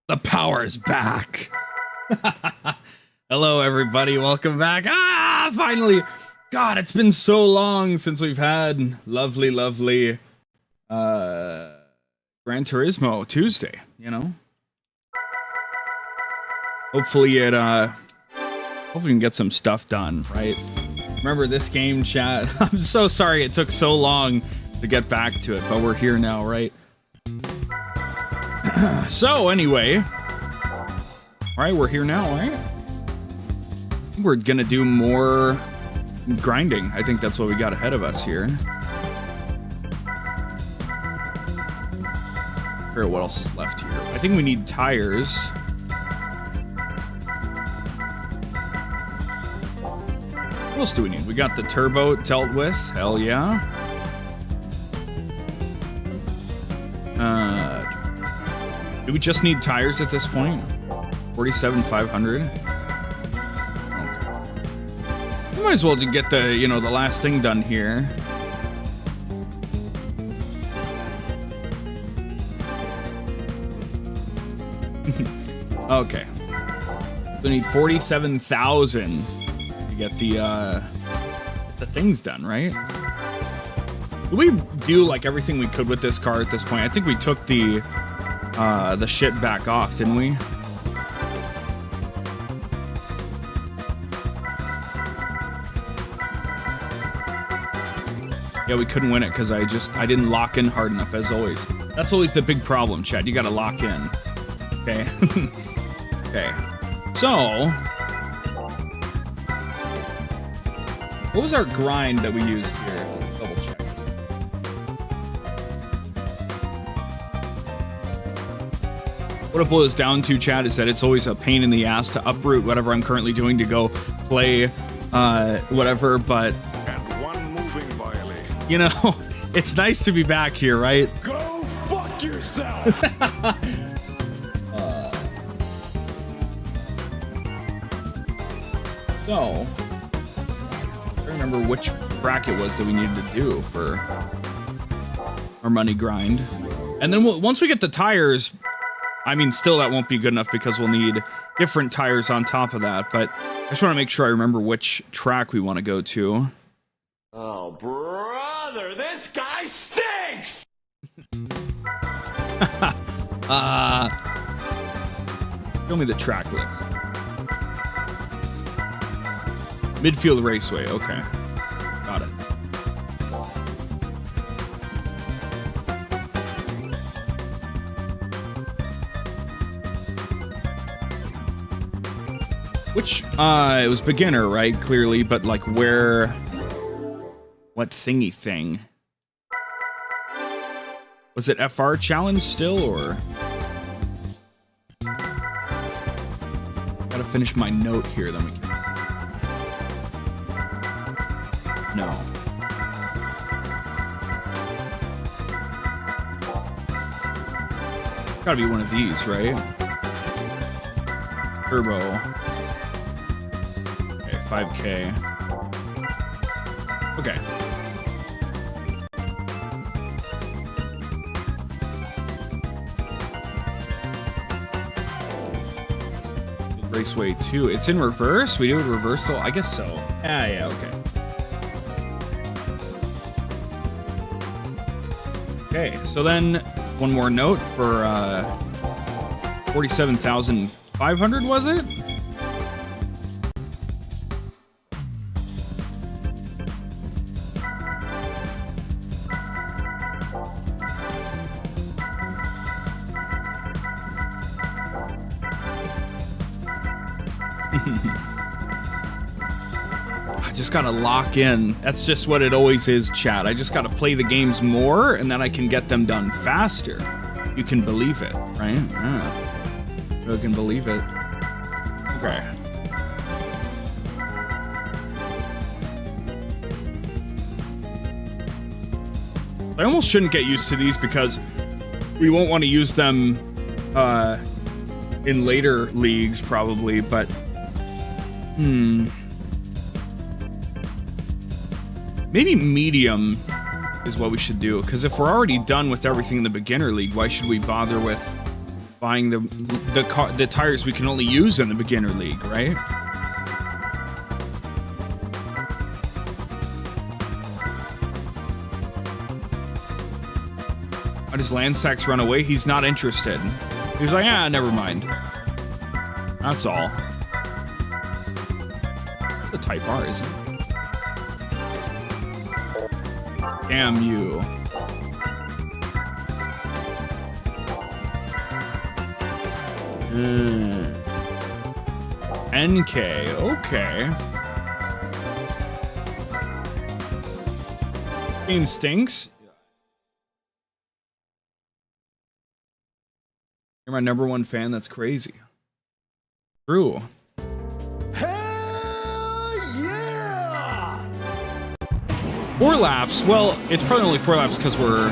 The power's back. Hello, everybody. Welcome back. Finally. God, it's been so long since we've had lovely Gran Turismo Tuesday, you know? Hopefully we can get some stuff done, right? Remember this game, chat? I'm so sorry it took so long to get back to it, but we're here now, right? So anyway, all right, we're here now, right? We're gonna do more grinding. I think that's what we got ahead of us here. Or what else is left here? I think we need tires. What else do we need? We got the turbo dealt with. Hell yeah. Do we just need tires at this point? 47,500. Okay. We might as well get the, you know, the last thing done here. Okay. We need 47,000 to get the things done, right? Did we do like everything we could with this car at this point? I think we took the shit back off, didn't we? Yeah, we couldn't win it because I didn't lock in hard enough, as always. That's always the big problem, Chad. You gotta lock in. Okay. Okay. So, what was our grind that we used here? Let's double check. What it boils down to, Chad, is that it's always a pain in the ass to uproot whatever I'm currently doing to go play whatever, but you know, it's nice to be back here, right? Go fuck yourself. So, I remember which track it was that we needed to do for our money grind. And then once we get the tires, I mean, still that won't be good enough because we'll need different tires on top of that. But I just want to make sure I remember which track we want to go to. Oh, brother, this guy stinks! Show me the track list. Midfield Raceway, okay. Got it. Which, it was beginner, right? Clearly, but like where... What thingy thing? Was it FR challenge still, or? Gotta finish my note here, then we can... No. Gotta be one of these, right? Turbo. Okay, 5K. Okay. Raceway 2. It's in reverse? We do it reversal? I guess so. Yeah, okay. Okay, so then one more note for 47,500, was it? I just gotta lock in. That's just what it always is, chat. I just gotta play the games more, and then I can get them done faster. You can believe it, right? Yeah. You can believe it. Okay. I almost shouldn't get used to these because we won't want to use them in later leagues, probably, but... Maybe medium is what we should do, because if we're already done with everything in the beginner league, why should we bother with buying the tires we can only use in the beginner league, right? How does Landsax run away? He's not interested. He was like, ah, never mind. That's all. It's a Type R, isn't it? Damn you. NK, okay. Game stinks. You're my #1 fan, that's crazy. True. Hell yeah! 4 laps. Well, it's probably only 4 laps because we're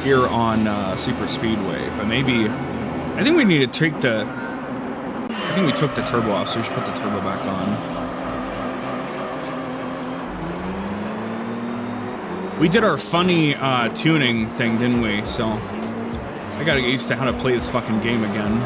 here on Super Speedway. But maybe, I think we need to take the. I think we took the turbo off, so we should put the turbo back on. We did our funny tuning thing, didn't we? So I gotta get used to how to play this fucking game again.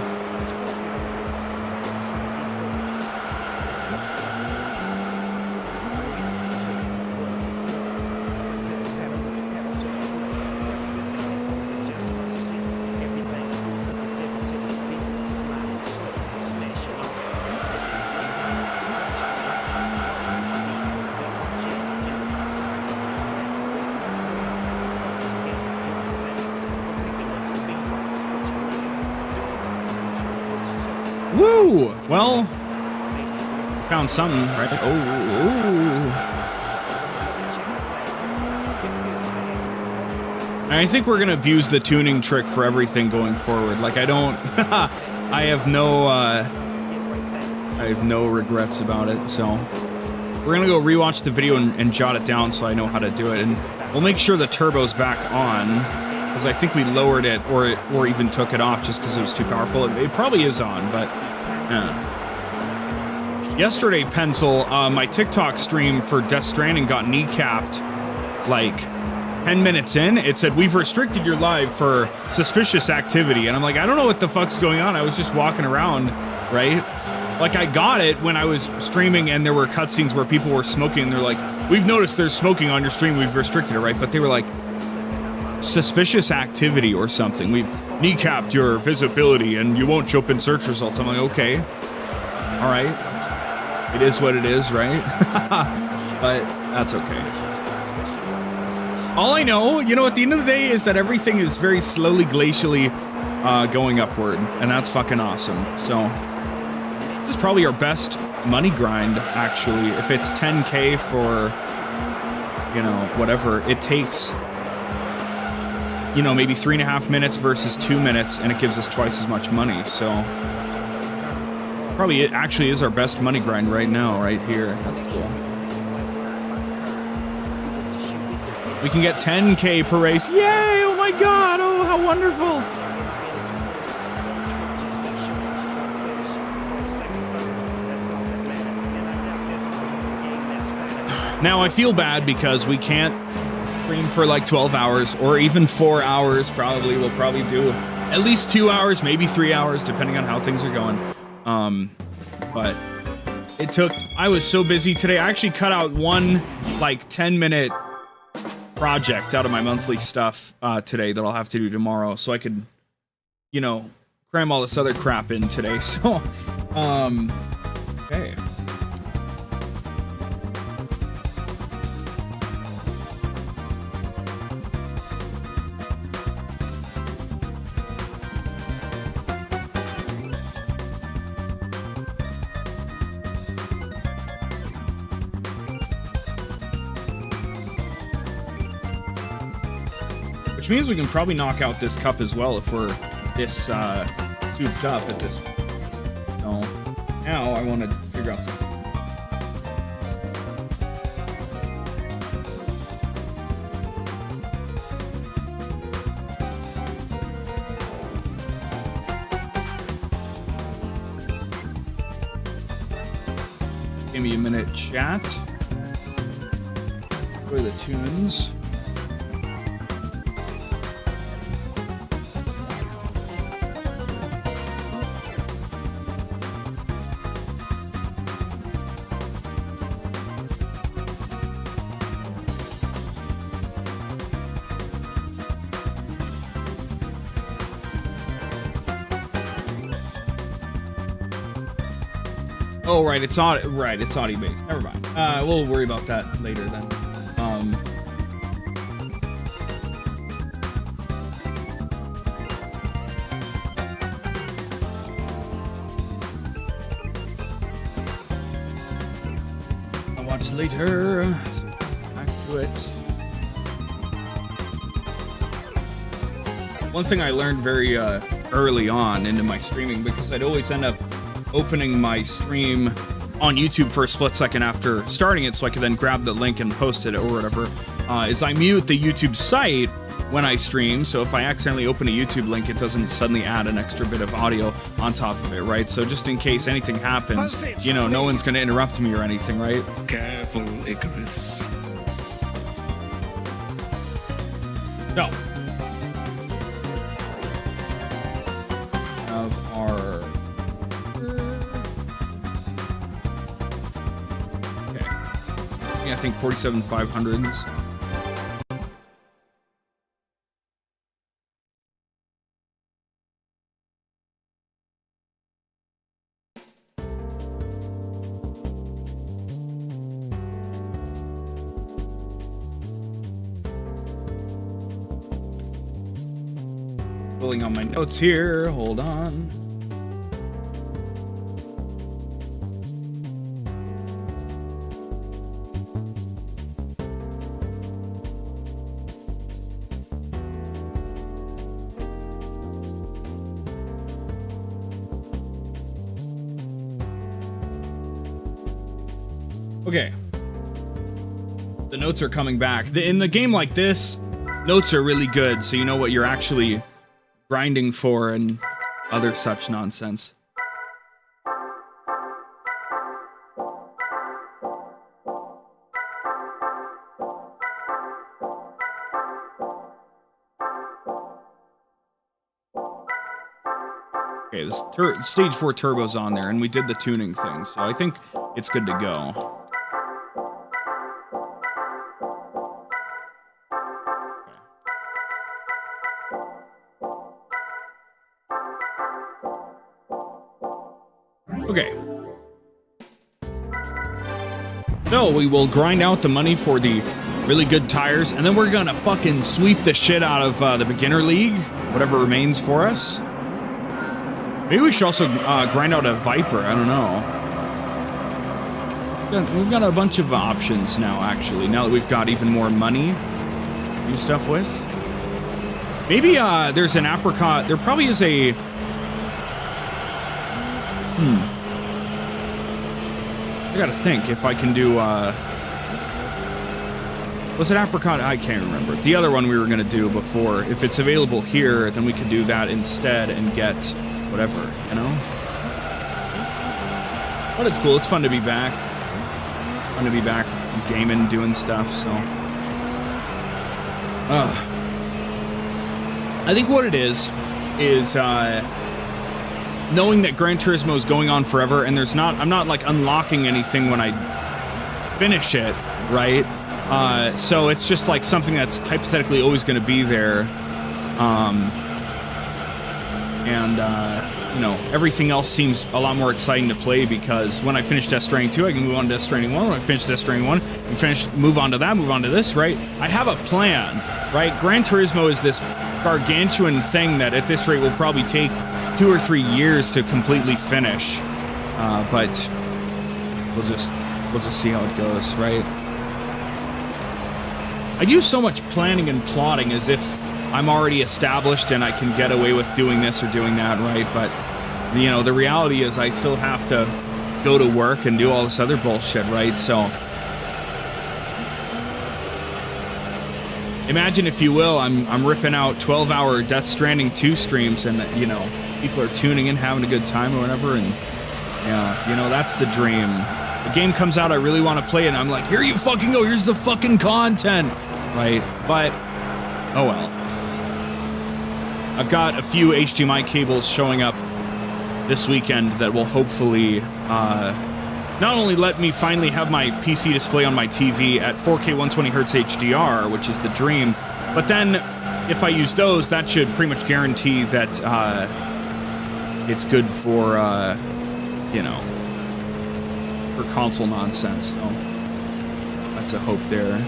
Woo! Well, found something, right? I think we're gonna abuse the tuning trick for everything going forward. Like, I don't, I have no regrets about it. So we're gonna go rewatch the video and jot it down so I know how to do it, and we'll make sure the turbo's back on. Because I think we lowered it, or even took it off just because it was too powerful. It probably is on, but yeah. Yesterday, Pencil, my TikTok stream for Death Stranding got kneecapped like 10 minutes in. It said, we've restricted your live for suspicious activity. And I'm like, I don't know what the fuck's going on. I was just walking around, right? Like, I got it when I was streaming and there were cutscenes where people were smoking. And they're like, we've noticed there's smoking on your stream. We've restricted it, right? But they were like, suspicious activity or something. We've kneecapped your visibility and you won't show up in search results. I'm like, okay. All right. It is what it is, right? But that's okay. All I know, you know, at the end of the day is that everything is very slowly, glacially going upward. And that's fucking awesome. So this is probably our best money grind, actually. If it's 10K for, you know, whatever it takes, you know, maybe 3.5 minutes versus 2 minutes, and it gives us twice as much money. So probably it actually is our best money grind right now, right here. That's cool. We can get 10K per race. Yay! Oh my god! Oh, how wonderful! Now I feel bad because we can't stream for like 12 hours or even 4 hours. Probably we'll probably do at least 2 hours, maybe 3 hours, depending on how things are going. But I was so busy today. I actually cut out one like 10-minute project out of my monthly stuff today that I'll have to do tomorrow, so I could, you know, cram all this other crap in today. So, okay. Which means we can probably knock out this cup as well if we're this souped up at this point. So now I want to figure out this. Give me a minute, chat. What are the tunes? Oh, right, it's audio, right, it's audio based. Never mind. We'll worry about that later then. I'll watch later. Back to it. One thing I learned very early on into my streaming, because I'd always end up opening my stream on YouTube for a split second after starting it so I could then grab the link and post it or whatever, is I mute the YouTube site when I stream, so if I accidentally open a YouTube link, it doesn't suddenly add an extra bit of audio on top of it, right? So just in case anything happens, you know, no one's going to interrupt me or anything, right? Careful, Icarus. So, of our... I think 47,500s. Filling on my notes here. Hold on. Okay. The notes are coming back. In the game like this, notes are really good, so you know what you're actually grinding for and other such nonsense. Okay, this stage 4 turbo's on there, and we did the tuning thing, so I think it's good to go. Okay. So we will grind out the money for the really good tires, and then we're gonna fucking sweep the shit out of the beginner league, whatever remains for us. Maybe we should also grind out a Viper. I don't know. We've got a bunch of options now, actually. Now that we've got even more money to do stuff with. Maybe there's an apricot. There probably is a... I gotta think if I can do, was it apricot? I can't remember. The other one we were gonna do before. If it's available here, then we could do that instead and get whatever, you know? But it's cool. It's fun to be back. Fun to be back gaming, doing stuff, so. I think what it is knowing that Gran Turismo is going on forever, and I'm not like unlocking anything when I finish it, right? So it's just like something that's hypothetically always going to be there. You know, everything else seems a lot more exciting to play because when I finish Death Stranding 2, I can move on to Death Stranding 1. When I finish Death Stranding 1, I can move on to that, move on to this, right? I have a plan, right? Gran Turismo is this gargantuan thing that at this rate will probably take 2 or 3 years to completely finish. But we'll just see how it goes, right? I do so much planning and plotting as if I'm already established and I can get away with doing this or doing that, right? But, you know, the reality is I still have to go to work and do all this other bullshit, right? So, imagine, if you will, I'm ripping out 12-hour Death Stranding 2 streams and, you know, people are tuning in, having a good time or whatever, and, yeah, you know, that's the dream. The game comes out, I really want to play it, and I'm like, here you fucking go, here's the fucking content, right? But, oh well. I've got a few HDMI cables showing up this weekend that will hopefully not only let me finally have my PC display on my TV at 4K 120Hz HDR, which is the dream, but then if I use those, that should pretty much guarantee that it's good for, you know, for console nonsense. So that's a hope there.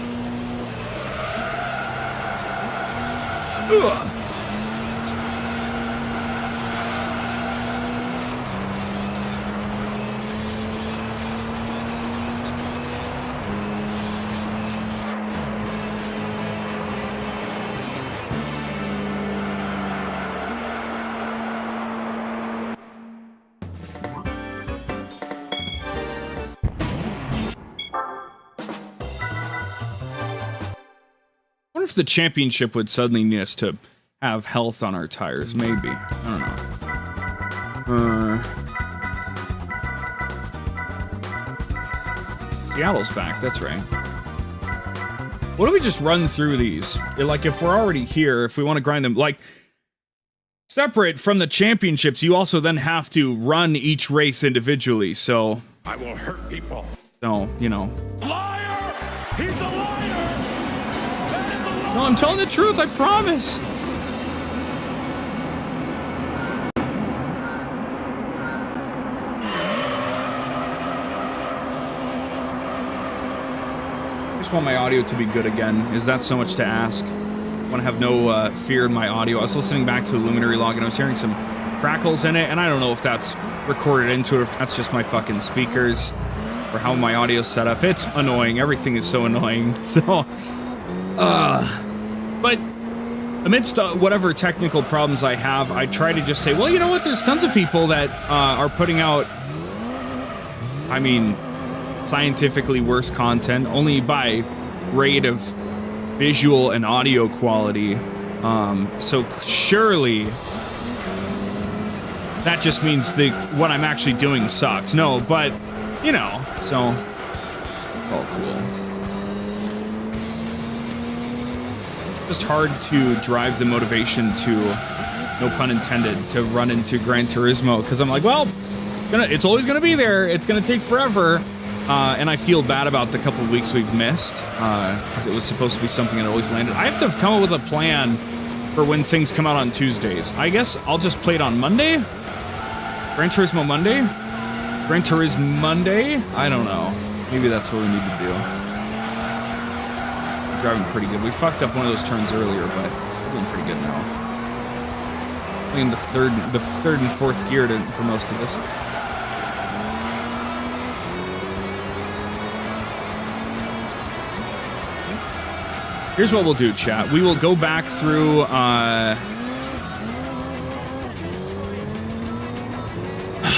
Ugh. If the championship would suddenly need us to have health on our tires, maybe. I don't know. Seattle's back, that's right. What do we just run through these? Like, if we're already here, if we want to grind them, like, separate from the championships, you also then have to run each race individually, so... I will hurt people. So, you know... Liar! He's a liar! No, I'm telling the truth, I promise. I just want my audio to be good again. Is that so much to ask? I want to have no fear in my audio. I was listening back to the Luminary log and I was hearing some crackles in it, and I don't know if that's recorded into it or if that's just my fucking speakers or how my audio's set up. It's annoying. Everything is so annoying. So, but amidst whatever technical problems I have, I try to just say, well, you know what? There's tons of people that are putting out, I mean, scientifically worse content, only by rate of visual and audio quality. So surely that just means what I'm actually doing sucks. No, but, you know, so it's all cool. Just hard to drive the motivation to, no pun intended, to run into Gran Turismo, because I'm like, well, it's always going to be there. It's going to take forever. And I feel bad about the couple of weeks we've missed, because it was supposed to be something that always landed. I have to come up with a plan for when things come out on Tuesdays. I guess I'll just play it on Monday? Gran Turismo Monday? Gran Turismo Monday? I don't know. Maybe that's what we need to do. Driving pretty good. We fucked up one of those turns earlier, but we're doing pretty good now. I'm in the third and fourth gear for most of this. Here's what we'll do, chat. We will go back through.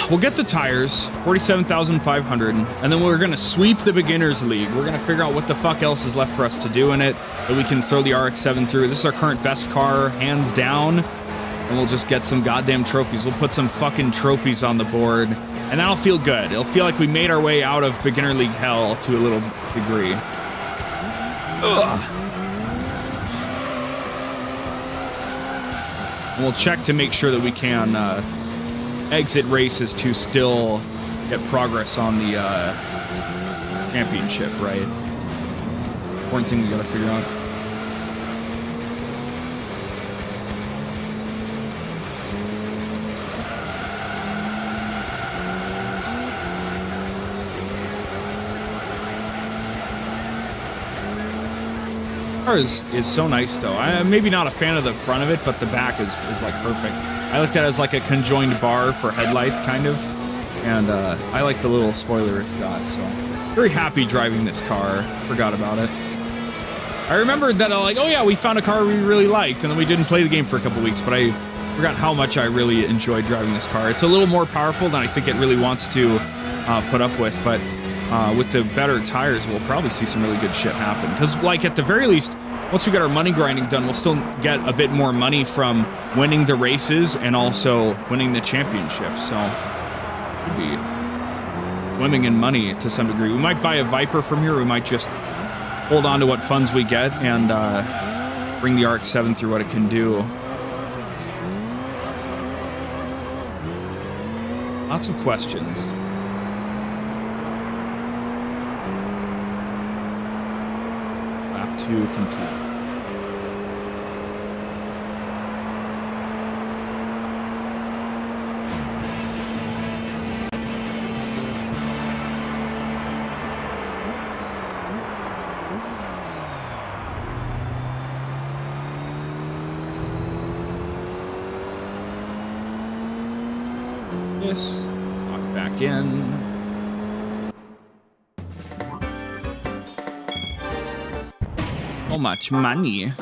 We'll get the tires, 47,500, and then we're going to sweep the beginners league. We're going to figure out what the fuck else is left for us to do in it, that we can throw the RX-7 through. This is our current best car, hands down, and we'll just get some goddamn trophies. We'll put some fucking trophies on the board, and that'll feel good. It'll feel like we made our way out of beginner league hell to a little degree. Ugh. And we'll check to make sure that we can exit races to still get progress on the championship, right? important thing we gotta figure out. Car is so nice though. I'm maybe not a fan of the front of it, but the back is like perfect. I looked at it as like a conjoined bar for headlights, kind of, and I like the little spoiler it's got. So very happy driving this car. Forgot about it. I remembered that like, oh yeah, we found a car we really liked, and then we didn't play the game for a couple weeks, but I forgot how much I really enjoyed driving this car. It's a little more powerful than I think it really wants to put up with, but with the better tires, we'll probably see some really good shit happen. Because, like, at the very least, once we get our money grinding done, we'll still get a bit more money from winning the races and also winning the championship. So, we'll be swimming in money to some degree. We might buy a Viper from here. We might just hold on to what funds we get and bring the RX-7 through what it can do. Lots of questions. To complete. This, lock back in. So much money.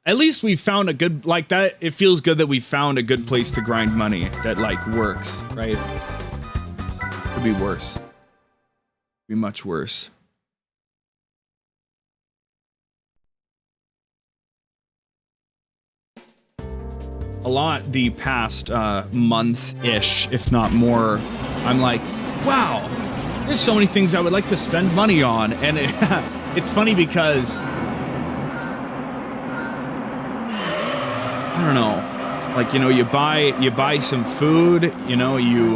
At least we found a good, like that. It feels good that we found a good place to grind money that like works, right? Could be worse. Could be much worse. A lot the past month-ish, if not more, I'm like, wow. There's so many things I would like to spend money on, and it's funny because I don't know, like, you know, you buy some food, you know, you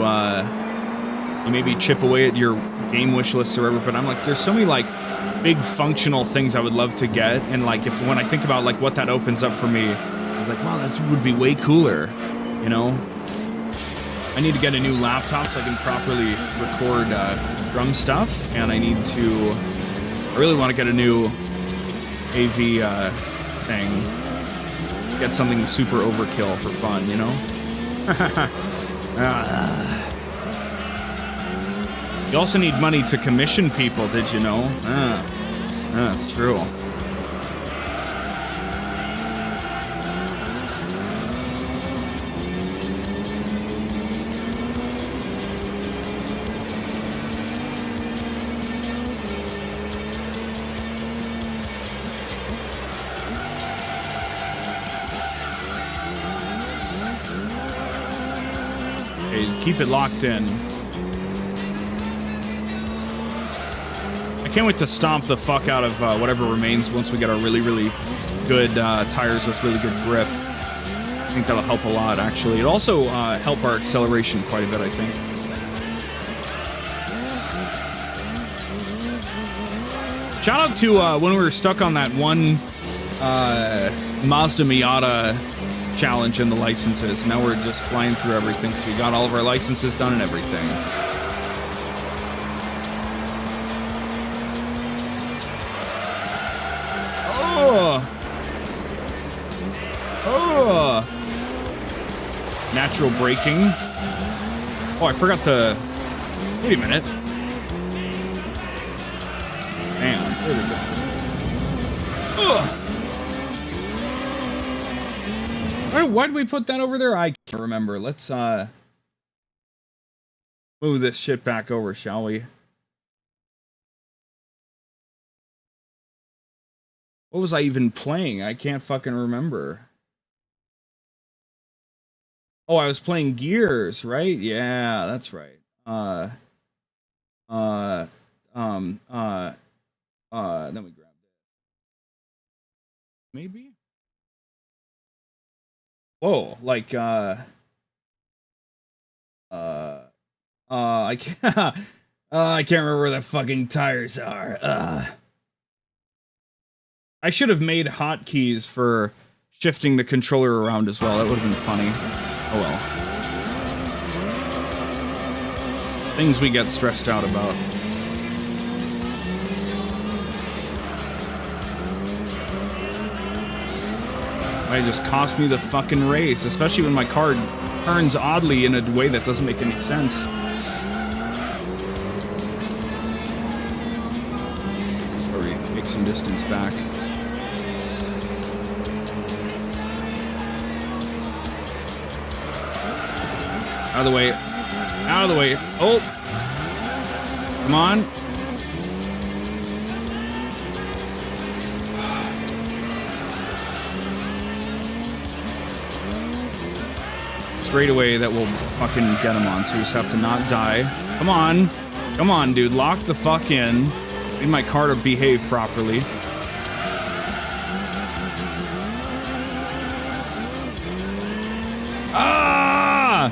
maybe chip away at your game wish list or whatever, but I'm like, there's so many like big functional things I would love to get, and like when I think about like what that opens up for me, I was like, wow, that would be way cooler, you know. I need to get a new laptop so I can properly record drum stuff, and I really want to get a new AV thing. Get something super overkill for fun, you know? You also need money to commission people, did you know? That's true. Keep it locked in. I can't wait to stomp the fuck out of whatever remains once we get our really, really good tires with really good grip. I think that'll help a lot, actually. It'll also help our acceleration quite a bit, I think. Shout out to when we were stuck on that one Mazda Miata challenge in the licenses. Now we're just flying through everything, so we got all of our licenses done and everything. Natural braking. Oh, I forgot the... Wait a minute. Damn, there we go. Why did we put that over there? I can't remember. Let's move this shit back over, shall we? What was I even playing? I can't fucking remember. Oh, I was playing Gears, right? Yeah, that's right. Then we grabbed it. Maybe? Whoa, like, I can't, I can't remember where the fucking tires are. I should have made hotkeys for shifting the controller around as well. That would have been funny. Oh well. Things we get stressed out about. Might just cost me the fucking race, especially when my car turns oddly in a way that doesn't make any sense. Sorry, make some distance back. Out of the way. Out of the way. Oh! Come on. Straightaway that will fucking get him on, so we just have to not die. Come on. Come on, dude. Lock the fuck in. Need my car to behave properly. Ah!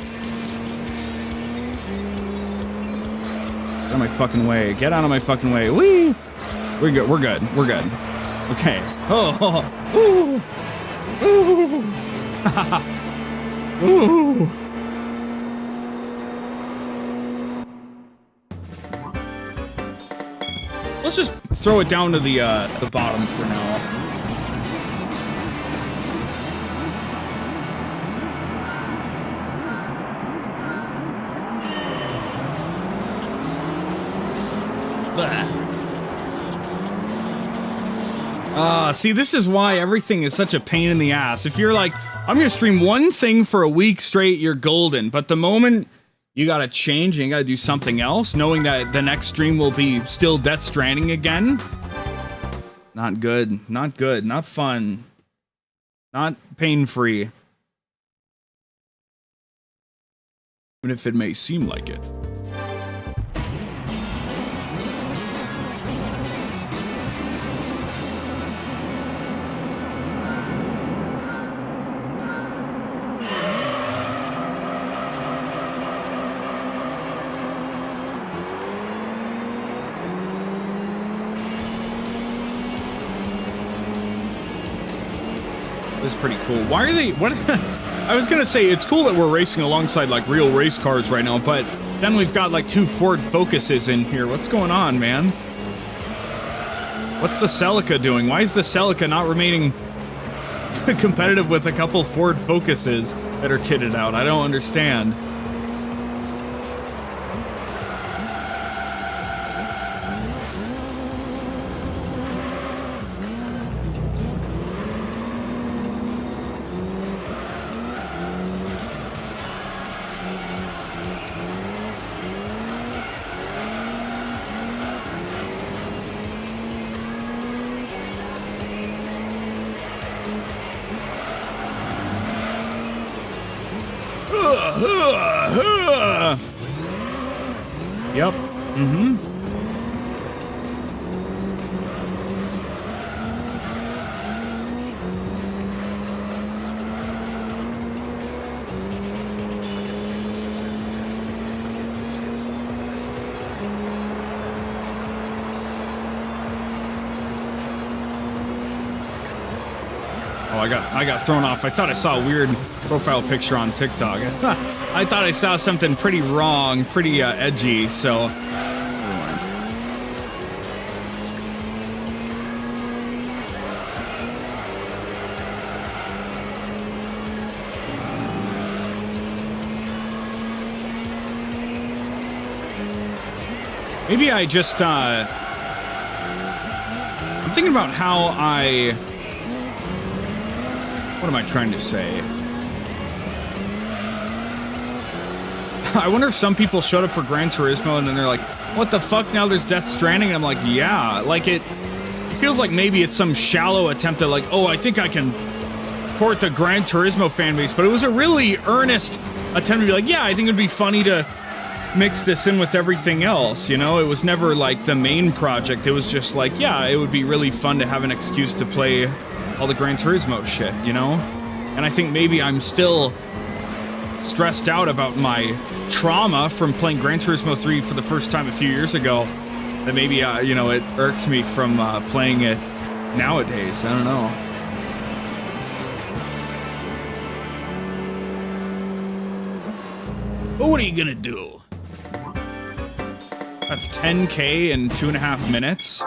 Get out of my fucking way. Get out of my fucking way. Whee! We're good. We're good. We're good. Okay. Oh. Ooh. Ooh. Ooh. Let's just throw it down to the bottom for now. See, this is why everything is such a pain in the ass. If you're like, I'm gonna stream one thing for a week straight, you're golden. But the moment you gotta change and you gotta do something else, knowing that the next stream will be still Death Stranding again, not good, not good, not fun, not pain-free. Even if it may seem like it. Is pretty cool. Why are they, what? I was gonna say, it's cool that we're racing alongside like real race cars right now, but then we've got like 2 Ford Focuses in here. What's going on, man? What's the Celica doing? Why is the Celica not remaining competitive with a couple Ford Focuses that are kitted out? I don't understand. Yep. Mm-hmm. Oh, I got thrown off. I thought I saw a weird profile picture on TikTok. I thought I saw something pretty wrong, pretty edgy, so... Never mind. Maybe I just, I'm thinking about how I... What am I trying to say? I wonder if some people showed up for Gran Turismo and then they're like, what the fuck, now there's Death Stranding? And I'm like, yeah. Like, it feels like maybe it's some shallow attempt at like, oh, I think I can port the Gran Turismo fan base. But it was a really earnest attempt to be like, yeah, I think it'd be funny to mix this in with everything else, you know? It was never like the main project. It was just like, yeah, it would be really fun to have an excuse to play all the Gran Turismo shit, you know? And I think maybe I'm still stressed out about my trauma from playing Gran Turismo 3 for the first time a few years ago that maybe, you know, it irks me from playing it nowadays. I don't know. But what are you gonna do? That's 10K in 2.5 minutes.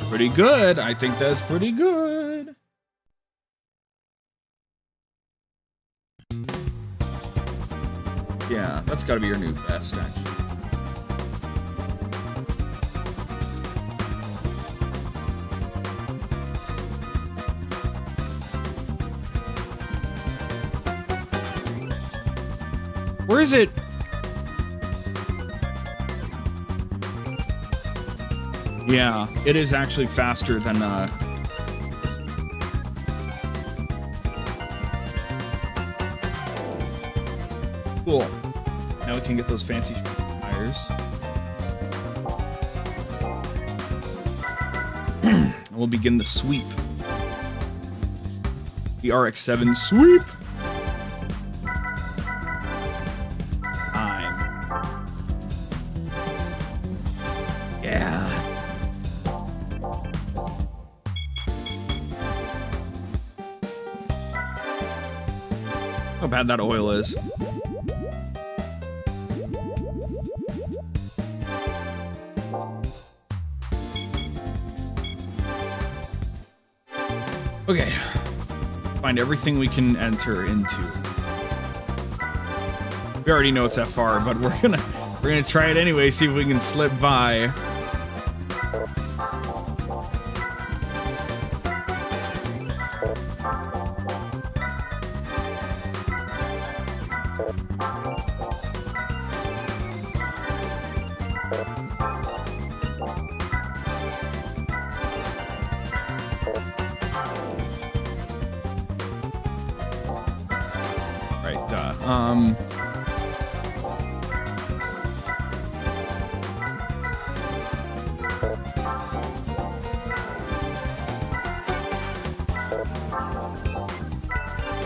Pretty good. I think that's pretty good. Yeah, that's gotta be your new best, actually. Where is it? Yeah, it is actually faster than cool. Now we can get those fancy tires. And we'll begin the sweep. The RX-7 sweep. How bad that oil is. Okay. Find everything we can enter into. We already know it's FR, but we're gonna try it anyway, see if we can slip by.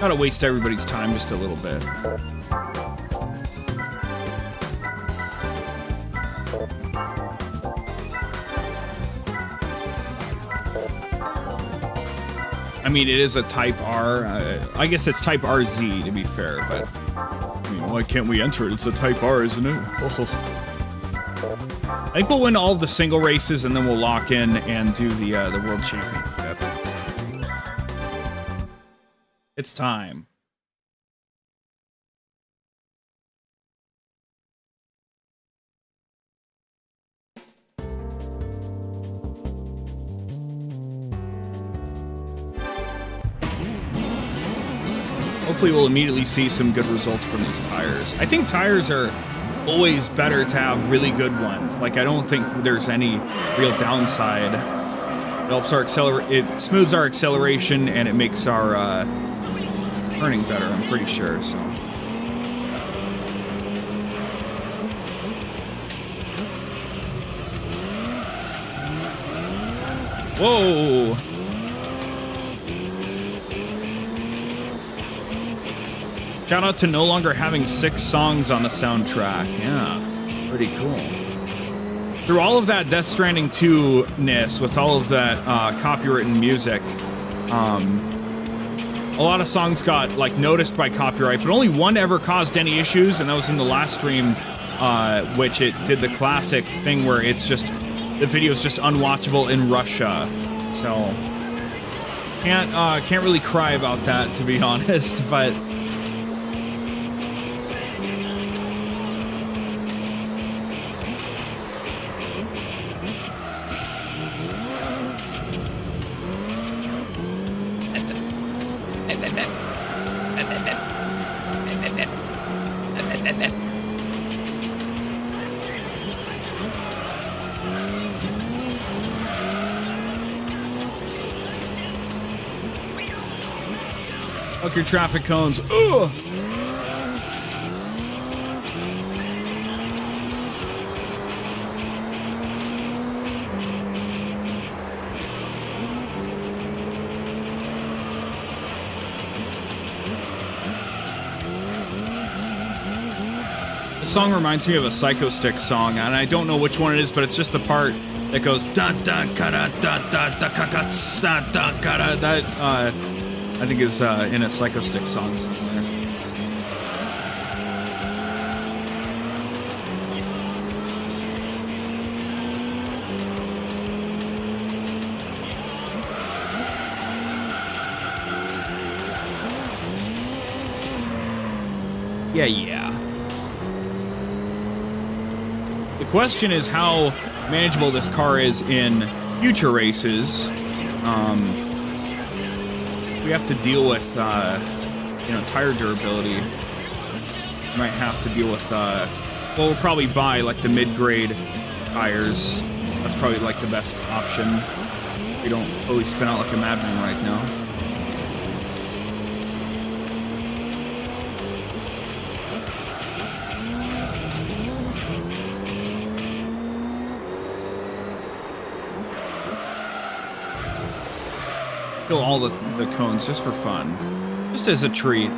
Gotta waste everybody's time just a little bit. I mean, it is a Type R. I guess it's Type RZ, to be fair, but I mean, why can't we enter it? It's a Type R, isn't it? Oh. I think we'll win all of the single races, and then we'll lock in and do the World Championship. It's time. Hopefully we'll immediately see some good results from these tires. I think tires are always better to have really good ones. Like, I don't think there's any real downside. It helps our it smooths our acceleration, and it makes our turning better, I'm pretty sure, so. Whoa! Shout out to no longer having 6 songs on the soundtrack. Yeah, pretty cool. Through all of that Death Stranding 2-ness, with all of that copywritten music, a lot of songs got, like, noticed by copyright, but only one ever caused any issues, and that was in the last stream, which it did the classic thing where it's just, the video's just unwatchable in Russia. So, can't really cry about that, to be honest, but... Fuck your traffic cones. Ugh! song reminds me of a Psycho Stick song, and I don't know which one it is, but it's just the part that goes da da da da da da ka ka da da da. That I think is in a Psycho Stick song somewhere. Yeah. The question is how manageable this car is in future races. We have to deal with, tire durability. We might have to deal with, we'll probably buy like the mid-grade tires. That's probably like the best option. We don't totally spin out like a madman right now. Kill all the cones just for fun. Just as a treat.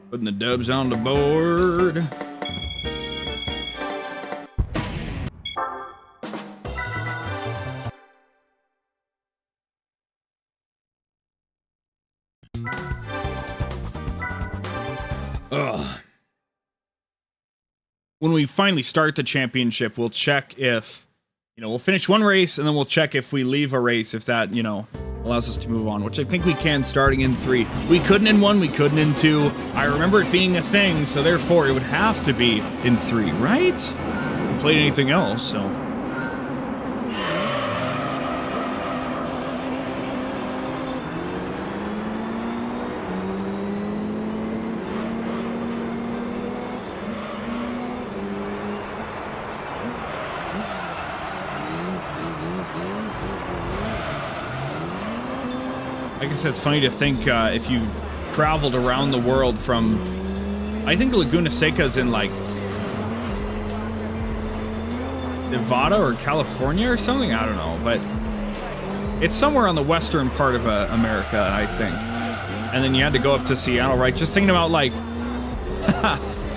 Putting the dubs on the board. When we finally start the championship, we'll check if, we'll finish one race, and then we'll check if we leave a race, if that, allows us to move on, which I think we can starting in 3. We couldn't in 1, we couldn't in 2. I remember it being a thing, so therefore it would have to be in 3, right? We played anything else, so... I guess it's funny to think if you traveled around the world from, I think Laguna Seca's in like Nevada or California or something. I don't know, but it's somewhere on the western part of America, I think. And then you had to go up to Seattle, right? Just thinking about like,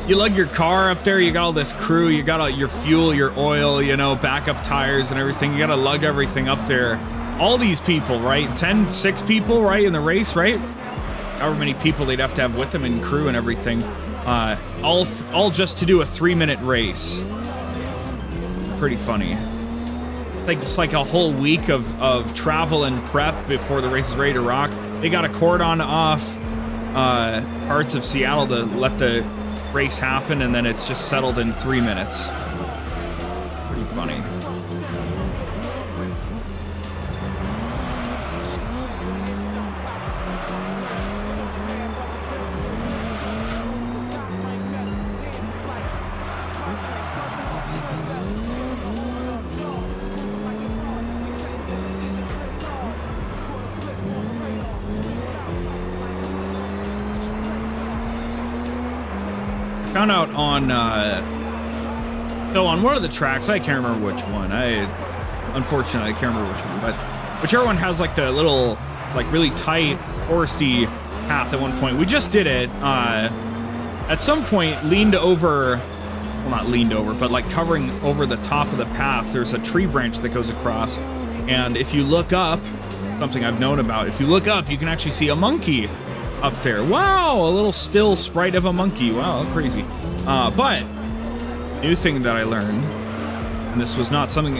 you lug your car up there, you got all this crew, you got all your fuel, your oil, backup tires and everything. You got to lug everything up there. All these people, right? 6 people, right, in the race, right? However many people they'd have to have with them in crew and everything. All just to do a 3-minute race. Pretty funny. Like it's like a whole week of travel and prep before the race is ready to rock. They got a cordon off parts of Seattle to let the race happen, and then it's just settled in 3 minutes. Pretty funny. Found out on on one of the tracks, I can't remember which one. Unfortunately I can't remember which one, but whichever one has like the little like really tight foresty path at one point. We just did it. At some point leaned over, well not leaned over, but like covering over the top of the path, there's a tree branch that goes across, and if you look up, something I've known about, if you look up you can actually see a monkey up there. Wow, a little still sprite of a monkey. Wow, crazy. But new thing that I learned, and this was not something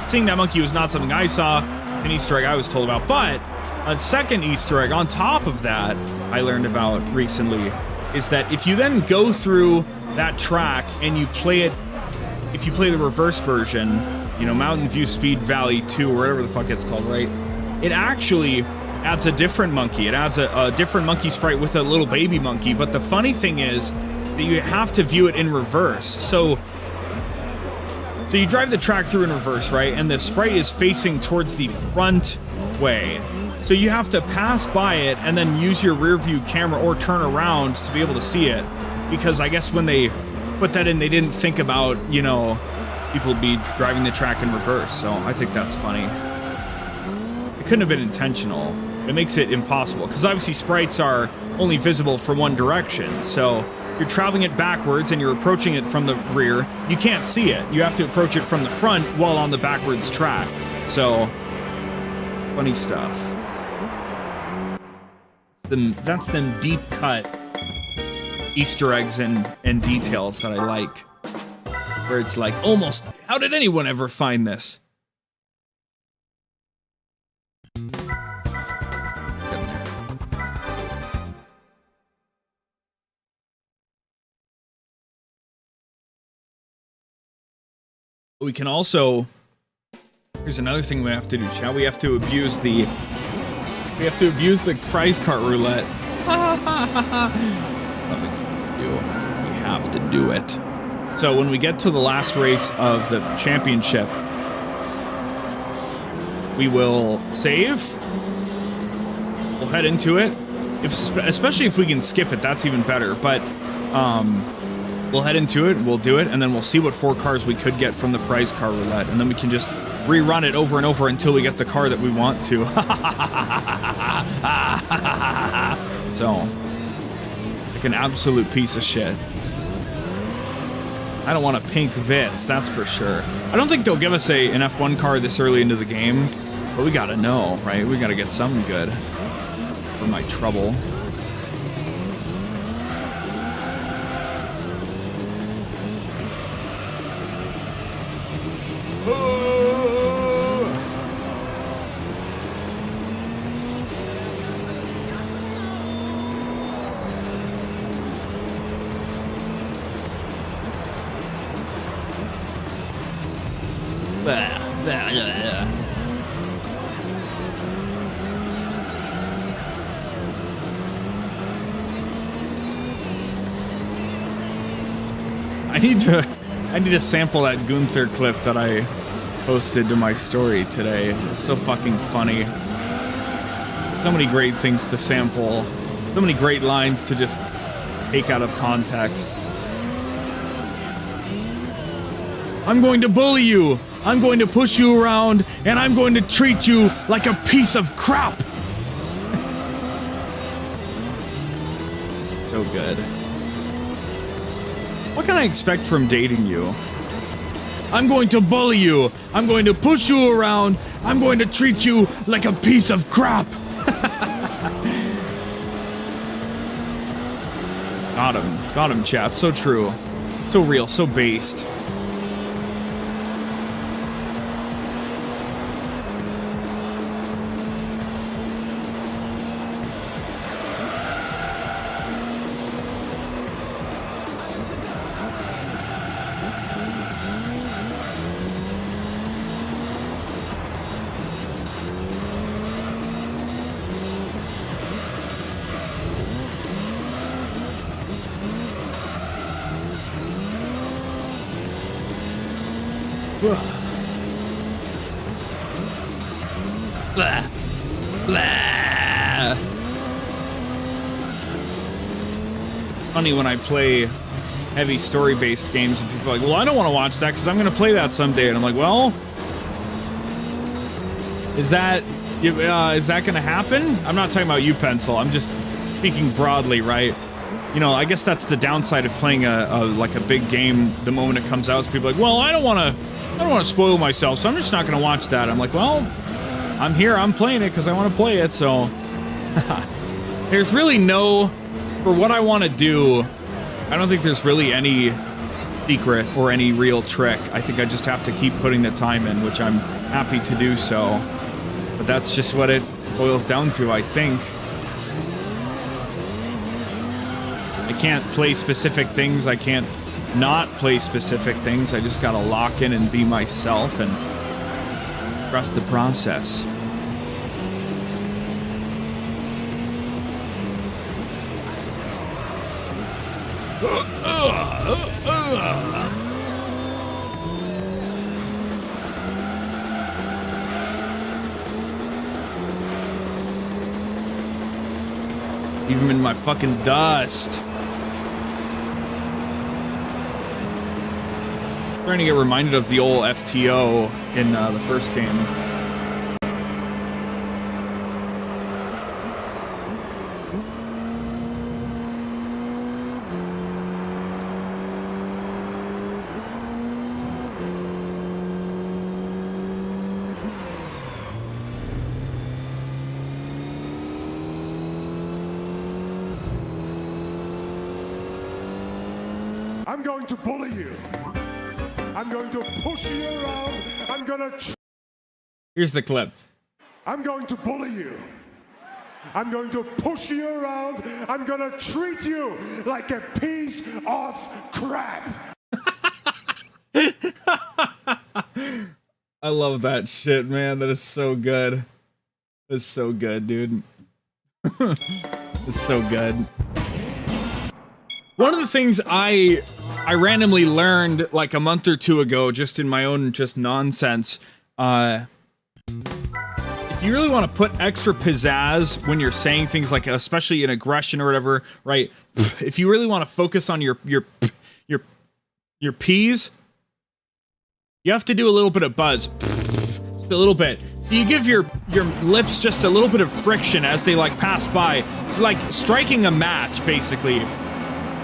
seeing that monkey was not something I saw, an Easter egg I was told about, but a second Easter egg on top of that I learned about recently is that if you then go through that track and you play it, if you play the reverse version, Mountain View Speed Valley 2 or whatever the fuck it's called, right? It actually adds a different monkey. It adds a different monkey sprite with a little baby monkey. But the funny thing is that you have to view it in reverse. So you drive the track through in reverse, right? And the sprite is facing towards the front way. So you have to pass by it and then use your rear view camera or turn around to be able to see it. Because I guess when they put that in, they didn't think about, people would be driving the track in reverse. So I think that's funny. It couldn't have been intentional. It makes it impossible because obviously sprites are only visible from one direction. So you're traveling it backwards and you're approaching it from the rear. You can't see it. You have to approach it from the front while on the backwards track. So funny stuff. That's them deep cut Easter eggs and details that I like. Where it's like, almost, how did anyone ever find this? We can also, here's another thing we have to do, chat. We have to abuse the prize cart roulette. Something to do. We have to do it. So when we get to the last race of the championship, we will save. We'll head into it. Especially if we can skip it, that's even better. But we'll head into it, we'll do it, and then we'll see what 4 cars we could get from the prize car roulette, and then we can just rerun it over and over until we get the car that we want to. So, like an absolute piece of shit. I don't want a pink 𝑰𝑵𝑗𝑛𝑐, that's for sure. I don't think they'll give us an F1 car this early into the game, but we gotta know, right? We gotta get something good for my trouble. I need to sample that Gunther clip that I posted to my story today. It's so fucking funny. So many great things to sample. So many great lines to just take out of context. I'm going to bully you. I'm going to push you around, and I'm going to treat you like a piece of crap. So good. What can I expect from dating you? I'm going to bully you. I'm going to push you around. I'm going to treat you like a piece of crap. Got him, chat. So true. So real, so based. Blah. Blah. Funny when I play heavy story-based games and people are like, well, I don't want to watch that because I'm going to play that someday. And I'm like, well, is that going to happen? I'm not talking about you, Pencil. I'm just speaking broadly, right? You know, I guess that's the downside of playing like a big game the moment it comes out. Is people are like, well, I don't want to spoil myself, so I'm just not going to watch that. I'm like, well, I'm here, I'm playing it because I want to play it, so there's really no, for what I want to do, I don't think there's really any secret or any real trick. I think I just have to keep putting the time in, which I'm happy to do so. But that's just what it boils down to, I think. I can't play specific things, I can't not play specific things. I just gotta lock in and be myself and trust the process. Even in my fucking dust. Trying to get reminded of the old FTO in the first game. I'm going to bully you. I'm going to push you around. I'm going to... Here's the clip. I'm going to bully you. I'm going to push you around. I'm going to treat you like a piece of crap. I love that shit, man. That is so good. That's so good, dude. It's so good. One of the things I randomly learned like a month or two ago, just in my own just nonsense, if you really want to put extra pizzazz when you're saying things like, especially in aggression or whatever, right? If you really want to focus on your P's, you have to do a little bit of buzz. Just a little bit. So you give your lips just a little bit of friction as they like pass by, like striking a match, basically.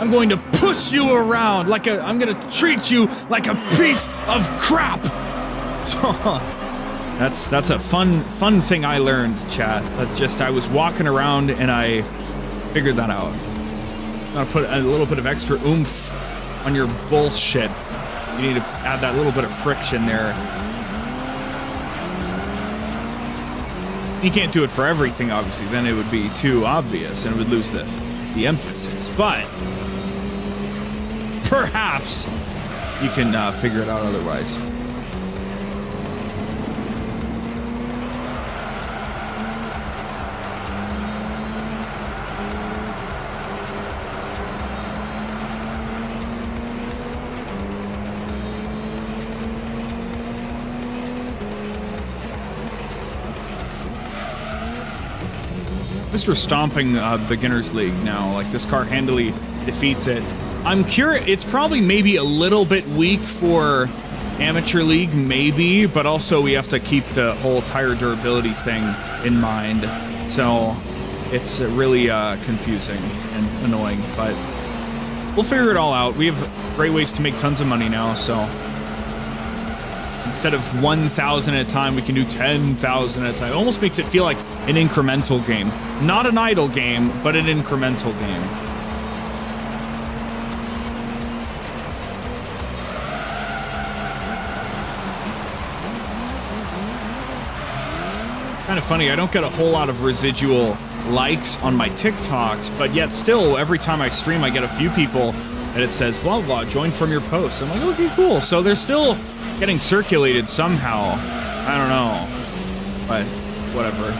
I'm going to push you around like I'm gonna treat you like a piece of crap. So that's a fun thing I learned, chat. That's just, I was walking around and I figured that out. I'm gonna put a little bit of extra oomph on your bullshit. You need to add that little bit of friction there. You can't do it for everything, obviously. Then it would be too obvious and it would lose the emphasis. But perhaps you can figure it out otherwise. Mr. Stomping Beginner's League now. Like, this car handily defeats it. I'm curious, it's probably maybe a little bit weak for Amateur League, maybe, but also we have to keep the whole tire durability thing in mind. So it's really confusing and annoying, but we'll figure it all out. We have great ways to make tons of money now, so instead of 1,000 at a time, we can do 10,000 at a time. It almost makes it feel like an incremental game. Not an idle game, but an incremental game. Kind of funny, I don't get a whole lot of residual likes on my TikToks, but yet still, every time I stream, I get a few people and it says, blah, blah, join from your post. I'm like, okay, cool. So they're still getting circulated somehow. I don't know, but whatever.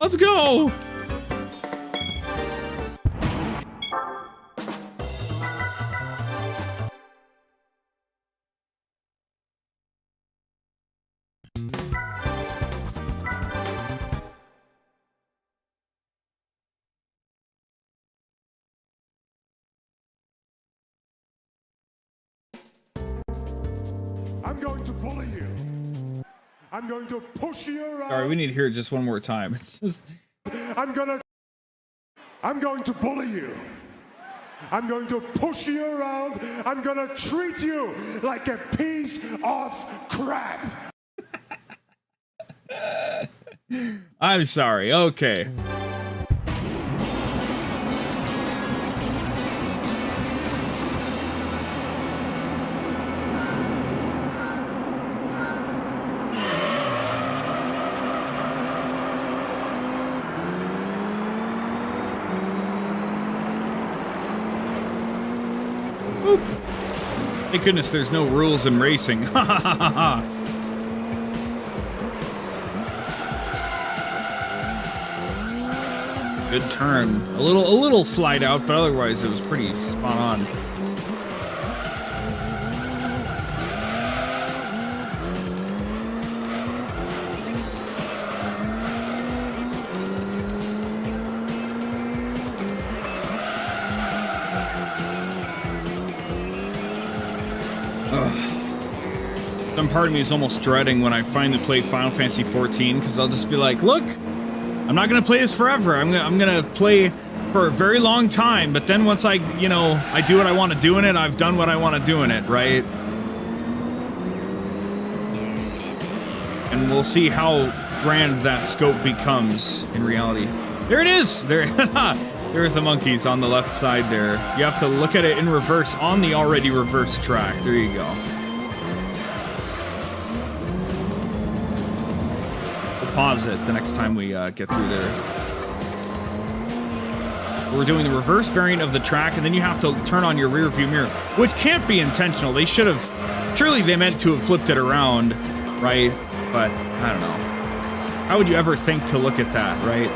Let's go! I'm going to bully you. I'm going to push you around. Sorry, we need to hear it just one more time. It's just... I'm going to bully you. I'm going to push you around. I'm going to treat you like a piece of crap. I'm sorry. Okay. Oop. Thank goodness there's no rules in racing. Ha ha ha ha ha. Good turn. A little slide out, but otherwise it was pretty spot on. Some part of me is almost dreading when I finally play Final Fantasy 14 because I'll just be like, look, I'm not gonna play this forever. I'm gonna play for a very long time, but then once I do what I want to do in it, I've done what I want to do in it, right? And we'll see how grand that scope becomes in reality. There it is! There's the monkeys on the left side there. You have to look at it in reverse on the already reversed track. There you go. Pause it the next time we get through there. We're doing the reverse variant of the track, and then you have to turn on your rear view mirror, which can't be intentional. They should have, surely they meant to have flipped it around, right? But I don't know. How would you ever think to look at that, right?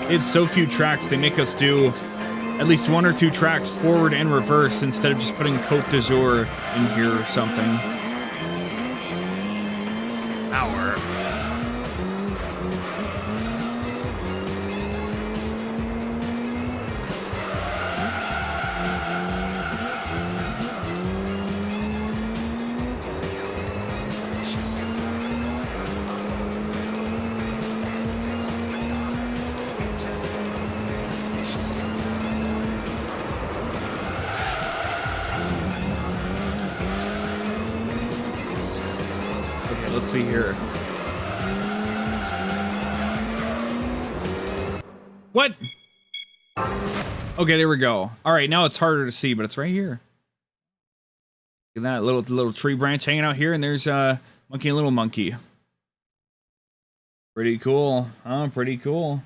It's so few tracks, they make us do at least 1 or 2 tracks forward and reverse instead of just putting Côte d'Azur in here or something. Power. Let's see here. What? Okay, there we go. All right, now it's harder to see, but it's right here. Look at that little tree branch hanging out here, and there's monkey and little monkey. Pretty cool, huh? Pretty cool.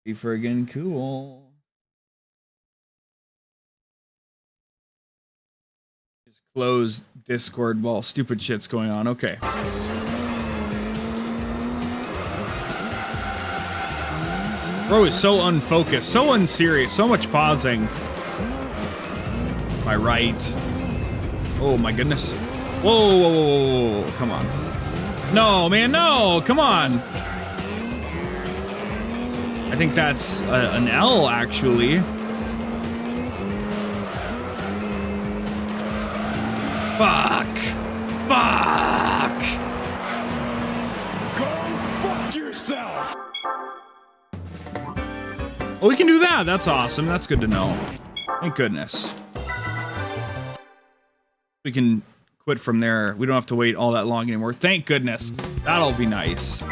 Pretty friggin' cool. Just close Discord while stupid shit's going on. Okay. Bro is so unfocused, so unserious, so much pausing. My right. Oh my goodness. Whoa, whoa, whoa, whoa, come on. No, man, no, come on. I think that's an L, actually. Fuck! Fuck! Go fuck yourself! Oh, we can do that. That's awesome. That's good to know. Thank goodness. We can quit from there. We don't have to wait all that long anymore. Thank goodness. That'll be nice.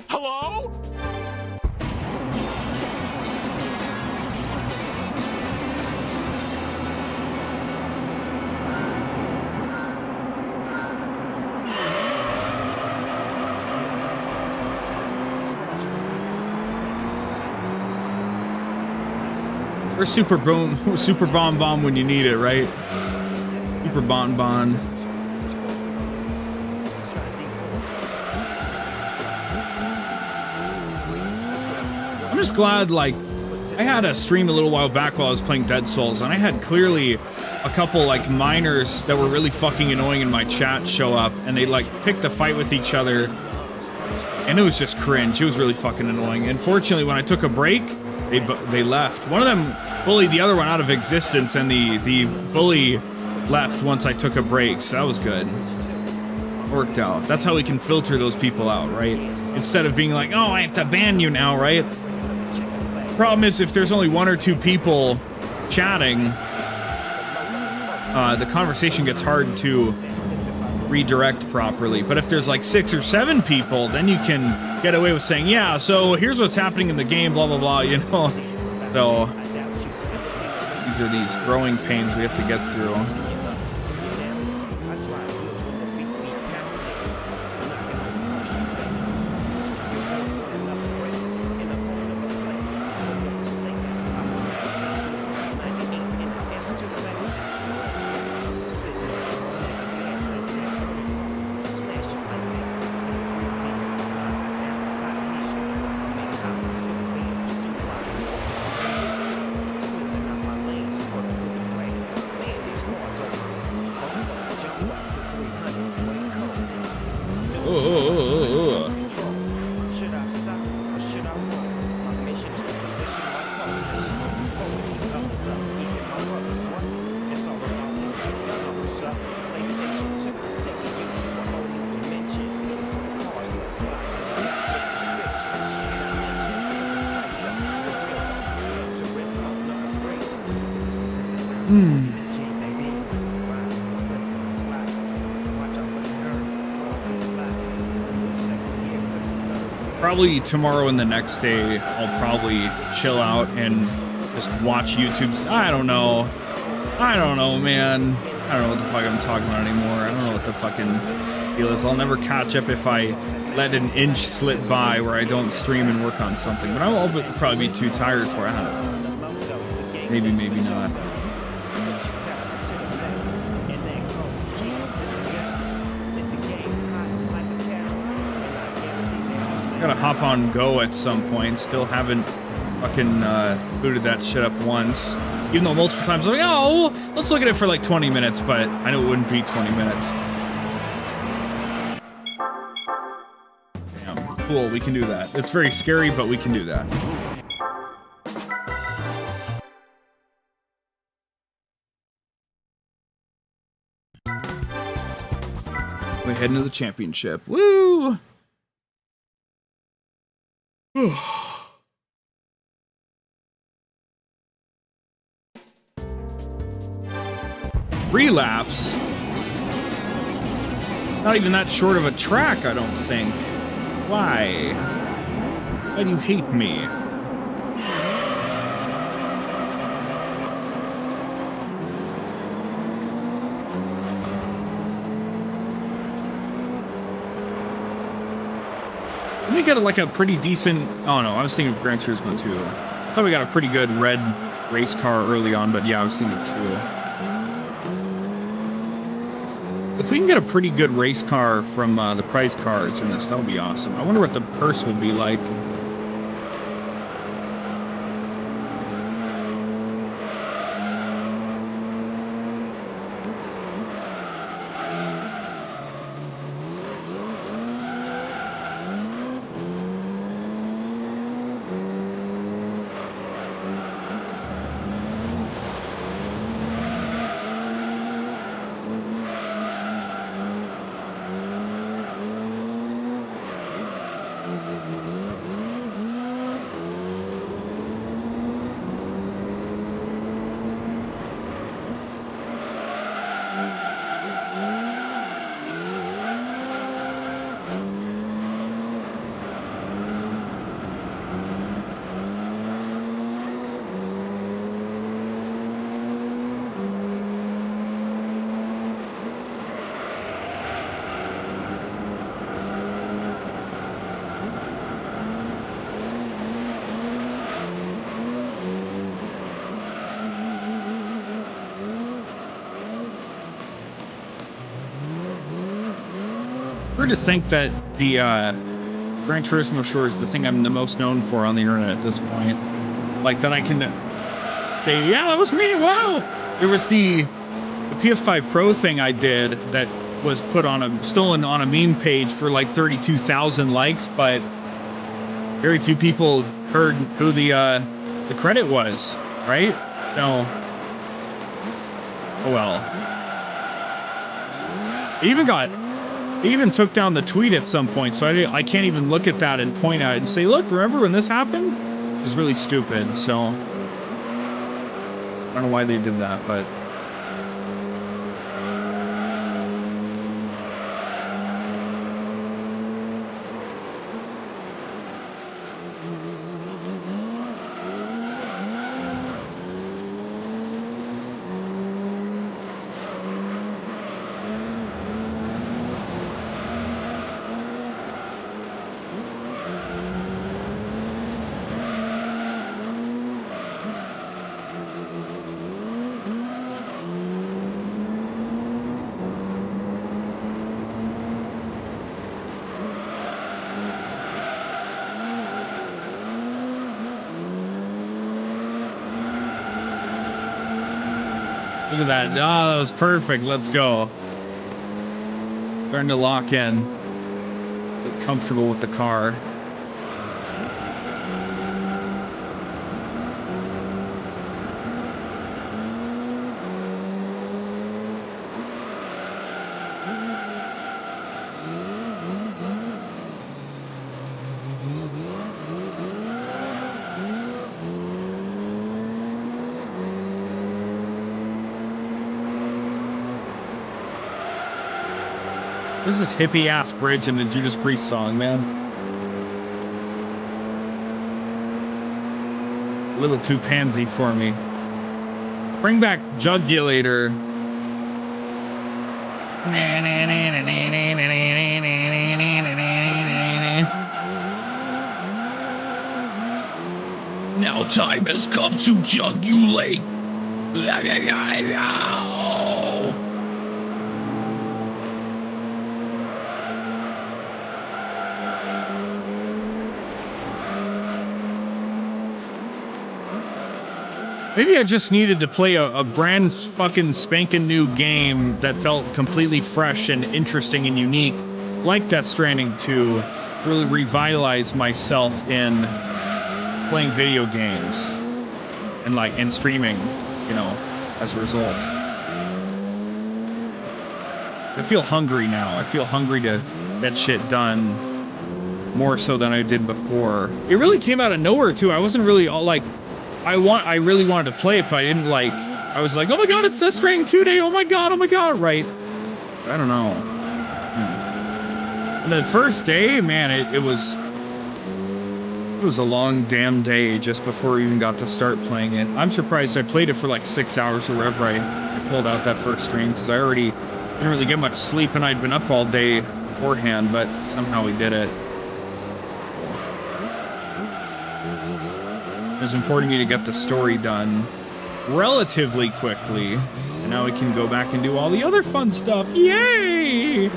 Hello? Or super bomb when you need it, right? Super bon. I'm just glad, like, I had a stream a little while back while I was playing Dead Souls, and I had clearly a couple, like, minors that were really fucking annoying in my chat show up, and they, like, picked a fight with each other And it was just cringe. It was really fucking annoying. And fortunately, when I took a break, they left. One of them bullied the other one out of existence, and the bully left once I took a break, so that was good. Worked out. That's how we can filter those people out, right? Instead of being like, oh, I have to ban you now, right? Problem is, if there's only 1 or 2 people chatting, the conversation gets hard to redirect properly. But if there's like 6 or 7 people, then you can get away with saying, yeah, so here's what's happening in the game, blah, blah, blah, you know? So these are these growing pains we have to get through. Probably tomorrow and the next day, I'll probably chill out and just watch YouTube's. I don't know, man. I don't know what the fuck I'm talking about anymore. I don't know what the fucking deal is. I'll never catch up if I let an inch slip by where I don't stream and work on something. But I'll probably be too tired for it. I don't know. Maybe, maybe not. Gotta hop on Go at some point. Still haven't fucking booted that shit up once. Even though multiple times I'm like, oh, let's look at it for like 20 minutes, but I know it wouldn't be 20 minutes. Damn, cool, we can do that. It's very scary, but we can do that. We head into the championship. Woo! Relapse? Not even that short of a track, I don't think. Why? Why do you hate me? We got like a pretty decent. Oh no, I was thinking of Gran Turismo 2. I thought we got a pretty good red race car early on, but yeah, I was thinking 2. If we can get a pretty good race car from the prize cars in this, that would be awesome. I wonder what the purse would be like. Weird to think that the Gran Turismo Shore is the thing I'm the most known for on the internet at this point. Like that I can say, yeah, that was me, wow! There was the PS5 Pro thing I did that was put on a stolen on a meme page for like 32,000 likes, but very few people heard who the credit was, right? So, oh well. It even took down the tweet at some point, so I can't even look at that and point at it and say, look, remember when this happened? It was really stupid, so I don't know why they did that, but look at that. Oh, that was perfect. Let's go. Starting to lock in. Get comfortable with the car. This is hippie ass bridge in the Judas Priest song, man. A little too pansy for me. Bring back Jugulator. Now time has come to jugulate. Maybe I just needed to play a brand fucking spanking new game that felt completely fresh and interesting and unique, like Death Stranding 2, really revitalize myself in playing video games and streaming, you know, as a result. I feel hungry now. I feel hungry to get shit done more so than I did before. It really came out of nowhere too. I wasn't really all like, I really wanted to play it, but I didn't like, I was like, oh my god, it's Death Stranding 2 day, oh my god, right? I don't know. And the first day, man, it was a long damn day just before we even got to start playing it. I'm surprised I played it for like 6 hours or wherever I pulled out that first stream, because I already didn't really get much sleep and I'd been up all day beforehand, but somehow we did it. It was important to me to get the story done relatively quickly, and now we can go back and do all the other fun stuff. Yay!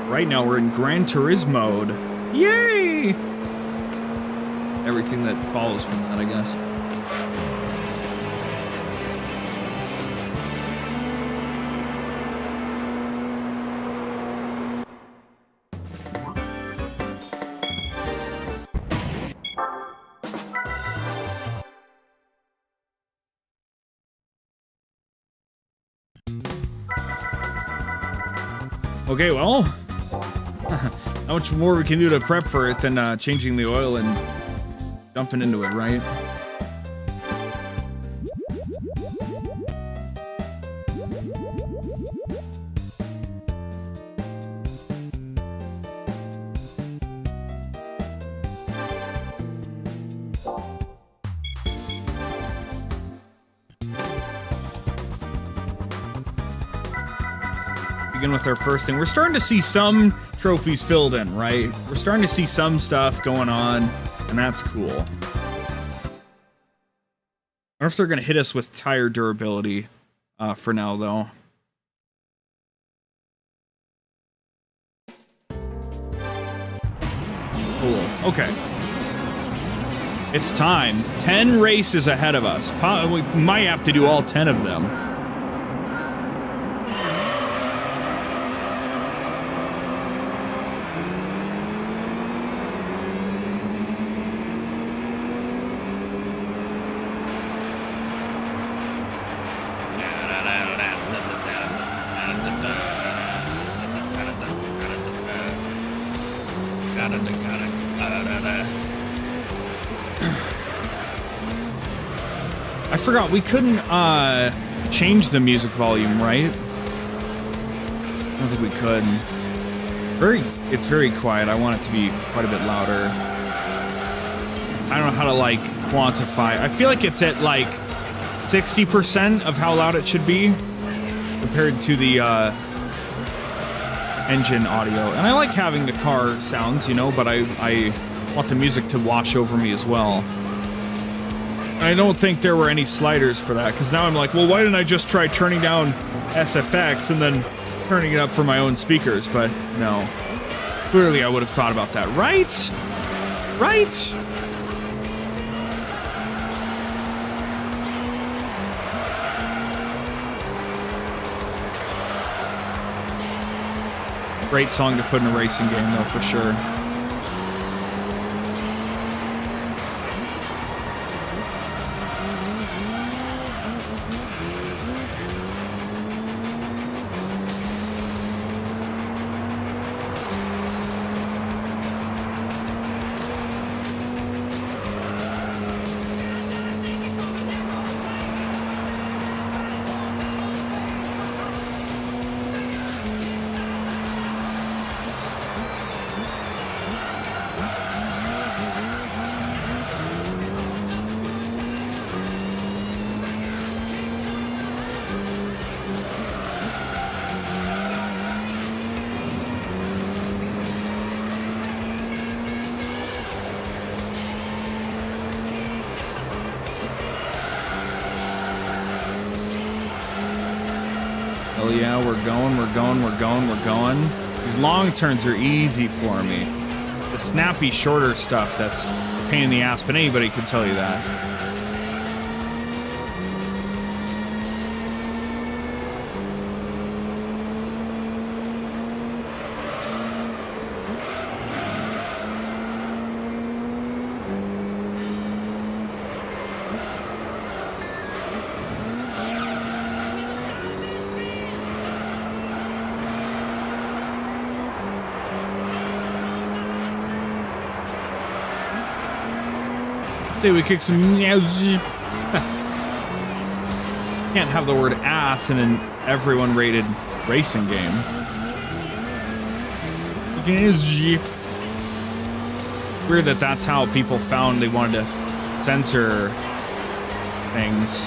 Right now we're in Gran Turismo mode. Yay! Everything that follows from that, I guess. Okay, well, how much more we can do to prep for it than changing the oil and jumping into it, right? Begin with our first thing. We're starting to see some trophies filled in, right? We're starting to see some stuff going on, and that's cool. I wonder if they're going to hit us with tire durability for now, though. Cool. Okay. It's time. 10 races ahead of us. We might have to do all 10 of them. I forgot, we couldn't change the music volume, right? I don't think we could. It's very quiet. I want it to be quite a bit louder. I don't know how to, like, quantify. I feel like it's at, like, 60% of how loud it should be compared to the engine audio. And I like having the car sounds, you know, but I want the music to wash over me as well. I don't think there were any sliders for that, because now I'm like, well, why didn't I just try turning down SFX and then turning it up for my own speakers? But no. Clearly I would have thought about that. Right? Right? Great song to put in a racing game, though, for sure. Hell yeah, we're going, we're going, we're going, we're going. These long turns are easy for me. The snappy, shorter stuff, that's a pain in the ass, but anybody can tell you that. Say we kick some. Can't have the word ass in an everyone rated racing game. Weird that that's how people found they wanted to censor things.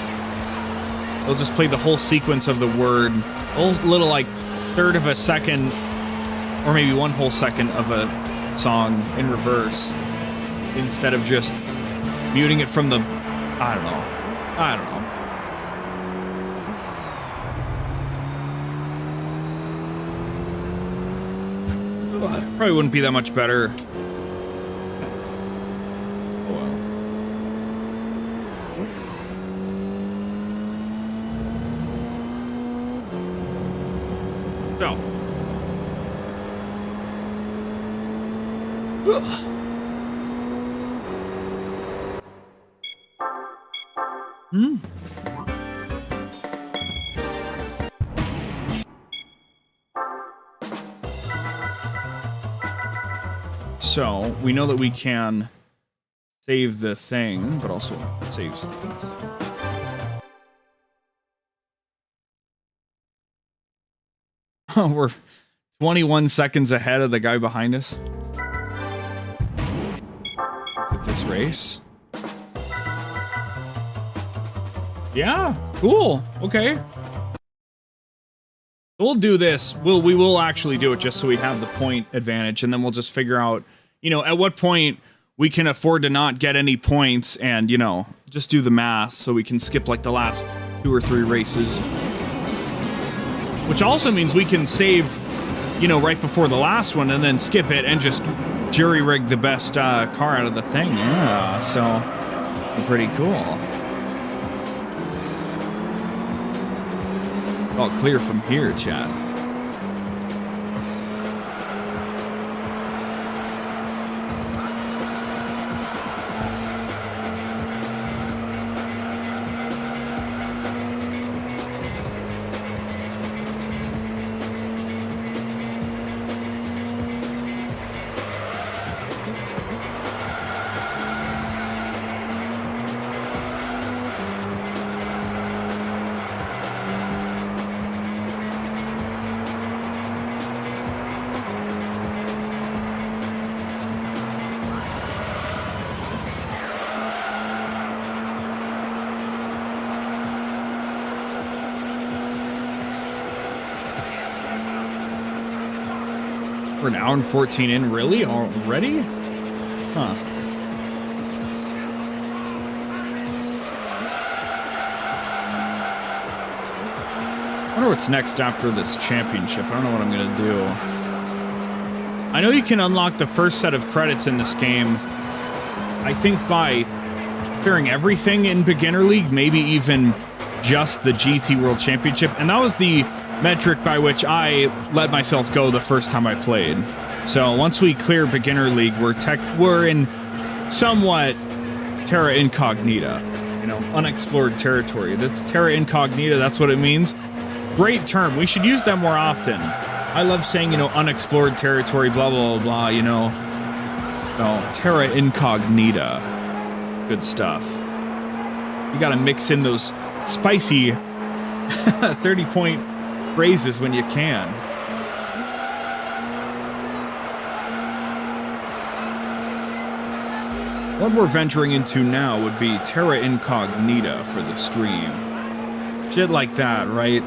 They'll just play the whole sequence of the word, a little like third of a second, or maybe one whole second of a song in reverse, instead of just muting it from the, I don't know. Probably wouldn't be that much better. Oh well. So. So, we know that we can save the thing, but also save states. Oh, we're 21 seconds ahead of the guy behind us. Is it this race? Yeah, cool. Okay. We'll do this. We will actually do it just so we have the point advantage, and then we'll just figure out, you know, at what point we can afford to not get any points and, you know, just do the math so we can skip like the last 2 or 3 races. Which also means we can save, you know, right before the last one and then skip it and just jury-rigged the best car out of the thing. Yeah, so pretty cool. All clear from here, chat. We're an hour and 14 in, really? Already? Huh. I wonder what's next after this championship. I don't know what I'm gonna do. I know you can unlock the first set of credits in this game, I think by clearing everything in Beginner League, maybe even just the GT World Championship, and that was the metric by which I let myself go the first time I played. So once we clear Beginner League, we're in somewhat terra incognita, you know, unexplored territory. That's terra incognita, that's what it means. Great term. We should use that more often. I love saying, you know, unexplored territory, blah, blah, blah, blah, you know. No, terra incognita. Good stuff. You gotta mix in those spicy 30-point phrases when you can. What we're venturing into now would be terra incognita for the stream. Shit like that, right?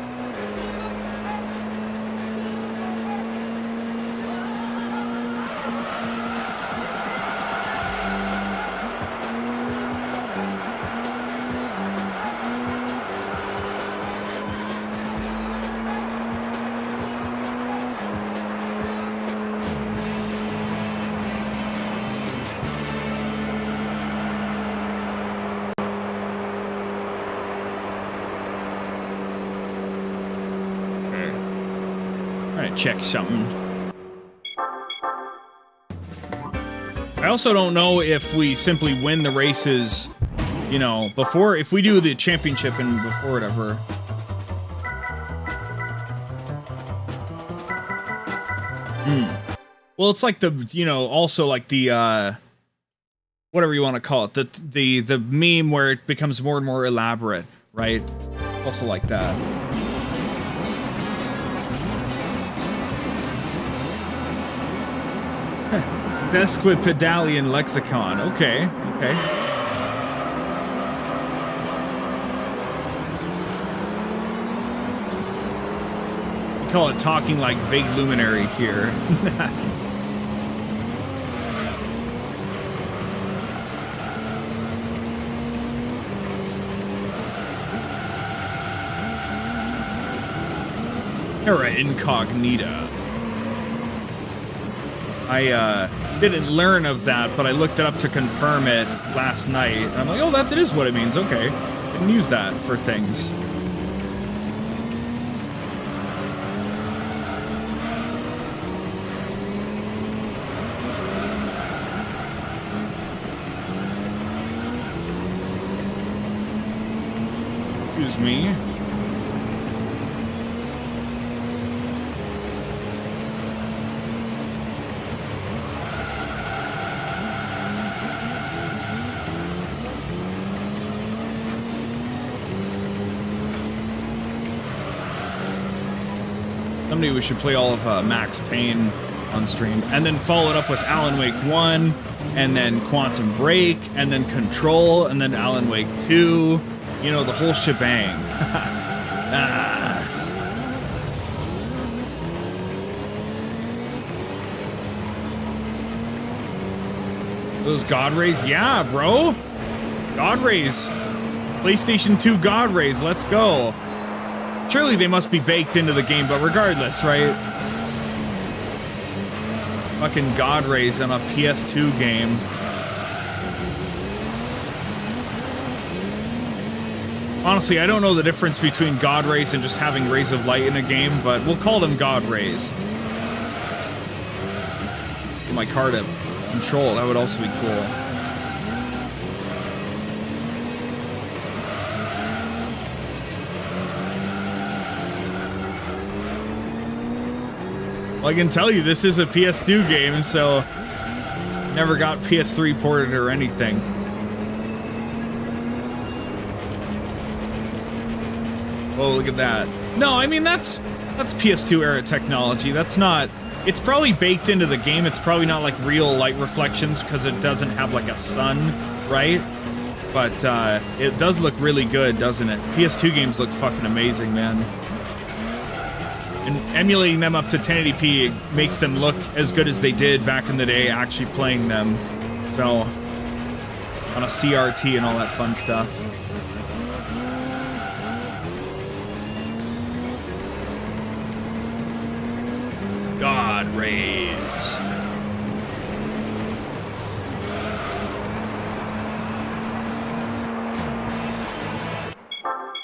Check something. I also don't know if we simply win the races, you know, before, if we do the championship and before whatever. Well, it's like the, you know, also like the, whatever you want to call it, the meme where it becomes more and more elaborate, right? Also like that. Sesquipedalian lexicon. Okay, okay. We call it talking like vague luminary here. Terra incognita. I didn't learn of that, but I looked it up to confirm it last night. And I'm like, oh, that is what it means. Okay. I can use that for things. Excuse me. Someday we should play all of Max Payne on stream, and then follow it up with Alan Wake 1, and then Quantum Break, and then Control, and then Alan Wake 2. You know, the whole shebang. Those God Rays? Yeah, bro. God Rays. PlayStation 2 God Rays. Let's go. Surely they must be baked into the game, but regardless, right? Fucking God Rays on a PS2 game. Honestly, I don't know the difference between God Rays and just having rays of light in a game, but we'll call them God Rays. Get my car to control, that would also be cool. Well, I can tell you this is a PS2 game, so never got PS3 ported or anything. Oh, look at that. No, I mean, that's PS2 era technology. That's not... It's probably baked into the game. It's probably not like real light reflections because it doesn't have like a sun, right? But it does look really good, doesn't it? PS2 games look fucking amazing, man. And emulating them up to 1080p makes them look as good as they did back in the day actually playing them. So, on a CRT and all that fun stuff. God Rays.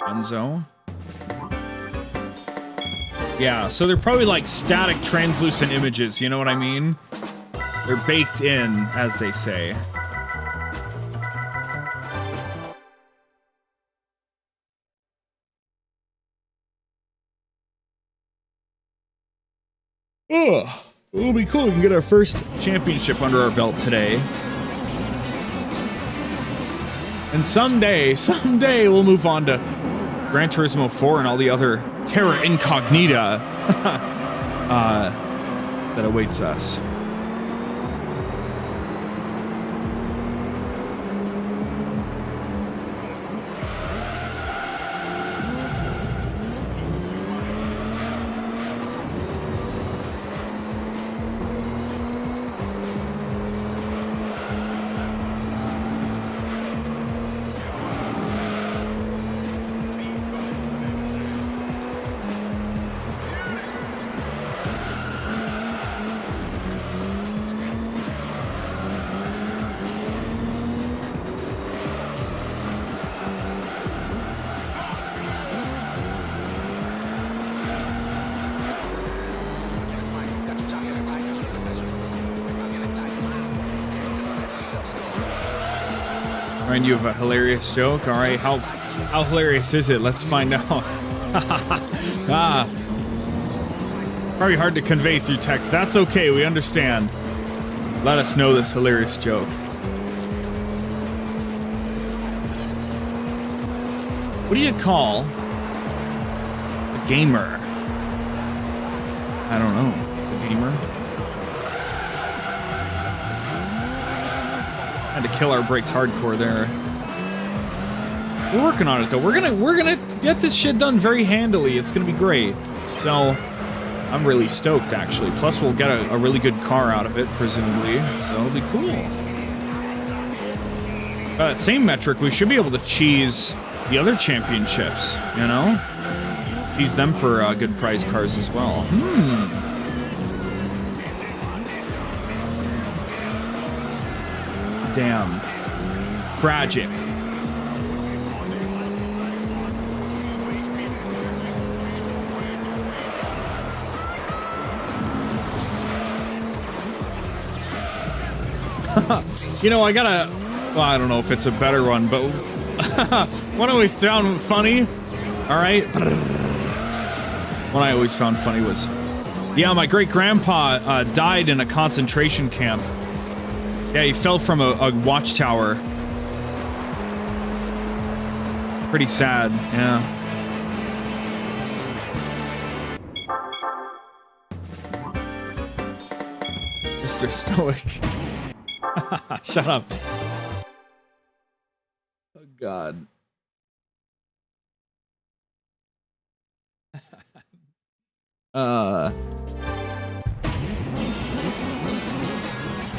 Enzo. Yeah, so they're probably like static translucent images, you know what I mean? They're baked in, as they say. Oh, it'll be cool. We can get our first championship under our belt today. And someday we'll move on to Gran Turismo 4 and all the other terra incognita that awaits us. Remind you of a hilarious joke. All right, how hilarious is it? Let's find out. Probably hard to convey through text. That's okay. We understand. Let us know this hilarious joke. What do you call a gamer? I don't know. A gamer. Had to kill our brakes hardcore there. We're working on it though. We're gonna get this shit done very handily. It's gonna be great. So I'm really stoked actually. Plus we'll get a really good car out of it, presumably. So it'll be cool. Same metric, we should be able to cheese the other championships, you know? Cheese them for good prize cars as well. Damn. Tragic. You know, I gotta... Well, I don't know if it's a better one, but... one always sound funny. Alright? One I always found funny was... Yeah, my great-grandpa died in a concentration camp. Yeah, he fell from a watchtower. Pretty sad, yeah. Mr. Stoic. Shut up. Oh, God.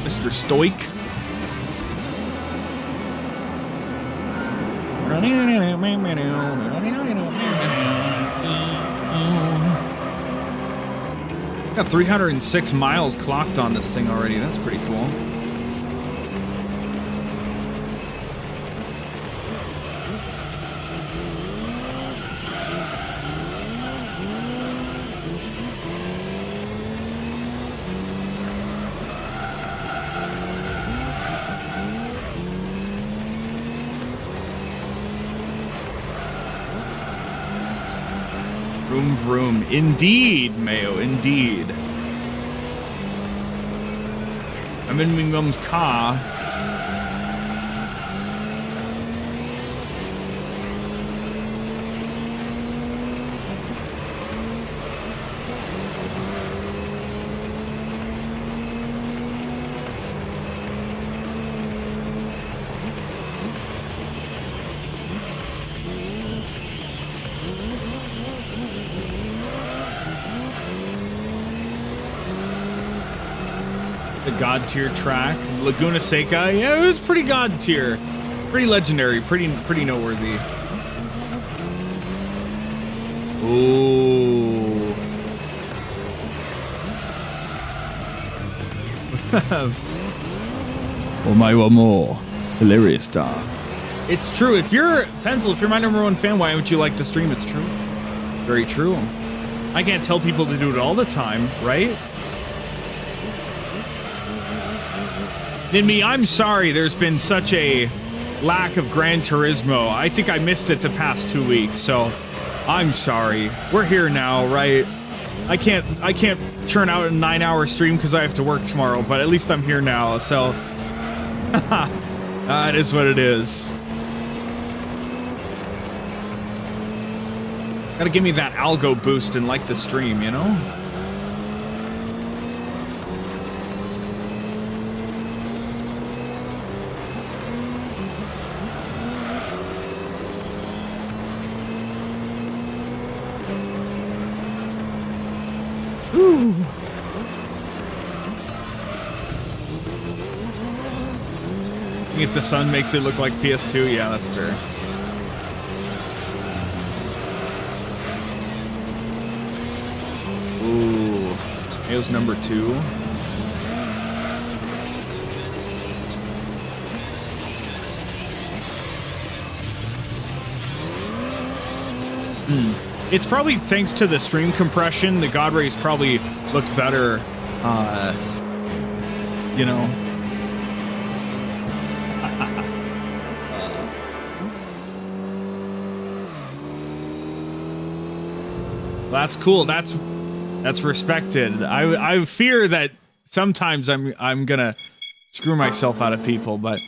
Mr. Stoic. Got 306 miles clocked on this thing already. That's pretty cool. Vroom, vroom. Indeed, Mayo, indeed. I'm in 𝑰𝑵𝑬𝑚𝑐 car. The god tier track, Laguna Seca. Yeah, it was pretty god tier, pretty legendary, pretty noteworthy. Ooh. Oh my more hilarious star. It's true. If you're Pencil, if you're my #1 fan, why would you like to stream? It's true. Very true. I can't tell people to do it all the time, right? 𝑰𝑵𝑚𝑚, I'm sorry there's been such a lack of Gran Turismo. I think I missed it the past 2 weeks, so I'm sorry. We're here now, right? I can't churn out a 9-hour stream because I have to work tomorrow, but at least I'm here now, so it is what it is. Gotta give me that algo boost and like the stream, you know? Ooh. If the sun makes it look like PS2, yeah, that's fair. Ooh, here's number 2. It's probably thanks to the stream compression. The God Rays probably look better, you know. That's cool. That's respected. I fear that sometimes I'm gonna screw myself out of people, but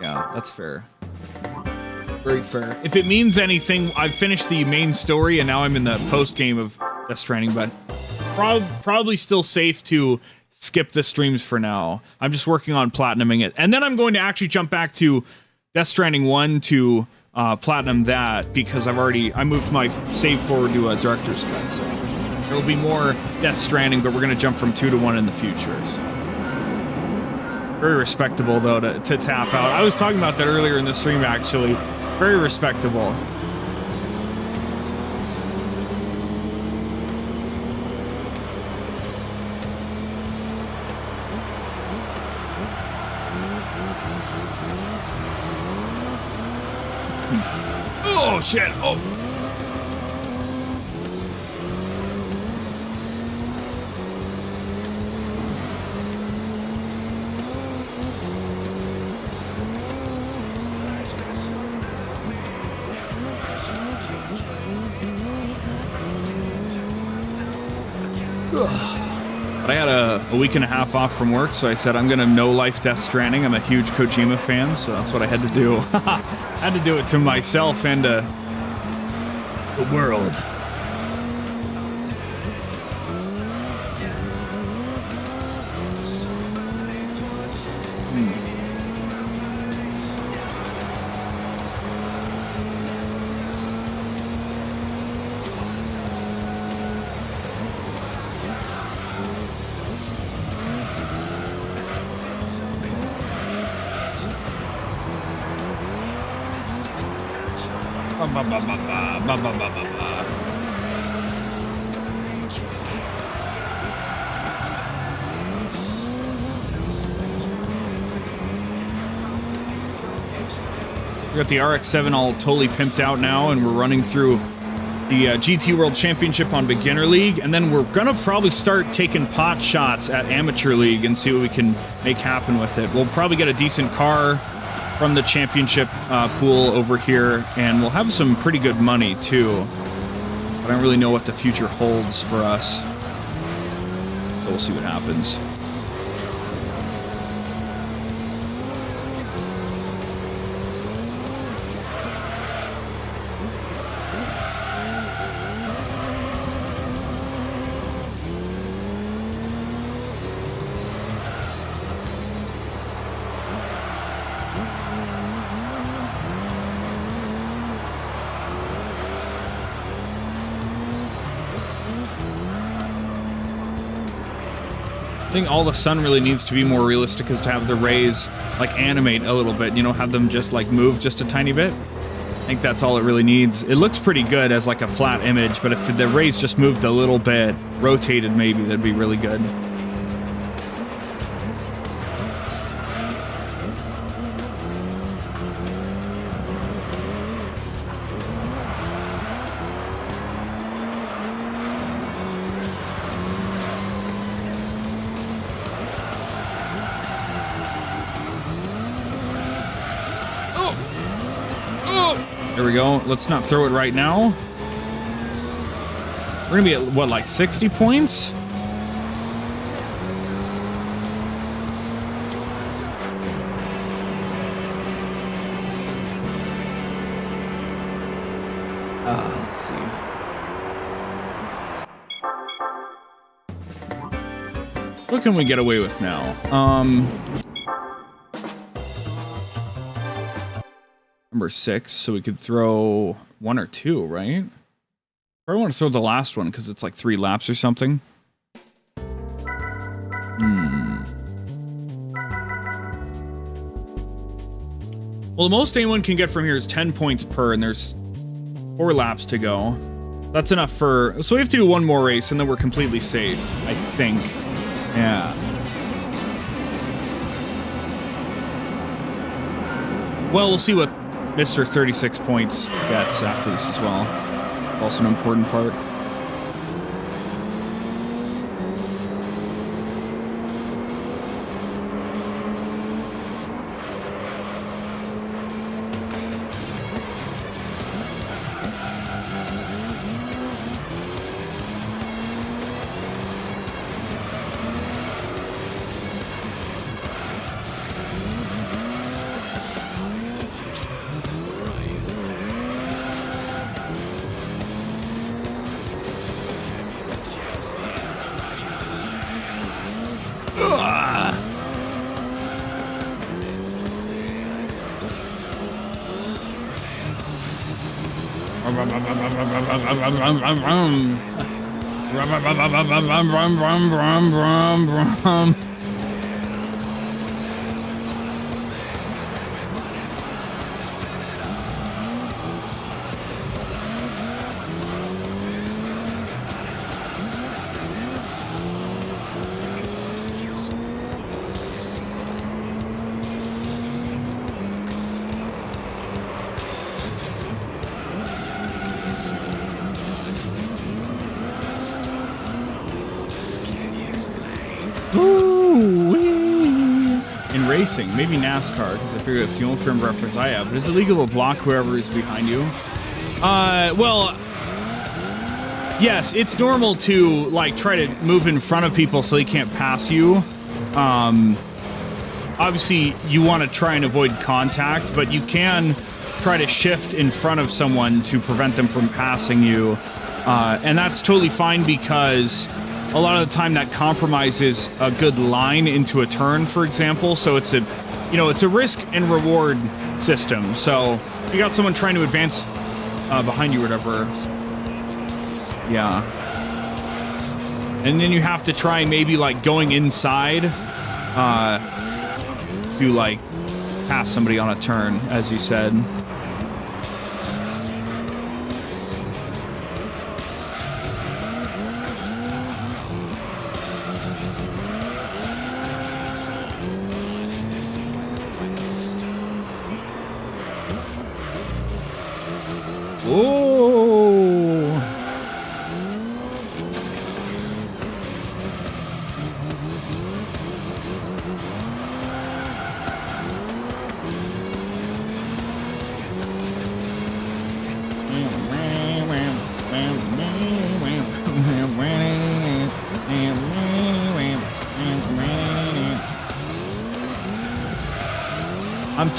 yeah, that's fair. Very fair. If it means anything, I've finished the main story and now I'm in the post game of Death Stranding, but probably still safe to skip the streams for now. I'm just working on platinuming it, and then I'm going to actually jump back to Death Stranding 1 to platinum that, because I moved my save forward to a director's cut, so there will be more Death Stranding, but we're gonna jump from 2 to 1 in the future. So. Very respectable though to tap out. I was talking about that earlier in the stream actually. Very respectable. Oh shit! Oh. But I had a week and a half off from work, so I said I'm gonna no life Death Stranding. I'm a huge Kojima fan, so that's what I had to do. I had to do it to myself and the world. got the RX-7 all totally pimped out now, and we're running through the GT World Championship on Beginner League, and then we're gonna probably start taking pot shots at Amateur League and see what we can make happen with it. We'll probably get a decent car from the championship pool over here, and we'll have some pretty good money too. I don't really know what the future holds for us, but we'll see what happens. I think all the sun really needs to be more realistic is to have the rays like animate a little bit, you know, have them just like move just a tiny bit. I think that's all it really needs. It looks pretty good as like a flat image, but if the rays just moved a little bit, rotated maybe, that'd be really good. There we go. Let's not throw it right now. We're gonna be at what, like 60 points? Let's see. What can we get away with now? Number 6, so we could throw 1 or 2, right? Probably want to throw the last one because it's like 3 laps or something. Well, the most anyone can get from here is 10 points per, and there's 4 laps to go. That's enough for... So we have to do 1 more race, and then we're completely safe, I think. Yeah. Well, we'll see what Mr. 36 points gets after this as well. Also an important part. Racing, maybe NASCAR, because I figure that's the only film reference I have. But is it legal to block whoever is behind you? Well, yes, it's normal to like try to move in front of people so they can't pass you. Obviously, you want to try and avoid contact, but you can try to shift in front of someone to prevent them from passing you, and that's totally fine because a lot of the time that compromises a good line into a turn, for example. So it's a, you know, it's a risk and reward system. So if you got someone trying to advance behind you or whatever, yeah. And then you have to try maybe like going inside to like pass somebody on a turn, as you said. Oh. I'm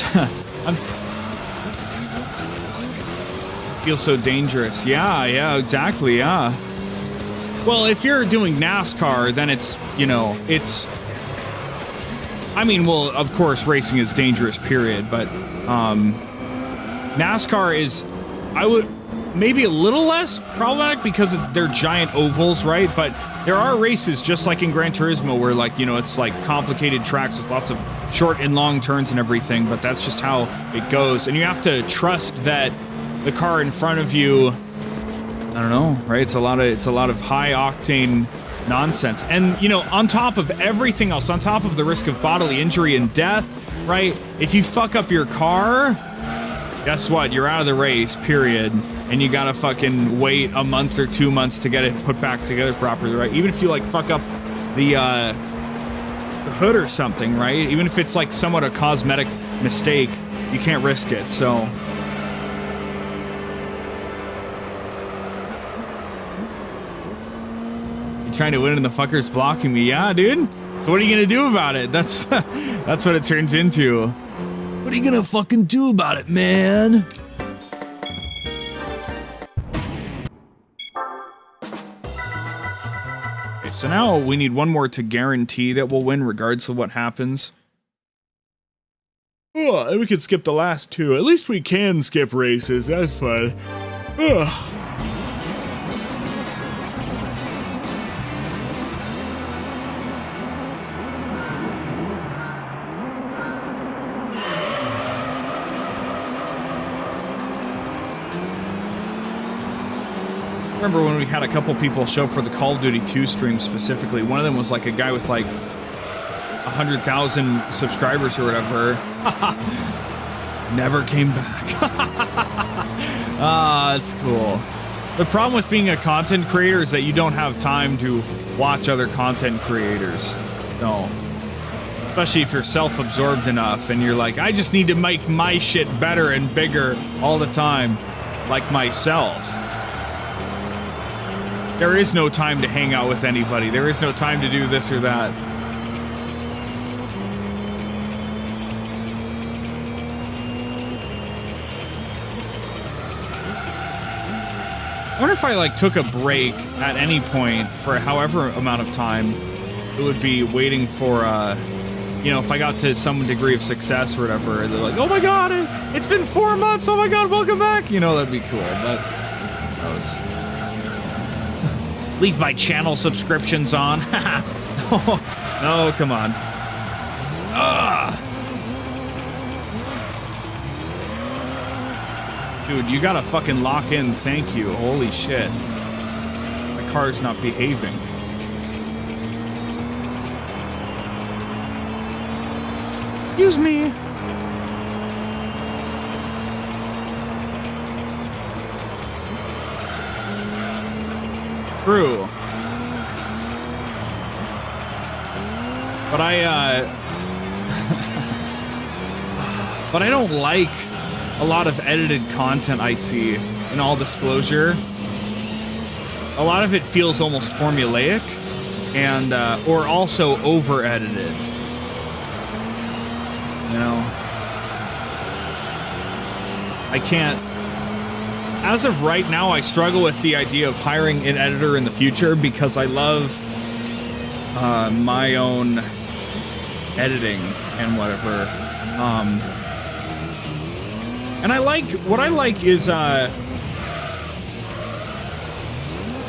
feels so dangerous. Yeah, exactly. Yeah. Well, if you're doing NASCAR, then it's, you know, it's, I mean, well, of course, racing is dangerous, period. But NASCAR is, I would, maybe a little less problematic because they're giant ovals, right? But there are races, just like in Gran Turismo, where, like, you know, it's like complicated tracks with lots of short and long turns and everything, but that's just how it goes. And you have to trust that the car in front of you, I don't know, right? It's a lot of high octane nonsense. And, you know, on top of everything else, on top of the risk of bodily injury and death, right? If you fuck up your car, guess what? You're out of the race, period. And you gotta fucking wait a month or 2 months to get it put back together properly, right? Even if you, like, fuck up the hood or something, right? Even if it's, like, somewhat a cosmetic mistake, you can't risk it, so... You trying to win and the fucker's blocking me? Yeah, dude. So what are you gonna do about it? That's what it turns into. What are you gonna fucking do about it, man? Okay, so now we need one more to guarantee that we'll win regardless of what happens. Oh, and we could skip the last two. At least we can skip races. That's fun. Ugh. I remember when we had a couple people show up for the Call of Duty 2 stream specifically. One of them was like a guy with like 100,000 subscribers or whatever. Never came back. Ah, that's cool. The problem with being a content creator is that you don't have time to watch other content creators. No. Especially if you're self-absorbed enough and you're like, I just need to make my shit better and bigger all the time, like myself. There is no time to hang out with anybody. There is no time to do this or that. I wonder if I, like, took a break at any point for however amount of time it would be waiting for, you know, if I got to some degree of success or whatever, they're like, oh my god, it's been 4 months, oh my god, welcome back. You know, that'd be cool, but that was... Leave my channel subscriptions on. No, come on. Ugh. Dude, you gotta fucking lock in, thank you. Holy shit. My car's not behaving. Excuse me. True. But but I don't like a lot of edited content I see, in all disclosure. A lot of it feels almost formulaic and or also over-edited. You know? I can't... As of right now, I struggle with the idea of hiring an editor in the future because I love my own editing and whatever. And I like, what I like is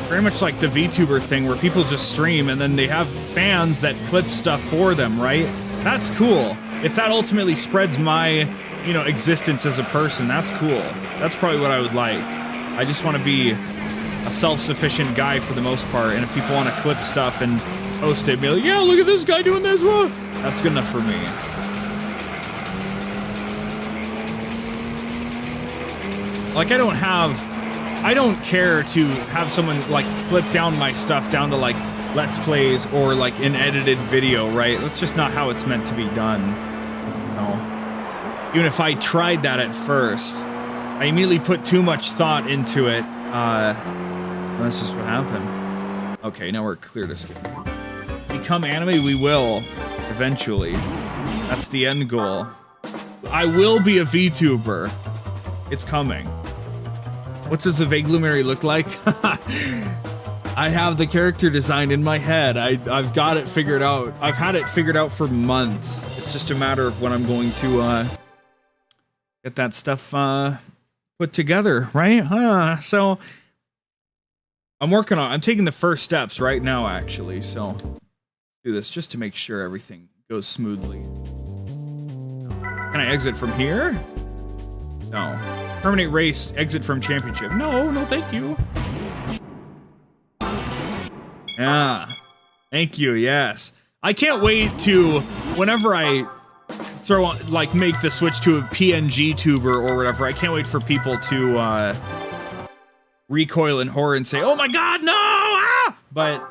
very much like the VTuber thing where people just stream and then they have fans that clip stuff for them, right? That's cool. If that ultimately spreads my, you know, existence as a person, that's cool. That's probably what I would like. I just want to be a self-sufficient guy for the most part, and if people want to clip stuff and post it, be like, yeah, look at this guy doing this, whoa. That's good enough for me. Like, I don't care to have someone like flip down my stuff down to like Let's Plays or like an edited video, right? That's just not how it's meant to be done. No. Even if I tried that at first, I immediately put too much thought into it. That's just what happened. Okay, now we're clear to skip. Become anime, we will, eventually. That's the end goal. I will be a VTuber. It's coming. What does the Vagueluminary look like? I have the character design in my head. I've got it figured out. I've had it figured out for months. It's just a matter of when I'm going to get that stuff put together, right? So I'm taking the first steps right now, actually. So do this just to make sure everything goes smoothly. Can I exit from here? No. Terminate race, exit from championship. No, thank you. Yeah. Thank you, yes. I can't wait to, whenever I throw on, like, make the switch to a PNG tuber or whatever, I can't wait for people to recoil in horror and say, oh my god, no! Ah! But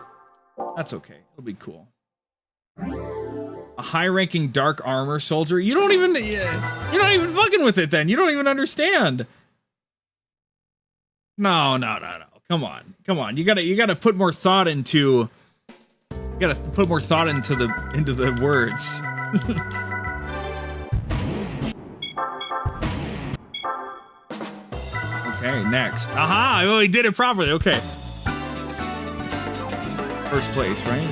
that's okay. It'll be cool. A high-ranking dark armor soldier? You're not even fucking with it then. You don't even understand. No. Come on. You gotta put more thought into. You gotta put more thought into the words. Okay, next. Aha! Oh, he did it properly. Okay. First place, right?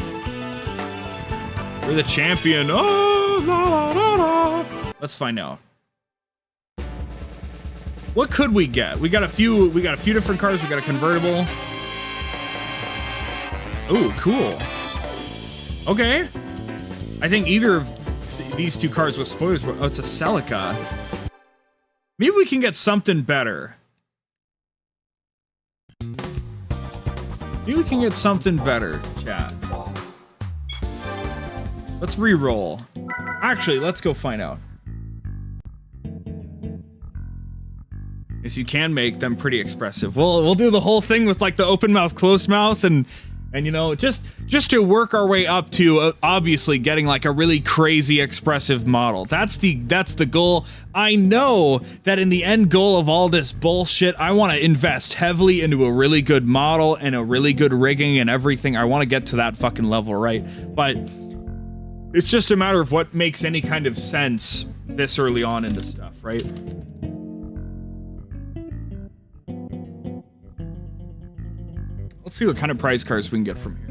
We're the champion. Oh, la, la, la. Let's find out. What could we get? We got a few different cars. We got a convertible. Ooh, cool. Okay. I think either of these two cars with spoilers. Oh, it's a Celica. Maybe we can get something better. Maybe we can get something better, chat. Let's re-roll. Actually, let's go find out. Yes, you can make them pretty expressive. We'll do the whole thing with like the open mouth, closed mouth, and you know, just to work our way up to obviously getting like a really crazy expressive model. That's the goal. I know that in the end goal of all this bullshit, I want to invest heavily into a really good model and a really good rigging and everything. I want to get to that fucking level, right? But it's just a matter of what makes any kind of sense this early on into stuff, right? Let's see what kind of prize cards we can get from here.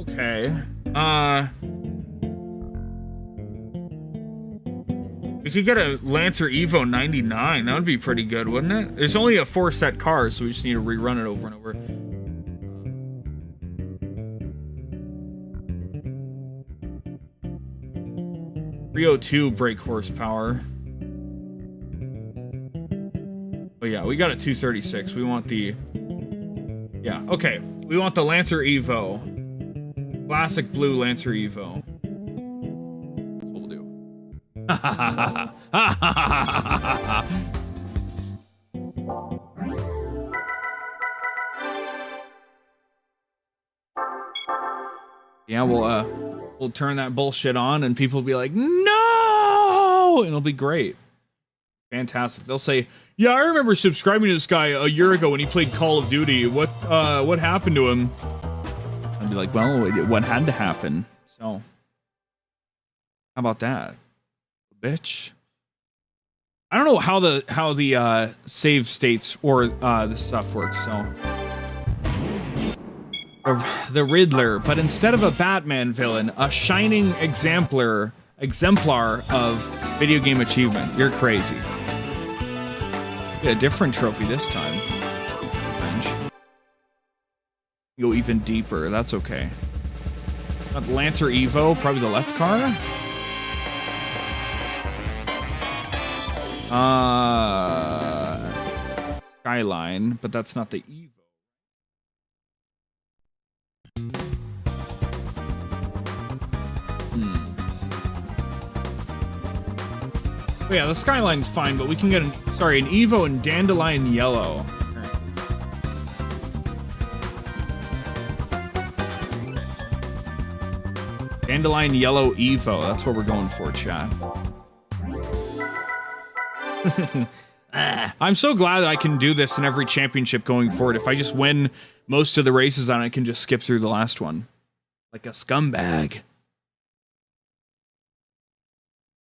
Okay. We could get a Lancer Evo 99. That would be pretty good, wouldn't it? There's only a 4-set car, so we just need to rerun it over and over. .302 brake horsepower. Oh yeah, we got a 236. We want the... Yeah, okay. We want the Lancer Evo. Classic blue Lancer Evo. That's what we'll do. Yeah, we'll turn that bullshit on and people will be like, no! And it'll be great. Fantastic. They'll say, yeah, I remember subscribing to this guy a year ago when he played Call of Duty. What happened to him? I'd be like, well, what had to happen? So, how about that, bitch? I don't know how the save states or this stuff works. So, the Riddler, but instead of a Batman villain, a shining exemplar of video game achievement. You're crazy. Get a different trophy this time. French. Go even deeper. That's okay. Lancer Evo, probably the left car. Skyline, but that's not the Evo. Oh, yeah, the Skyline's fine, but we can get an Evo and Dandelion Yellow. Dandelion Yellow Evo. That's what we're going for, chat. I'm so glad that I can do this in every championship going forward. If I just win most of the races on it, I can just skip through the last one. Like a scumbag.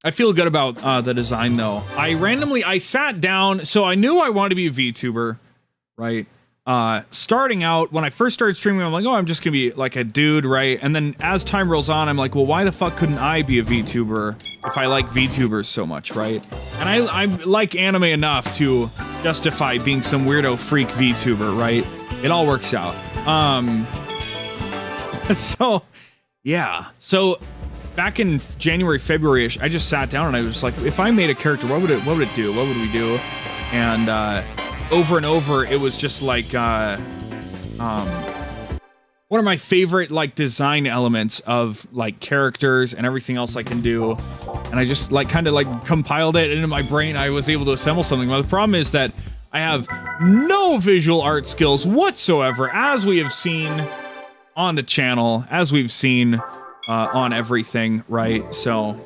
I feel good about the design, though. I sat down, so I knew I wanted to be a VTuber, right? Starting out, when I first started streaming, I'm like, oh, I'm just gonna be like a dude, right? And then as time rolls on, I'm like, well, why the fuck couldn't I be a VTuber if I like VTubers so much, right? And I like anime enough to justify being some weirdo freak VTuber, right? It all works out. So, yeah. So, back in January, February-ish, I just sat down and I was like, if I made a character, what would it do? What would we do? And over and over, it was just like one of my favorite like design elements of like characters and everything else I can do. And I just like kind of like compiled it into my brain. I was able to assemble something. Well, the problem is that I have no visual art skills whatsoever, as we have seen on the channel, as we've seen on everything, right? So,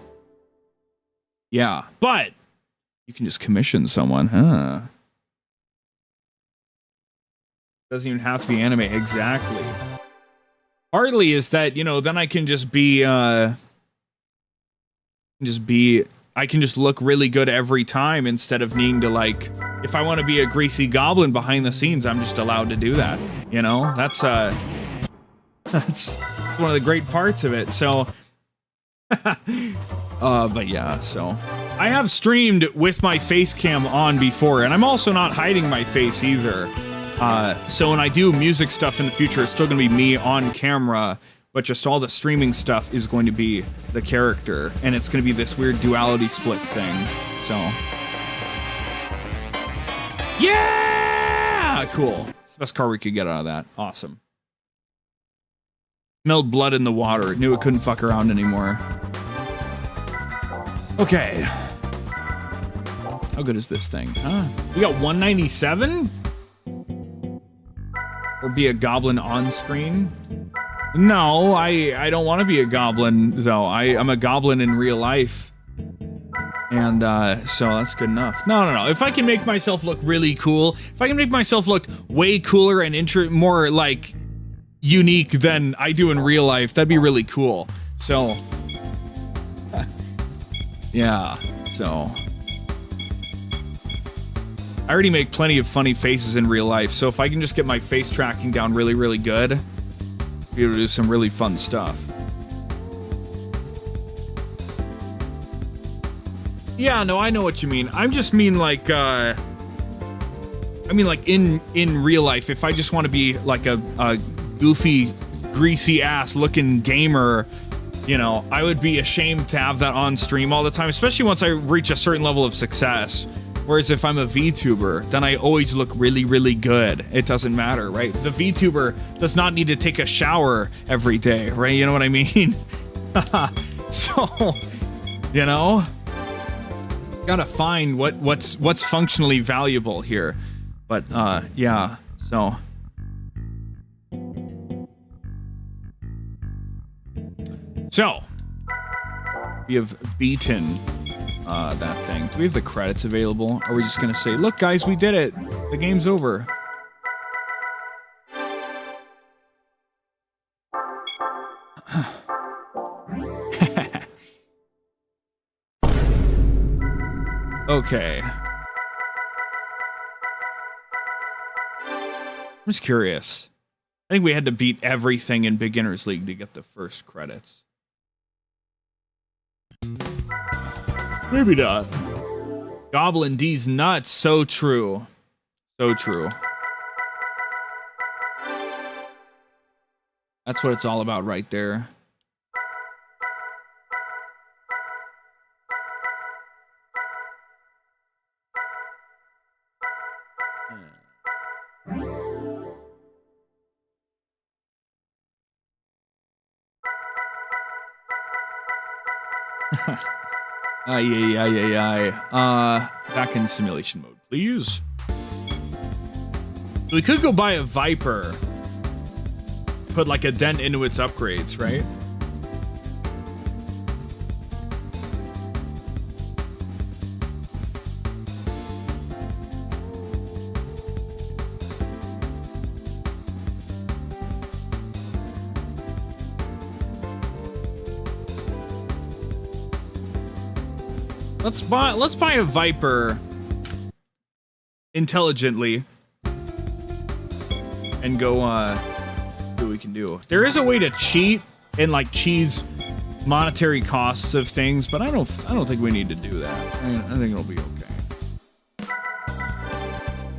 yeah. But you can just commission someone, huh? Doesn't even have to be anime, exactly. Partly is that, you know, then I can just be, I can just look really good every time instead of needing to, like, if I want to be a greasy goblin behind the scenes, I'm just allowed to do that, you know? That's one of the great parts of it, so... but yeah, so... I have streamed with my face cam on before, and I'm also not hiding my face either. So when I do music stuff in the future, it's still going to be me on camera, but just all the streaming stuff is going to be the character, and it's going to be this weird duality split thing, so... Yeah! Cool. It's the best car we could get out of that. Awesome. Smelled blood in the water. Knew it couldn't fuck around anymore. Okay. How good is this thing? Huh? We got 197? Or be a goblin on screen? No, I don't want to be a goblin, though. I'm a goblin in real life. And, so that's good enough. No. If I can make myself look really cool, if I can make myself look way cooler and more, like, unique than I do in real life, that'd be really cool. So, yeah, so... I already make plenty of funny faces in real life, so if I can just get my face tracking down really, really good, I'll be able to do some really fun stuff. Yeah, no, I know what you mean. I just mean like, in real life, if I just want to be like a goofy, greasy ass looking gamer, you know, I would be ashamed to have that on stream all the time, especially once I reach a certain level of success. Whereas if I'm a VTuber, then I always look really, really good. It doesn't matter, right? The VTuber does not need to take a shower every day, right? You know what I mean? So, you know, gotta find what's functionally valuable here. But yeah, so. So, we have beaten that thing. Do we have the credits available? Or are we just gonna say, look guys, we did it! The game's over. Okay. I'm just curious. I think we had to beat everything in Beginner's League to get the first credits. Maybe not. Goblin D's nuts. So true. So true. That's what it's all about right there. Back in simulation mode, please. We could go buy a Viper. Put like a dent into its upgrades, right? Let's buy a Viper intelligently and go see what we can do. There is a way to cheat and like cheese monetary costs of things, but I don't think we need to do that. I think it'll be okay.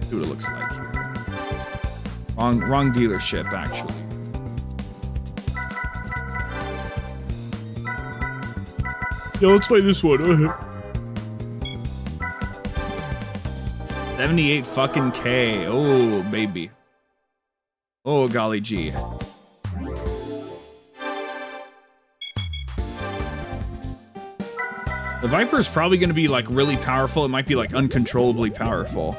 See what it looks like here. Wrong dealership actually. Yeah, let's play this one. 78 fucking K. Oh, baby. Oh, golly gee. The Viper is probably going to be like really powerful. It might be like uncontrollably powerful.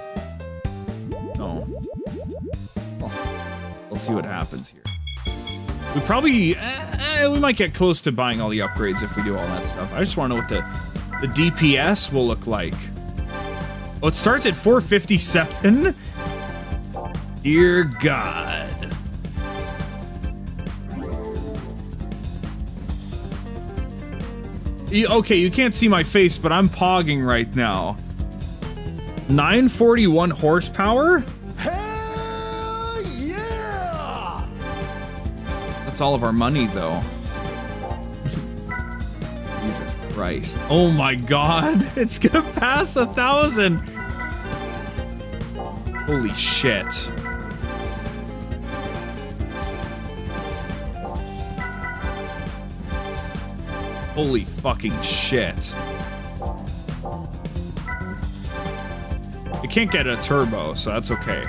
Oh. We'll see what happens here. We probably, we might get close to buying all the upgrades if we do all that stuff. I just want to know what the DPS will look like. Oh, it starts at 457? Dear God. Okay, you can't see my face, but I'm pogging right now. 941 horsepower? Hell yeah! That's all of our money, though. Jesus Christ. Oh my God. It's gonna pass 1,000. Holy shit. Holy fucking shit. It can't get a turbo, so that's okay.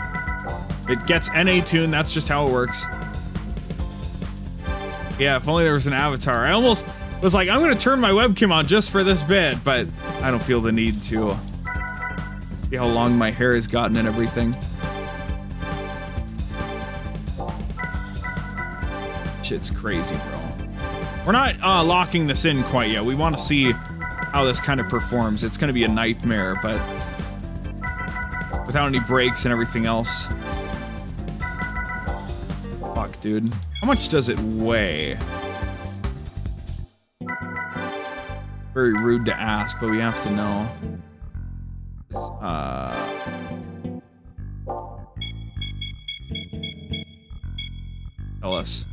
It gets NA tune, that's just how it works. Yeah, if only there was an avatar. I almost was like, I'm gonna turn my webcam on just for this bit, but I don't feel the need to. See how long my hair has gotten and everything. Shit's crazy, bro. We're not locking this in quite yet. We want to see how this kind of performs. It's going to be a nightmare, but without any brakes and everything else. Fuck, dude. How much does it weigh? Very rude to ask, but we have to know. Tell us.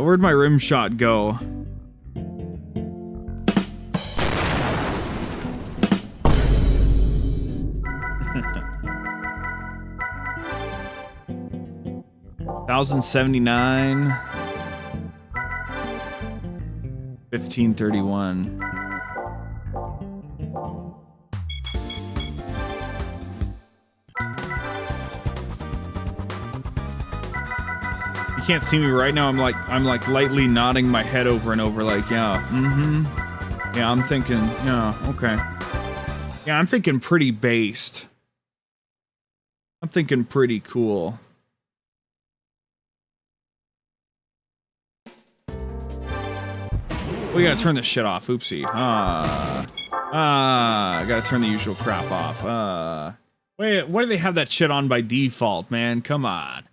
Where'd my rim shot go? $1,079. 1531. You can't see me right now. I'm like lightly nodding my head over and over like, yeah, yeah, I'm thinking, yeah, okay. Yeah, I'm thinking pretty based. I'm thinking pretty cool. We gotta turn this shit off. Oopsie. I gotta turn the usual crap off. Wait, why do they have that shit on by default, man? Come on.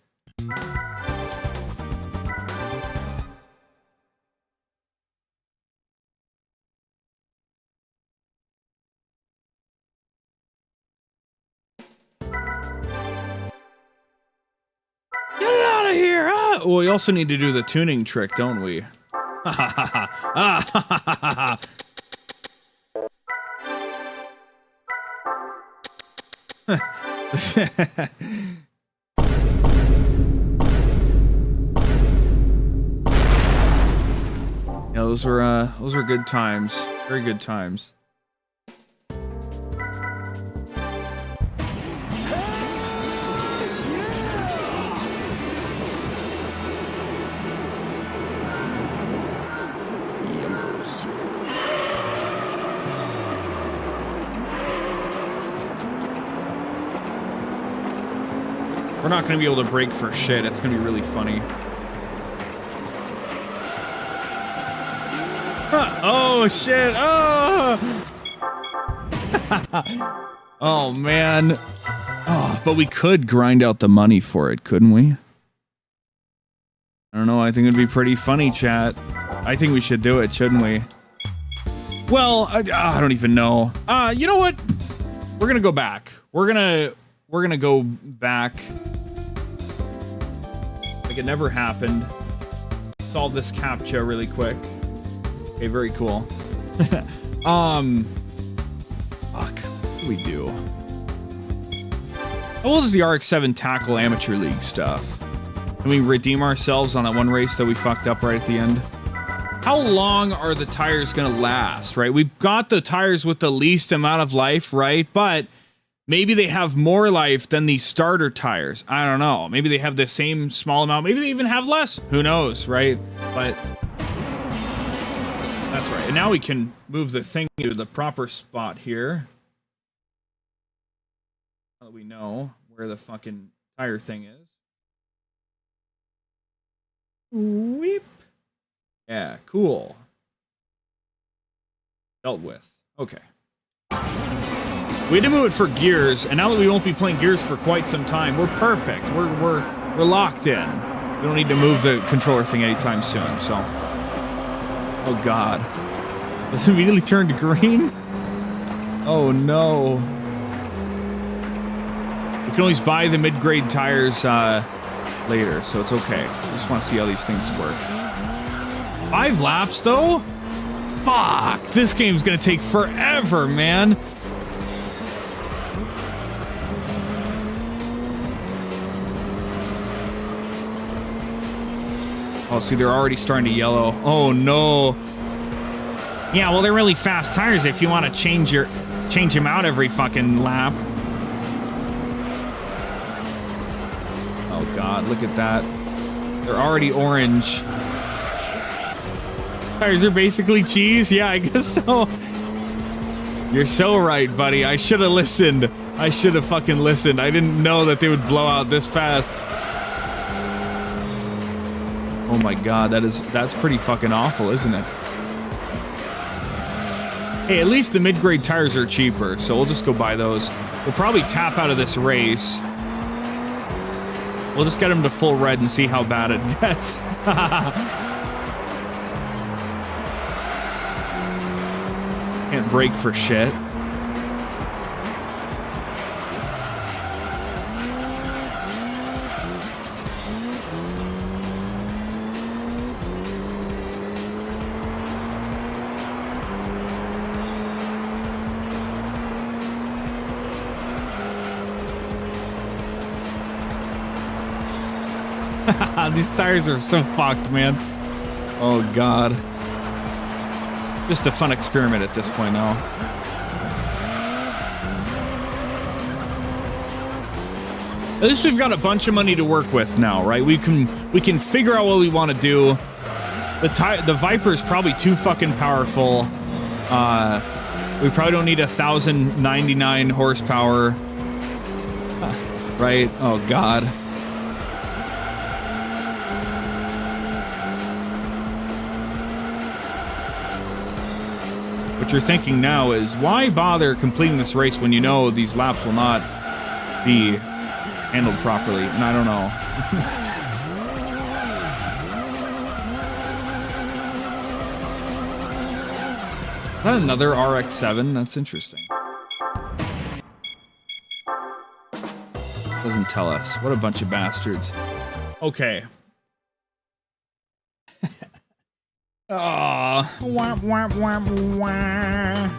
Get it out of here! Ah! Well, we also need to do the tuning trick, don't we? those were good times. Very good times. We're not going to be able to brake for shit. It's going to be really funny. Oh, shit. Oh! Oh, man. Oh, but we could grind out the money for it, couldn't we? I don't know. I think it'd be pretty funny, chat. I think we should do it, shouldn't we? Well, I don't even know. You know what? We're going to go back. We're gonna go back like it never happened. Solve this CAPTCHA really quick. Okay, very cool. Fuck. What do we do? How well does the RX-7 tackle Amateur League stuff? Can we redeem ourselves on that one race that we fucked up right at the end? How long are the tires gonna last, right? We've got the tires with the least amount of life, right? But maybe they have more life than the starter tires. I don't know. Maybe they have the same small amount. Maybe they even have less. Who knows, right? But that's right. And now we can move the thing to the proper spot here. Now that we know where the fucking tire thing is. Weep. Yeah, cool. Dealt with. Okay. We had to move it for gears, and now that we won't be playing gears for quite some time, we're perfect. We're locked in. We don't need to move the controller thing anytime soon, so. Oh god. This immediately turned to green? Oh no. We can always buy the mid-grade tires later, so it's okay. I just want to see how these things work. 5 laps though? Fuck! This game's gonna take forever, man. Oh, see, they're already starting to yellow. Oh, no. Yeah, well, they're really fast tires if you want to change them out every fucking lap. Oh, God, look at that. They're already orange. Tires are basically cheese? Yeah, I guess so. You're so right, buddy. I should have listened. I should have fucking listened. I didn't know that they would blow out this fast. Oh my god, that's pretty fucking awful, isn't it? Hey, at least the mid-grade tires are cheaper, so we'll just go buy those. We'll probably tap out of this race. We'll just get them to full red and see how bad it gets. Can't brake for shit. These tires are so fucked, man. Oh, God. Just a fun experiment at this point now. At least we've got a bunch of money to work with now, right? We can figure out what we want to do. The Viper's probably too fucking powerful. We probably don't need 1,099 horsepower. Right? Oh, God. What you're thinking now is, why bother completing this race when you know these laps will not be handled properly? And I don't know. Is that another RX-7? That's interesting. Doesn't tell us. What a bunch of bastards. Okay. Aww. Wah, wah, wah, wah.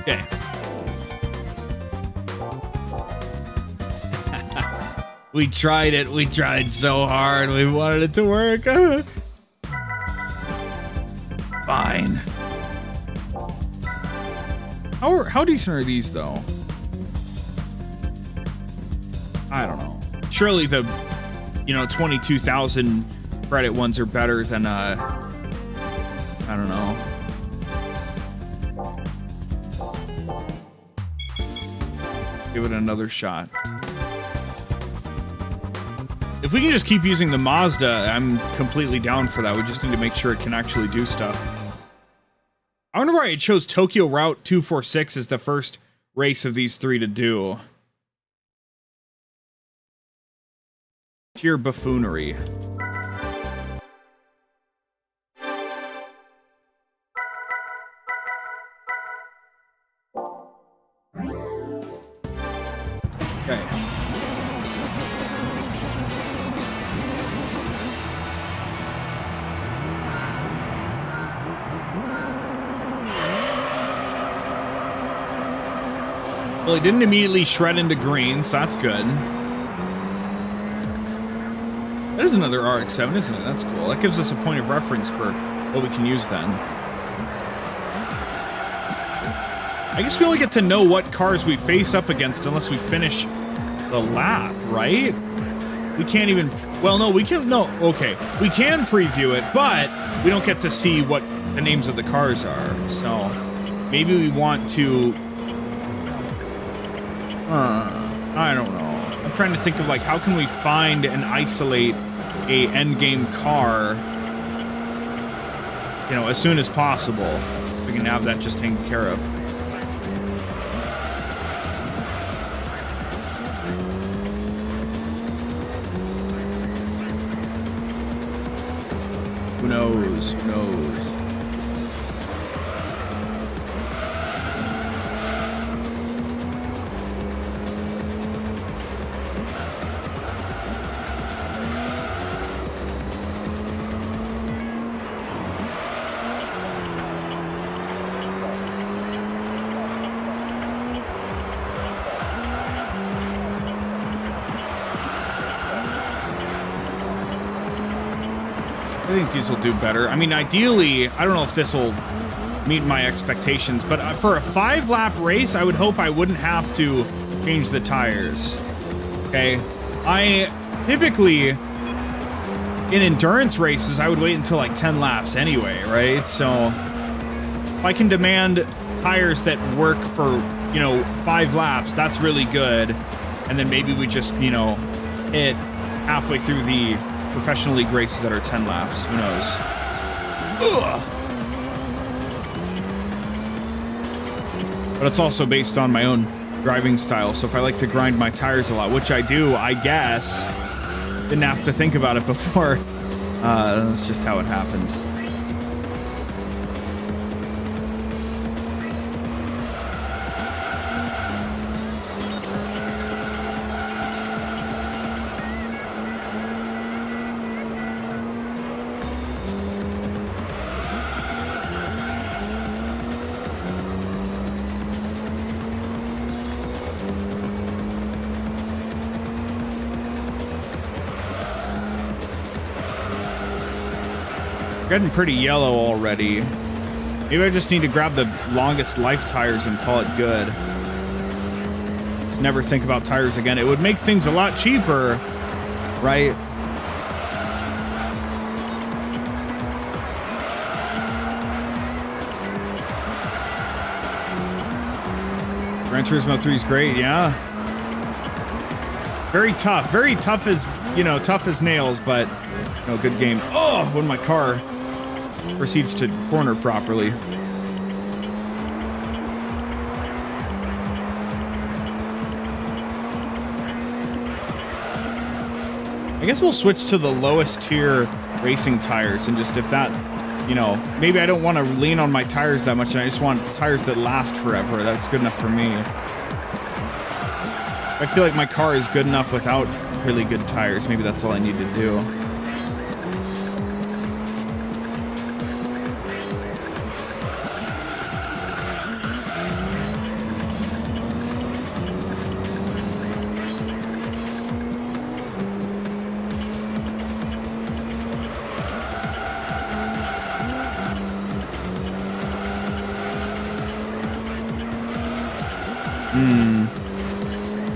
Okay. We tried it. We tried so hard. We wanted it to work. Fine. How decent are these, though? I don't know. Surely the, 22,000 credit ones are better than, I don't know. Give it another shot. If we can just keep using the Mazda, I'm completely down for that. We just need to make sure it can actually do stuff. I wonder why it chose Tokyo Route 246 as the first race of these three to do. Sheer buffoonery. Okay. Well, he didn't immediately shred into green, so that's good. That is another RX-7, isn't it? That's cool. That gives us a point of reference for what we can use then. I guess we only get to know what cars we face up against unless we finish the lap, right? We can't even... Well, no, we can... No, okay. We can preview it, but we don't get to see what the names of the cars are. So maybe we want to... I don't know. I'm trying to think of, like, how can we find and isolate a endgame car, as soon as possible. We can have that just taken care of. Who knows? Who knows? I think these will do better. I mean, ideally, I don't know if this will meet my expectations, but for a 5-lap race, I would hope I wouldn't have to change the tires. Okay? I typically, in endurance races, I would wait until like 10 laps anyway, right? So if I can demand tires that work for, 5 laps, that's really good. And then maybe we just, hit halfway through the professional league races that are 10 laps. Who knows? Ugh. But it's also based on my own driving style. So if I like to grind my tires a lot, which I do, I guess, didn't have to think about it before. That's just how it happens. Getting pretty yellow already. Maybe I just need to grab the longest life tires and call it good. Just never think about tires again. It would make things a lot cheaper, right? Gran Turismo 3 is great, yeah. Very tough as, tough as nails, but good game. Oh, when my car proceeds to corner properly. I guess we'll switch to the lowest tier racing tires and just if that, maybe I don't want to lean on my tires that much and I just want tires that last forever. That's good enough for me. I feel like my car is good enough without really good tires. Maybe that's all I need to do.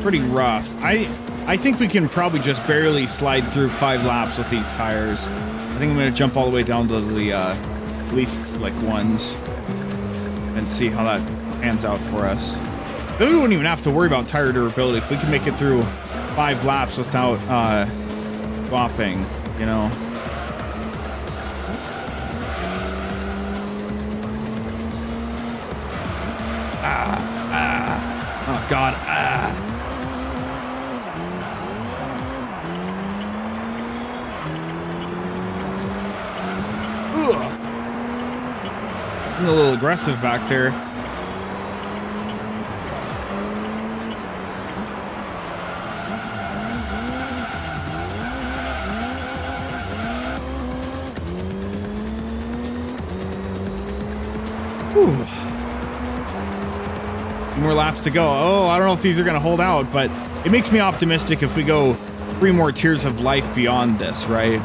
pretty rough. I think we can probably just barely slide through 5 laps with these tires. I think I'm going to jump all the way down to the least like ones and see how that pans out for us. Then we wouldn't even have to worry about tire durability if we can make it through 5 laps without swapping, you know. Oh God, Ugh. I'm a little aggressive back there. Whew. More laps to go. Oh, I don't know if these are going to hold out, but it makes me optimistic if we go 3 more tiers of life beyond this, right?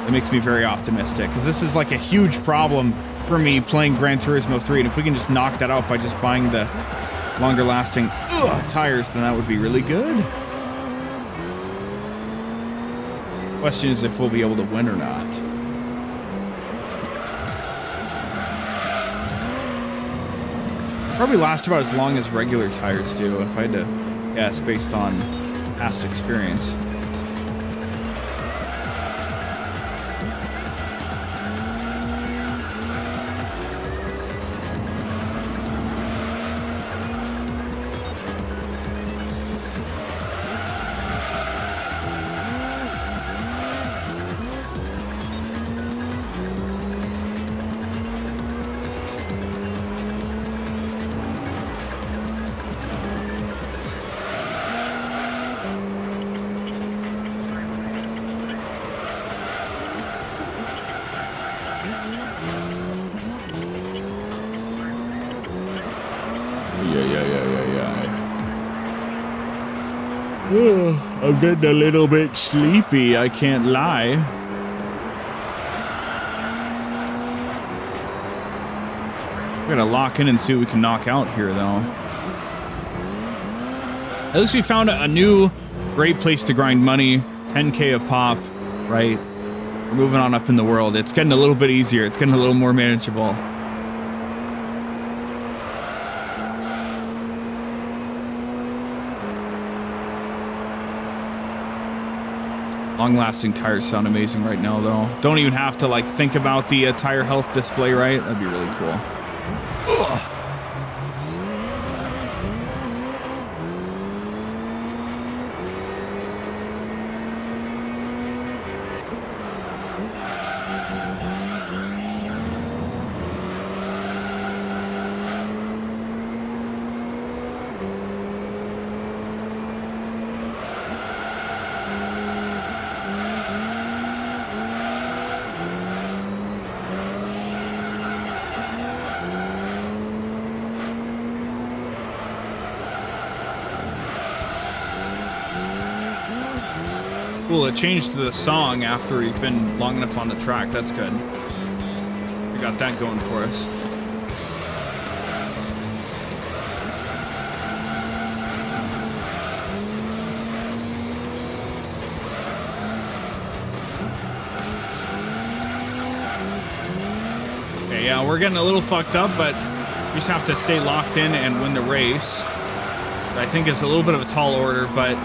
It makes me very optimistic because this is like a huge problem for me playing Gran Turismo 3, and if we can just knock that out by just buying the longer lasting tires, then that would be really good. Question is if we'll be able to win or not. Probably last about as long as regular tires do, if I had to guess based on past experience. I'm getting a little bit sleepy, I can't lie. We're gonna lock in and see what we can knock out here, though. At least we found a new great place to grind money. 10K a pop, right? We're moving on up in the world. It's getting a little bit easier. It's getting a little more manageable. Long-lasting tires sound amazing right now, though. Don't even have to, like, think about the tire health display, right? That'd be really cool. Ugh. Cool, it changed the song after we've been long enough on the track. That's good. We got that going for us. Okay, yeah, we're getting a little fucked up, but we just have to stay locked in and win the race. I think it's a little bit of a tall order, but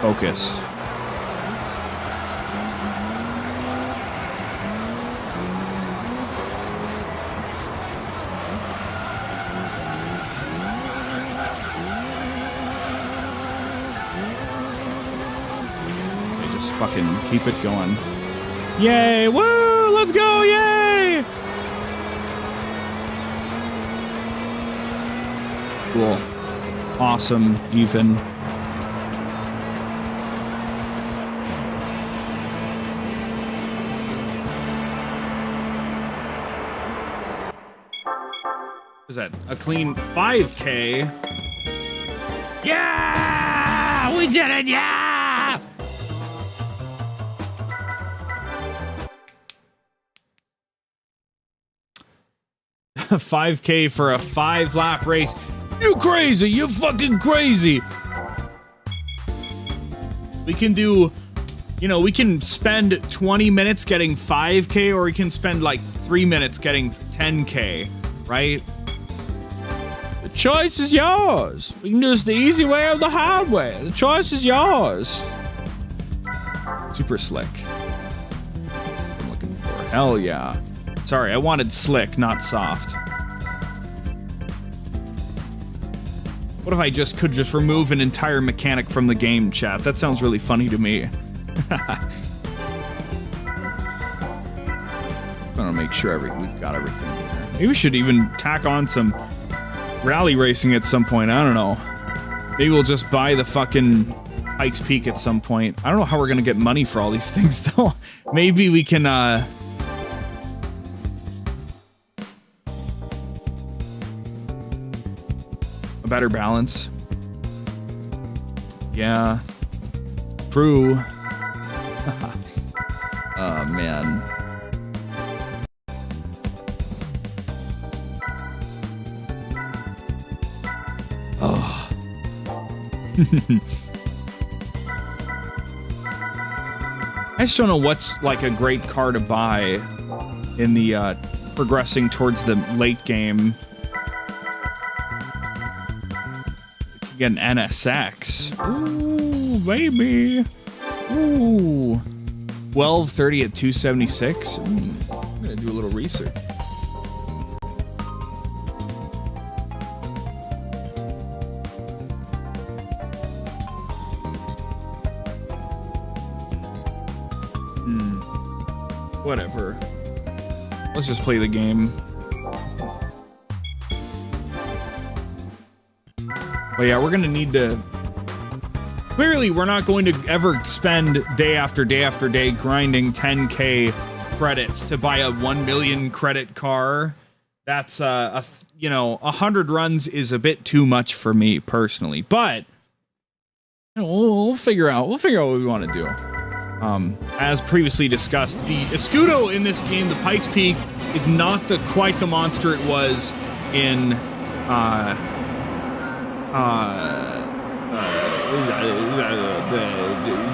focus. Okay, just fucking keep it going. Yay! Woo! Let's go! Yay! Cool. Awesome. Even. Is that a clean 5K? Yeah! We did it! Yeah! $5K for a 5-lap race. You crazy. You fucking crazy. We can do, you know, we can spend 20 minutes getting 5K, or we can spend like 3 minutes getting 10K, right? The choice is yours. We can do this the easy way or the hard way. The choice is yours. Super slick. I'm looking for. Hell yeah. Sorry, I wanted slick, not soft. What if I could just remove an entire mechanic from the game, chat? That sounds really funny to me. I want to make sure we've got everything here. Maybe we should even tack on some rally racing at some point. I don't know. Maybe we'll just buy the fucking Pikes Peak at some point. I don't know how we're going to get money for all these things, though. Maybe we can, a better balance. Yeah. True. Oh, man. Oh. I just don't know what's like a great car to buy in the progressing towards the late game. Get an NSX. Ooh, baby. Ooh. 1230 at 276. I'm gonna do a little research. Whatever. Let's just play the game. But yeah, we're gonna need to... Clearly, we're not going to ever spend day after day after day grinding 10K credits to buy a 1 million credit car. That's, you know, 100 runs is a bit too much for me personally. But you know, we'll figure out what we want to do. As previously discussed, the Escudo in this game, the Pikes Peak, is not quite the monster it was in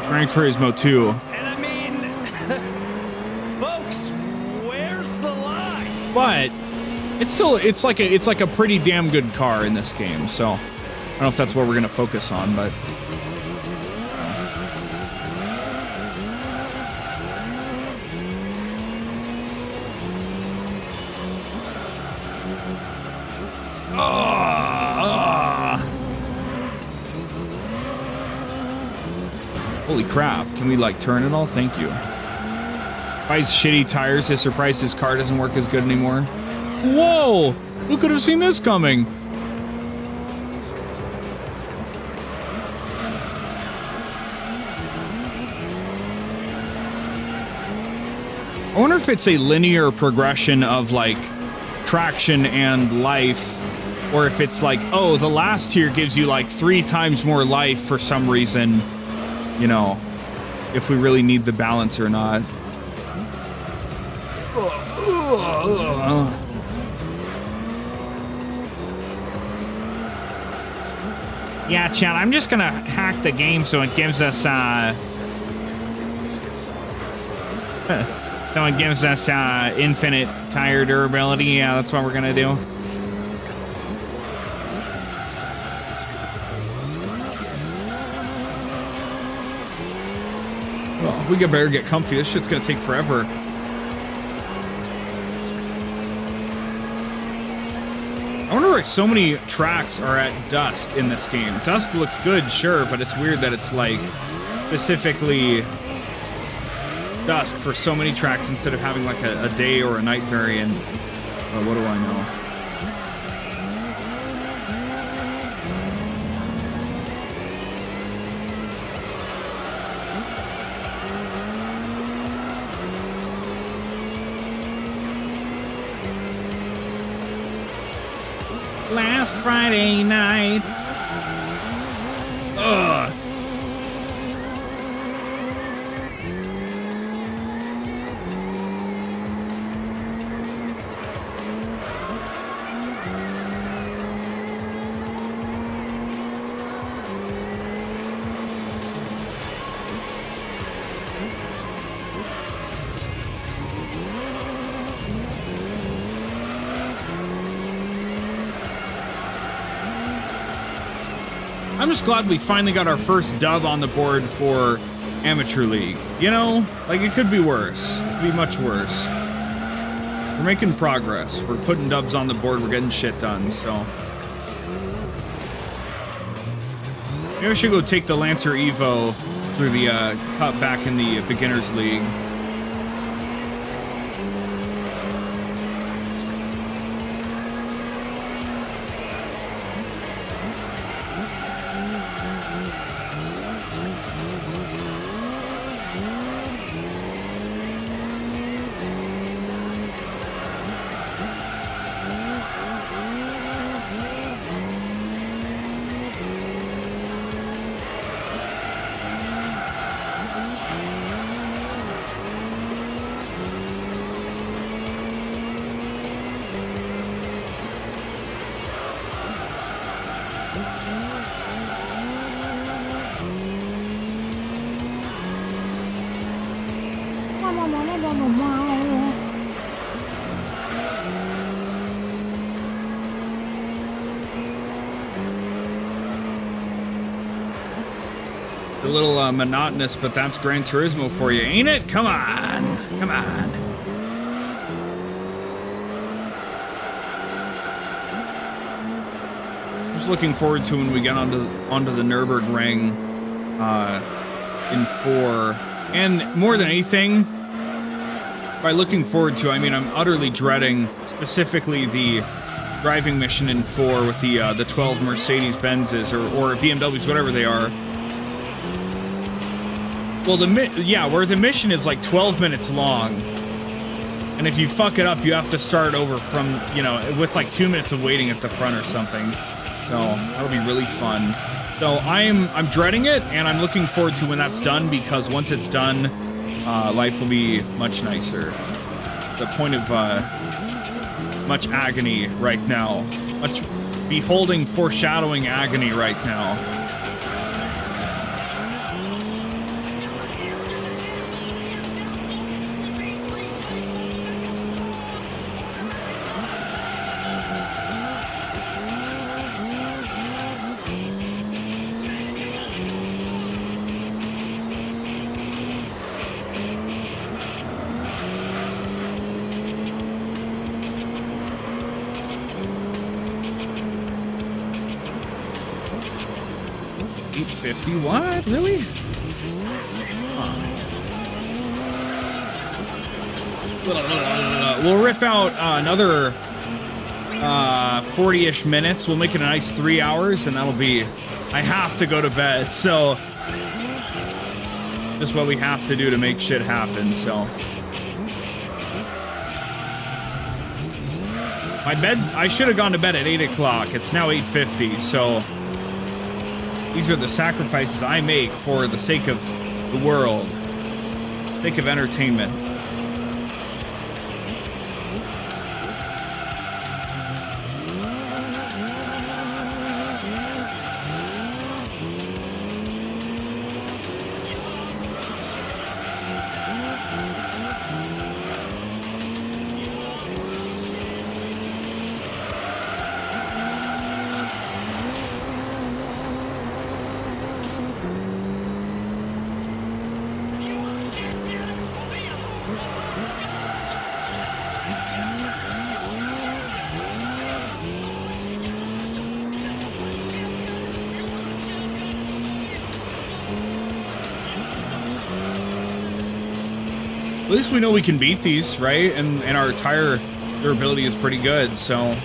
Gran Turismo 2. And I mean, folks, where's the line? But it's like a pretty damn good car in this game. So I don't know if that's what we're gonna focus on, but. Holy crap, can we like turn it all? Thank you. Buys shitty tires, is surprised his car doesn't work as good anymore. Whoa! Who could have seen this coming? I wonder if it's a linear progression of like traction and life, or if it's like, oh, the last tier gives you like 3 times more life for some reason. You know, if we really need the balance or not. Yeah, Chad, I'm just gonna hack the game so it gives us, infinite tire durability. Yeah, that's what we're gonna do. We better get comfy. This shit's gonna take forever. I wonder why so many tracks are at dusk in this game. Dusk looks good, sure, but it's weird that it's like specifically dusk for so many tracks instead of having like a day or a night variant. What do I know? Last Friday night. Ugh. I'm just glad we finally got our first dub on the board for Amateur League. You know, like it could be worse. It could be much worse. We're making progress. We're putting dubs on the board. We're getting shit done, so. Maybe I should go take the Lancer Evo through the cut back in the Beginners League. A little monotonous, but that's Gran Turismo for you, ain't it? Come on, come on. Just looking forward to when we get onto the Nürburgring in 4, and more than anything, by looking forward to, I mean I'm utterly dreading specifically the driving mission in 4 with the 12 Mercedes-Benzes or BMWs, whatever they are. Well, where the mission is like 12 minutes long, and if you fuck it up, you have to start over from, you know, with like 2 minutes of waiting at the front or something. So that'll be really fun. So I'm dreading it, and I'm looking forward to when that's done, because once it's done, life will be much nicer. The point of much agony right now, much beholding, foreshadowing agony right now. What? Really? We'll rip out another 40-ish minutes. We'll make it a nice 3 hours, and that'll be... I have to go to bed, so... Just what we have to do to make shit happen, so... My bed... I should have gone to bed at 8 o'clock. It's now 8:50, so... These are the sacrifices I make for the sake of the world, sake of entertainment. At least we know we can beat these, right? And our tire durability is pretty good, so...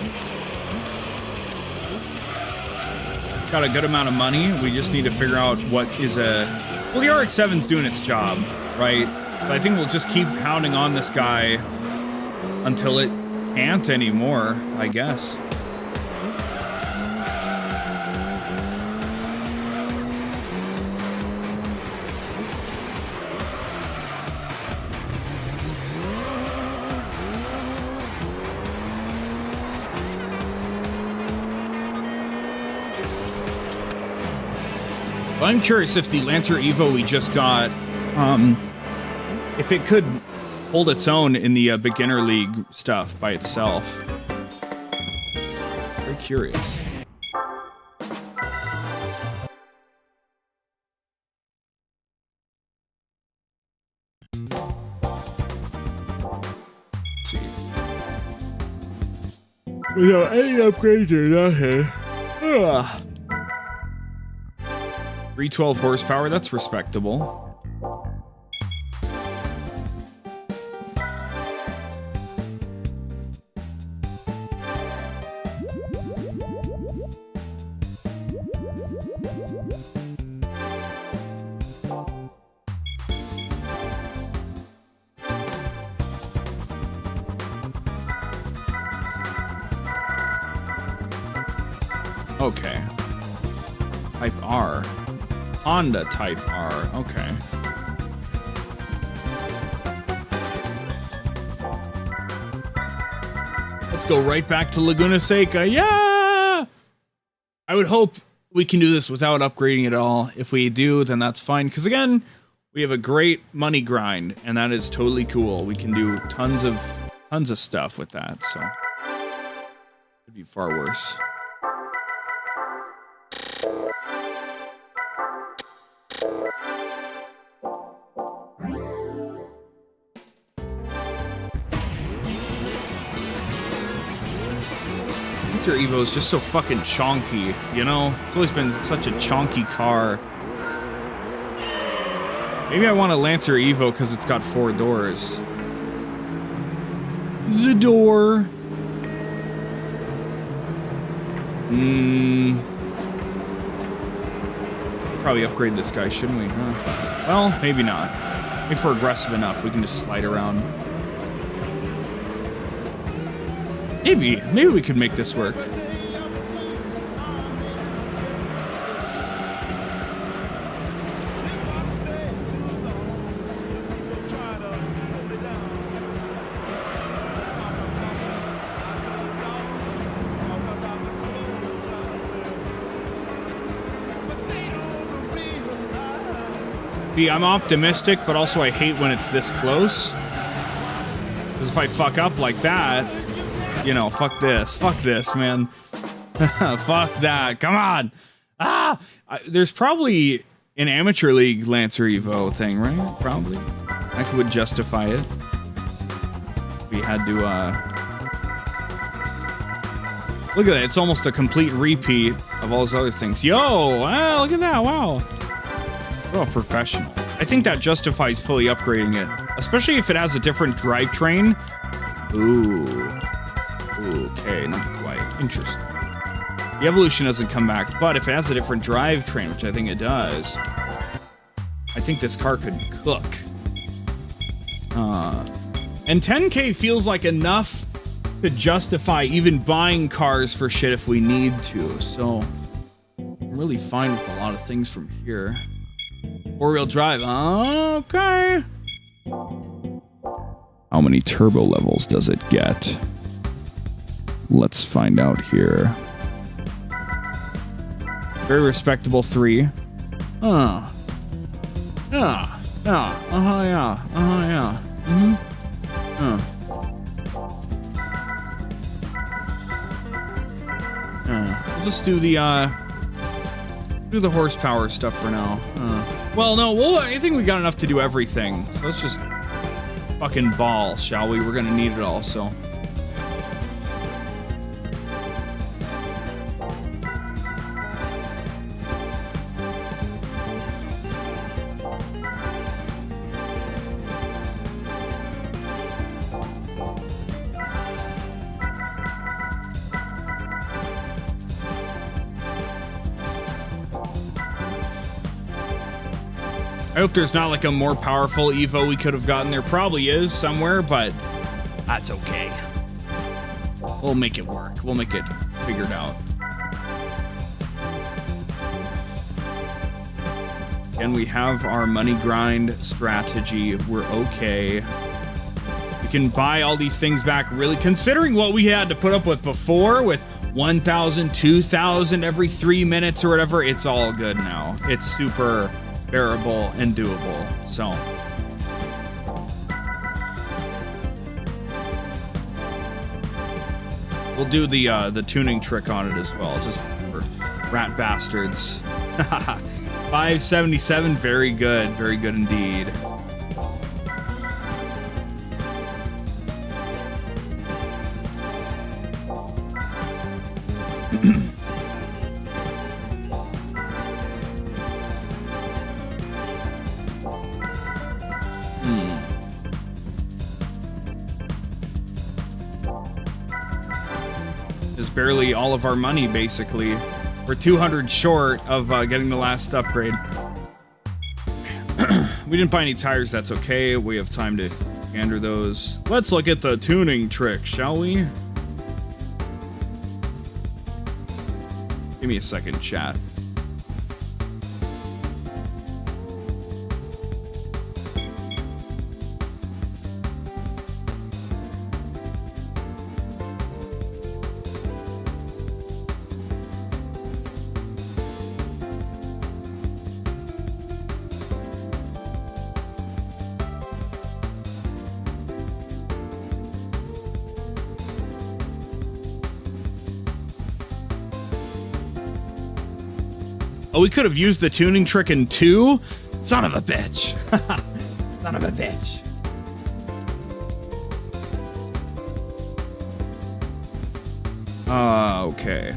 Got a good amount of money. We just need to figure out what is a... Well, the RX-7's doing its job, right? But I think we'll just keep hounding on this guy until it can't anymore, I guess. I'm curious if the Lancer Evo we just got, if it could hold its own in the beginner league stuff by itself. Very curious. without any upgrades or nothing. Ugh. 312 horsepower, that's respectable. Okay. Type R. Honda Type R. Okay. Let's go right back to Laguna Seca. Yeah! I would hope we can do this without upgrading at all. If we do, then that's fine. Because again, we have a great money grind, and that is totally cool. We can do tons of stuff with that. So it'd be far worse. 𝑰𝑵𝑗 is just so fucking chonky, you know? It's always been such a chonky car. Maybe I want a Lancer Evo because it's got 4 doors. The door. Probably upgrade this guy, shouldn't we? Huh? Well, maybe not. If we're aggressive enough, we can just slide around. Maybe we could make this work. See, I'm optimistic, but also I hate when it's this close. Because if I fuck up like that, you know, fuck this, man. Fuck that, come on. There's probably an amateur league Lancer Evo thing, right? Probably. That would justify it. We had to, look at that, it's almost a complete repeat of all those other things. Yo, wow, look at that, wow. Oh, professional. I think that justifies fully upgrading it. Especially if it has a different drivetrain. Ooh. Okay, not quite. Interesting. The evolution doesn't come back, but if it has a different drivetrain, which I think it does, I think this car could cook. And 10K feels like enough to justify even buying cars for shit if we need to. So I'm really fine with a lot of things from here. 4-wheel drive. Okay. How many turbo levels does it get? Let's find out here. Very respectable 3. Yeah. We'll just do the horsepower stuff for now. Well, no, I think we got enough to do everything. So let's just fucking ball, shall we? We're gonna need it all, so. I hope there's not like a more powerful Evo we could have gotten. There probably is somewhere, but that's okay. We'll make it work. We'll make it figured out. And we have our money grind strategy. We're okay. We can buy all these things back, really, considering what we had to put up with before with 1,000, 2,000 every 3 minutes or whatever. It's all good now. It's super bearable and doable. So we'll do the tuning trick on it as well, just for rat bastards. 577, very good indeed. barely all of our money, basically. We're 200 short of getting the last upgrade. We didn't buy any tires, that's okay. We have time to gander those. Let's look at the tuning trick, shall we? Give me a second, chat. Oh, we could have used the tuning trick in 2? Son of a bitch. Son of a bitch. Okay.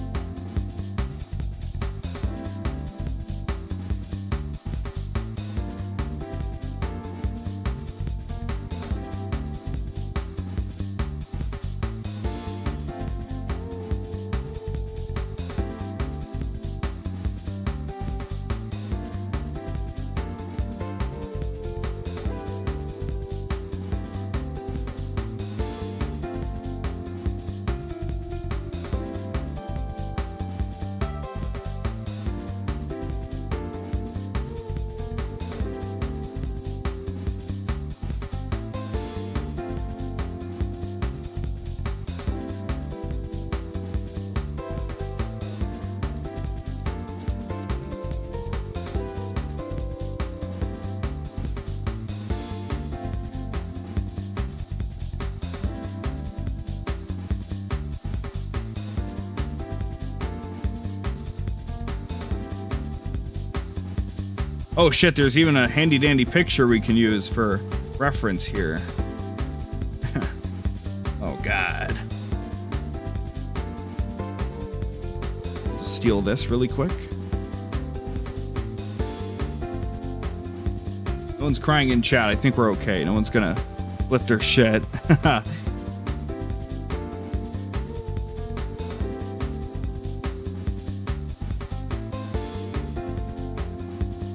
Oh shit, there's even a handy dandy picture we can use for reference here. Oh god. Steal this really quick. No one's crying in chat. I think we're okay. No one's gonna lift their shit.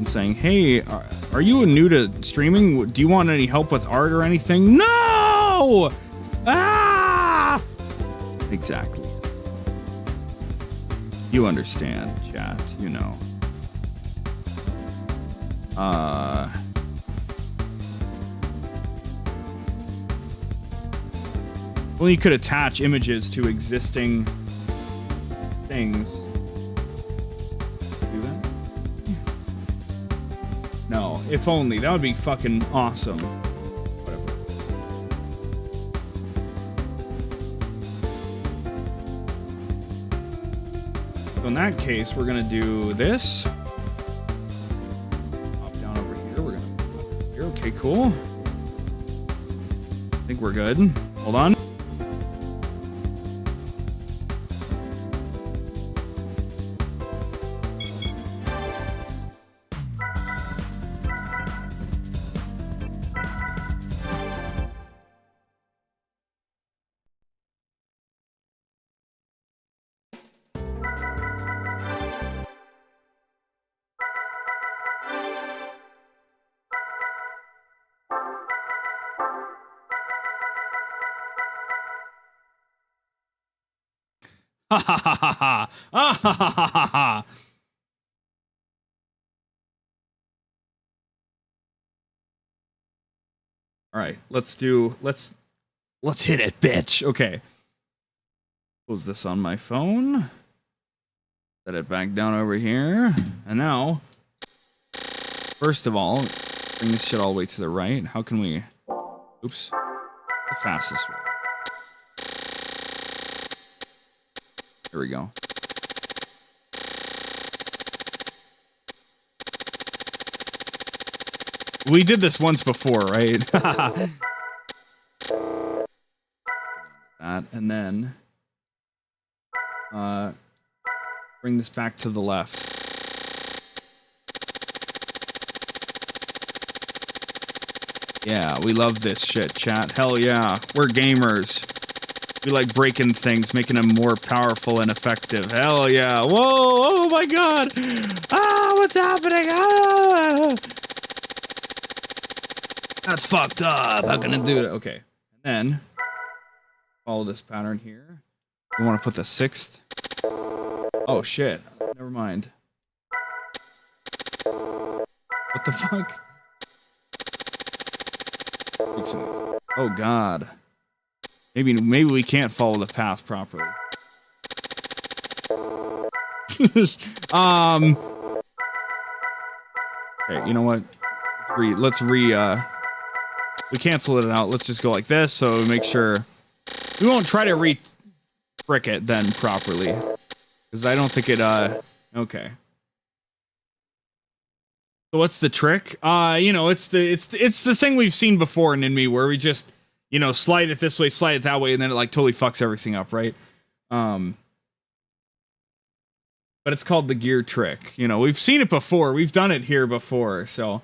Saying, hey, are you new to streaming? Do you want any help with art or anything? No! Ah! Exactly. You understand, chat, you know. Well, you could attach images to existing things. No, if only. That would be fucking awesome. Whatever. So in that case, we're gonna do this. Pop down over here. We're gonna put this here. Okay, cool. I think we're good. Hold on. Ha ha ha ha ha! Ah ha ha ha ha ha! All right, let's hit it, bitch. Okay. Close this on my phone. Set it back down over here. And now, first of all, bring this shit all the way to the right. How can we... Oops. The fastest way. There we go. We did this once before, right? That, and then bring this back to the left. Yeah, we love this shit, chat. Hell yeah, we're gamers. We like breaking things, making them more powerful and effective. Hell yeah. Whoa, oh my god. Ah, what's happening? Ah. That's fucked up. How can I do it? Okay. And then follow this pattern here. We want to put the 6th. Oh shit. Never mind. What the fuck? Oh god. Maybe we can't follow the path properly. Okay, you know what? We cancel it out. Let's just go like this, so we make sure we won't try to frick it then properly, because I don't think it. Okay. So what's the trick? You know, it's the thing we've seen before in 𝑰𝑵𝑚𝑚, where we just, you know, slide it this way, slide it that way, and then it like totally fucks everything up, right? But it's called the gear trick. You know, we've seen it before. We've done it here before, so.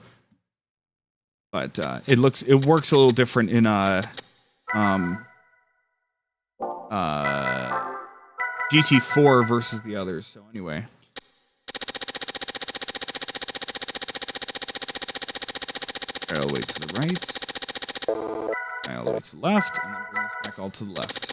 But it works a little different in GT4 versus the others. So anyway. All the way to the right. All the way to the left, and then bring this back all to the left.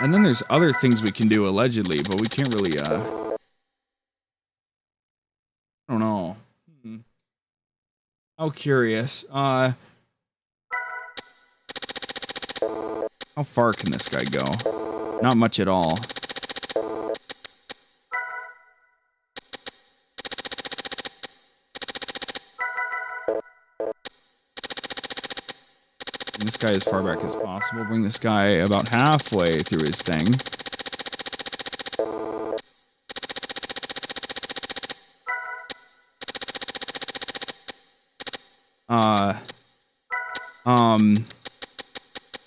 And then there's other things we can do allegedly, but we can't really, I don't know. How curious. How far can this guy go? Not much at all. Bring this guy as far back as possible. Bring this guy about halfway through his thing.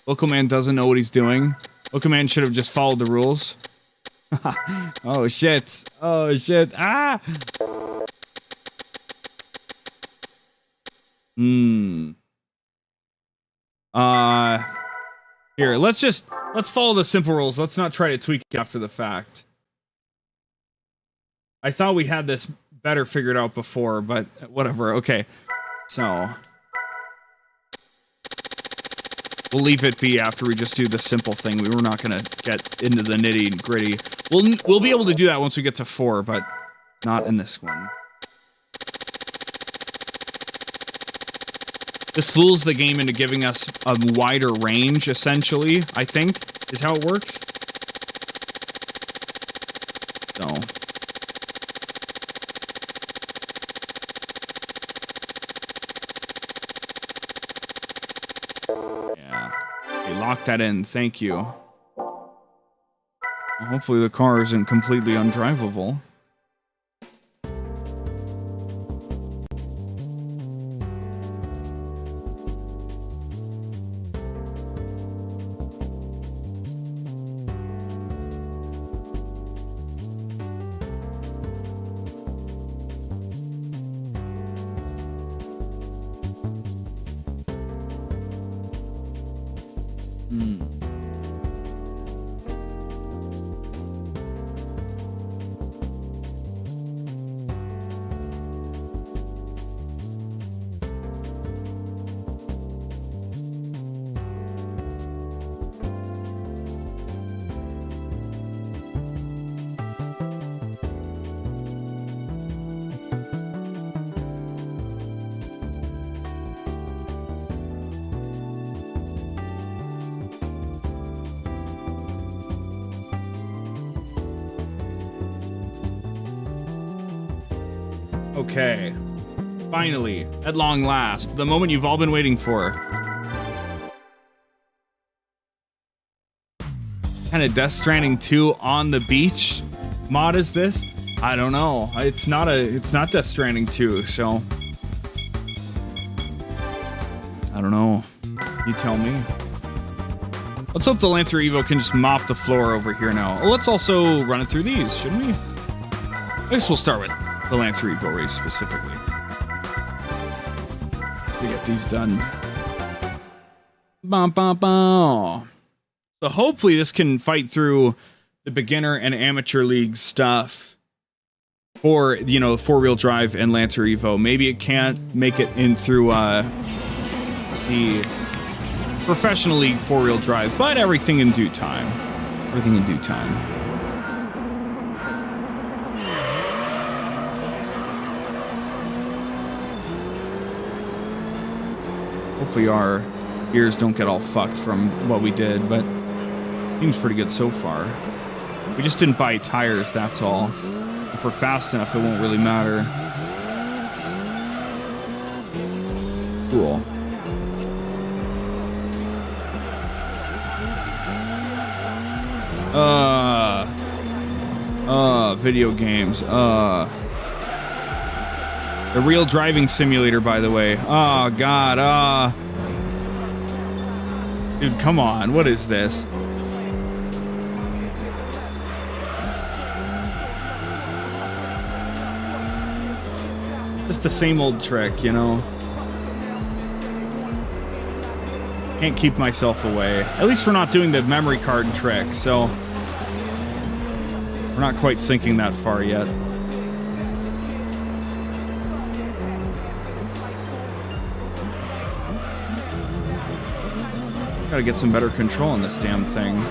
Local man doesn't know what he's doing. Local man should have just followed the rules. Oh shit. Oh shit. Ah! Here, let's follow the simple rules. Let's not try to tweak it after the fact. I thought we had this better figured out before, but whatever. Okay. So we'll leave it be after we just do the simple thing. We were not going to get into the nitty gritty. We'll be able to do that once we get to 4, but not in this one. This fools the game into giving us a wider range, essentially, I think, is how it works. So. Yeah. Okay, lock that in. Thank you. Well, hopefully the car isn't completely undrivable. Okay. Finally, at long last, the moment you've all been waiting for. Kind of Death Stranding 2 on the beach mod is this? I don't know. It's not Death Stranding 2, so I don't know. You tell me. Let's hope the Lancer Evo can just mop the floor over here now. Well, let's also run it through these, shouldn't we? I guess we'll start with the Lancer Evo race specifically. Just to get these done. Bum, bum, bum. So hopefully this can fight through the beginner and amateur league stuff for, you know, four-wheel drive and Lancer Evo. Maybe it can't make it in through the professional league four-wheel drive, but everything in due time. Everything in due time. Hopefully our ears don't get all fucked from what we did, but seems pretty good so far. We just didn't buy tires, that's all. If we're fast enough, it won't really matter. Cool. Video games. The real driving simulator, by the way. Oh, God. Dude, come on. What is this? Just the same old trick, you know? Can't keep myself away. At least we're not doing the memory card trick, so we're not quite sinking that far yet. Gotta get some better control on this damn thing.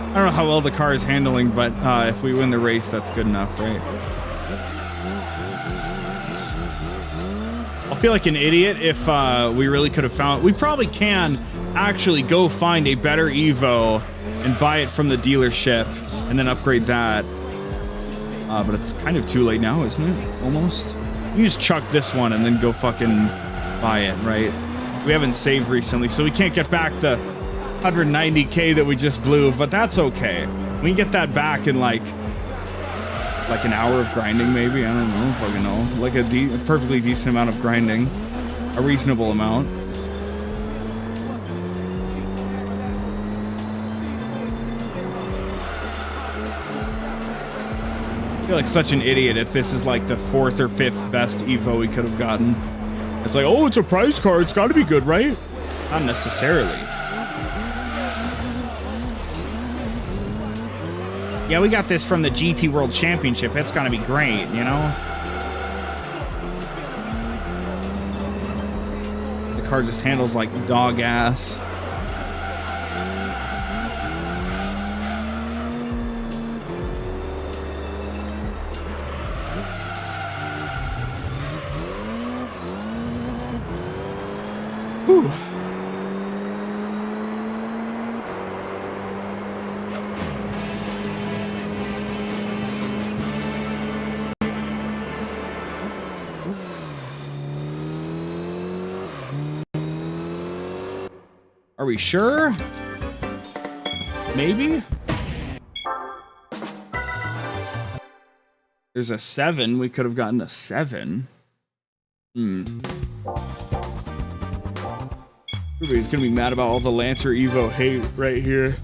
I don't know how well the car is handling, but if we win the race, that's good enough, right? I'll feel like an idiot if we really could have found... We probably can actually go find a better Evo and buy it from the dealership and then upgrade that. But it's kind of too late now, isn't it? Almost. You just chuck this one and then go fucking buy it, right? We haven't saved recently, so we can't get back the 190K that we just blew, but that's okay. We can get that back in like an hour of grinding, maybe. I don't know. Fucking know. Like a perfectly decent amount of grinding, a reasonable amount. I feel like such an idiot if this is like the 4th or 5th best Evo we could have gotten. It's like, oh, it's a prize card. It's got to be good, right? Not necessarily. Yeah, we got this from the GT World Championship. It's gonna be great, you know? The car just handles like dog ass. Whew. Are we sure? Maybe? There's a 7. We could have gotten a 7. Everybody's gonna be mad about all the Lancer Evo hate right here.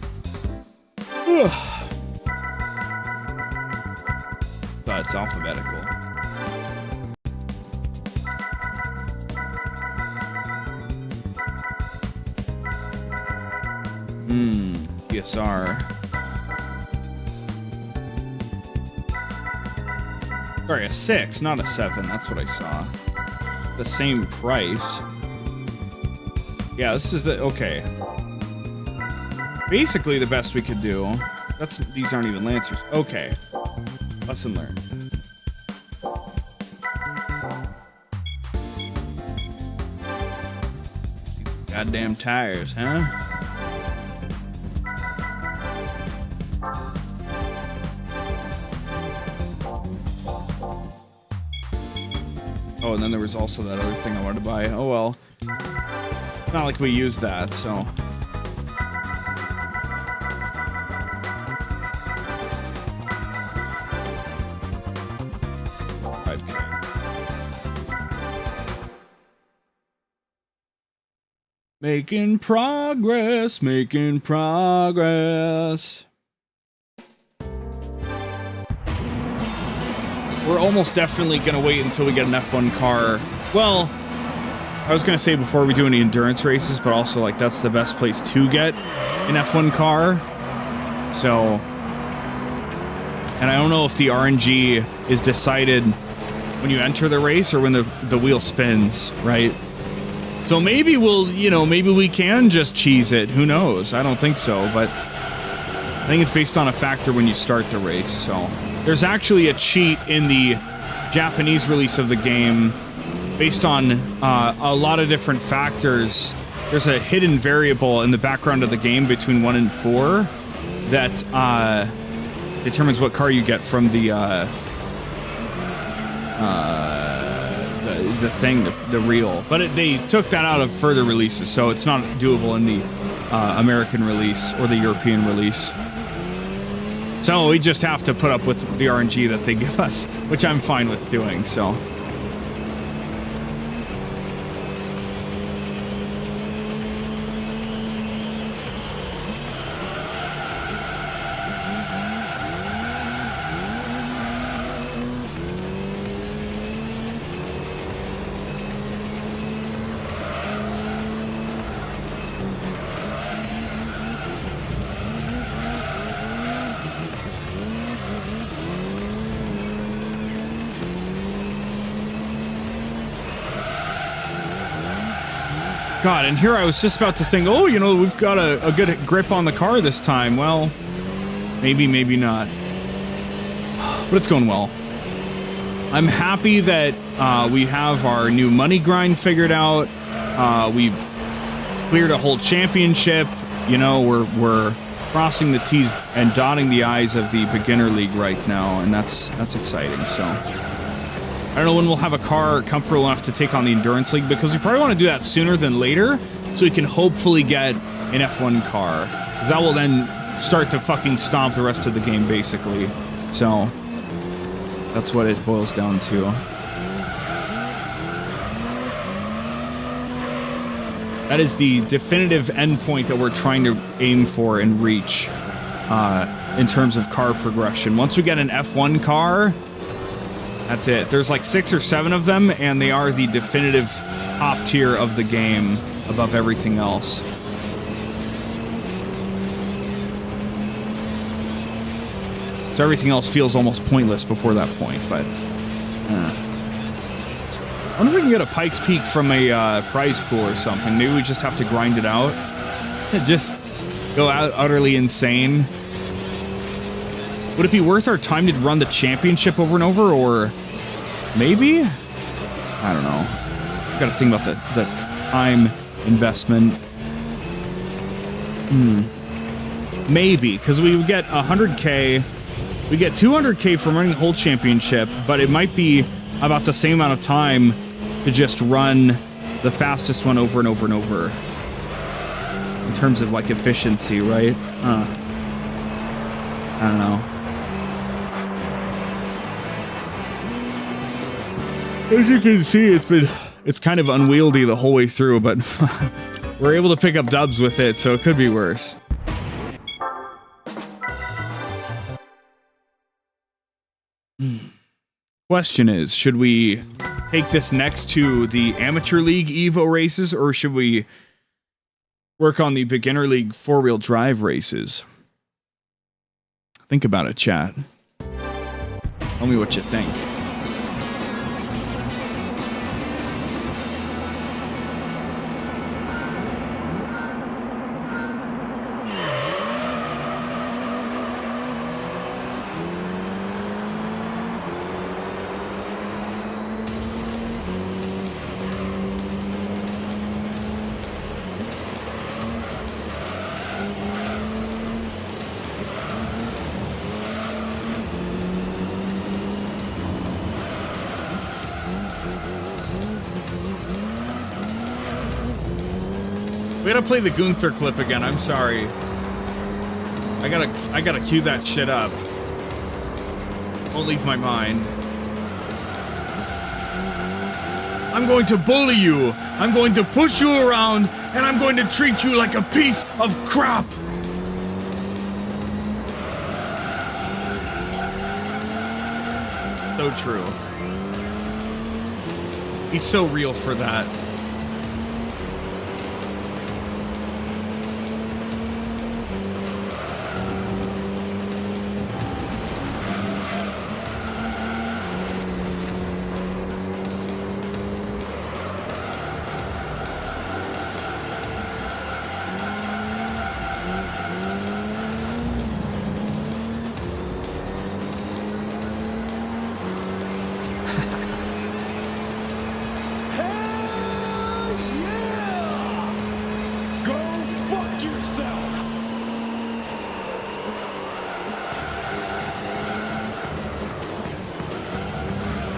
But it's alphabetical. PSR. Sorry, a 6, not a 7. That's what I saw. The same price. Yeah, this is the... Okay. Basically the best we could do. These aren't even Lancers. Okay. Lesson learned. Goddamn tires, huh? Oh, and then there was also that other thing I wanted to buy. Oh well. Not like we use that, so. Making progress, making progress. We're almost definitely going to wait until we get an F1 car. Well, I was going to say before we do any endurance races, but also like that's the best place to get an F1 car. So, and I don't know if the RNG is decided when you enter the race or when the wheel spins, right? So maybe we'll, you know, maybe we can just cheese it. Who knows? I don't think so, but I think it's based on a factor when you start the race. So there's actually a cheat in the Japanese release of the game based on a lot of different factors. There's a hidden variable in the background of the game between 1 and 4 that determines what car you get from the thing, the reel. But they took that out of further releases, so it's not doable in the American release or the European release. So we just have to put up with the RNG that they give us, which I'm fine with doing, so. God, and here I was just about to think, oh, you know, we've got a good grip on the car this time. Well, maybe, maybe not. But it's going well. I'm happy that we have our new money grind figured out. We cleared a whole championship. You know, we're crossing the T's and dotting the I's of the beginner league right now, and that's exciting. So I don't know when we'll have a car comfortable enough to take on the Endurance League, because we probably want to do that sooner than later, so we can hopefully get an F1 car. Because that will then start to fucking stomp the rest of the game, basically. So that's what it boils down to. That is the definitive endpoint that we're trying to aim for and reach in terms of car progression. Once we get an F1 car, that's it. There's like 6 or 7 of them, and they are the definitive top tier of the game above everything else. So everything else feels almost pointless before that point, but I wonder if we can get a Pikes Peak from a prize pool or something. Maybe we just have to grind it out. Just go out utterly insane. Would it be worth our time to run the championship over and over, or maybe? I don't know. Got to think about the time investment. Maybe, because we would get 100K. We get 200K from running the whole championship, but it might be about the same amount of time to just run the fastest one over and over and over. In terms of, like, efficiency, right? I don't know. As you can see, it's kind of unwieldy the whole way through, but we're able to pick up dubs with it, so it could be worse. Question is, should we take this next to the Amateur League Evo races, or should we work on the Beginner League 4-wheel drive races? Think about it, chat. Tell me what you think. We gotta play the Gunther clip again. I'm sorry. I gotta cue that shit up. Won't leave my mind. I'm going to bully you. I'm going to push you around, and I'm going to treat you like a piece of crap. So true. He's so real for that.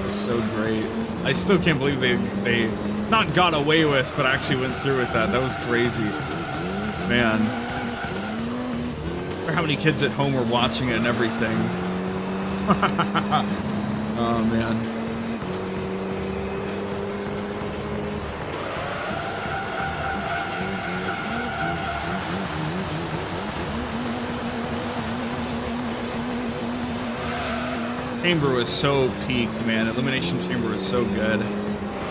So great. I still can't believe they not got away with, but actually went through with that. That was crazy. Man. I wonder how many kids at home were watching it and everything. Oh, man. Chamber was so peak, man. Elimination Chamber was so good.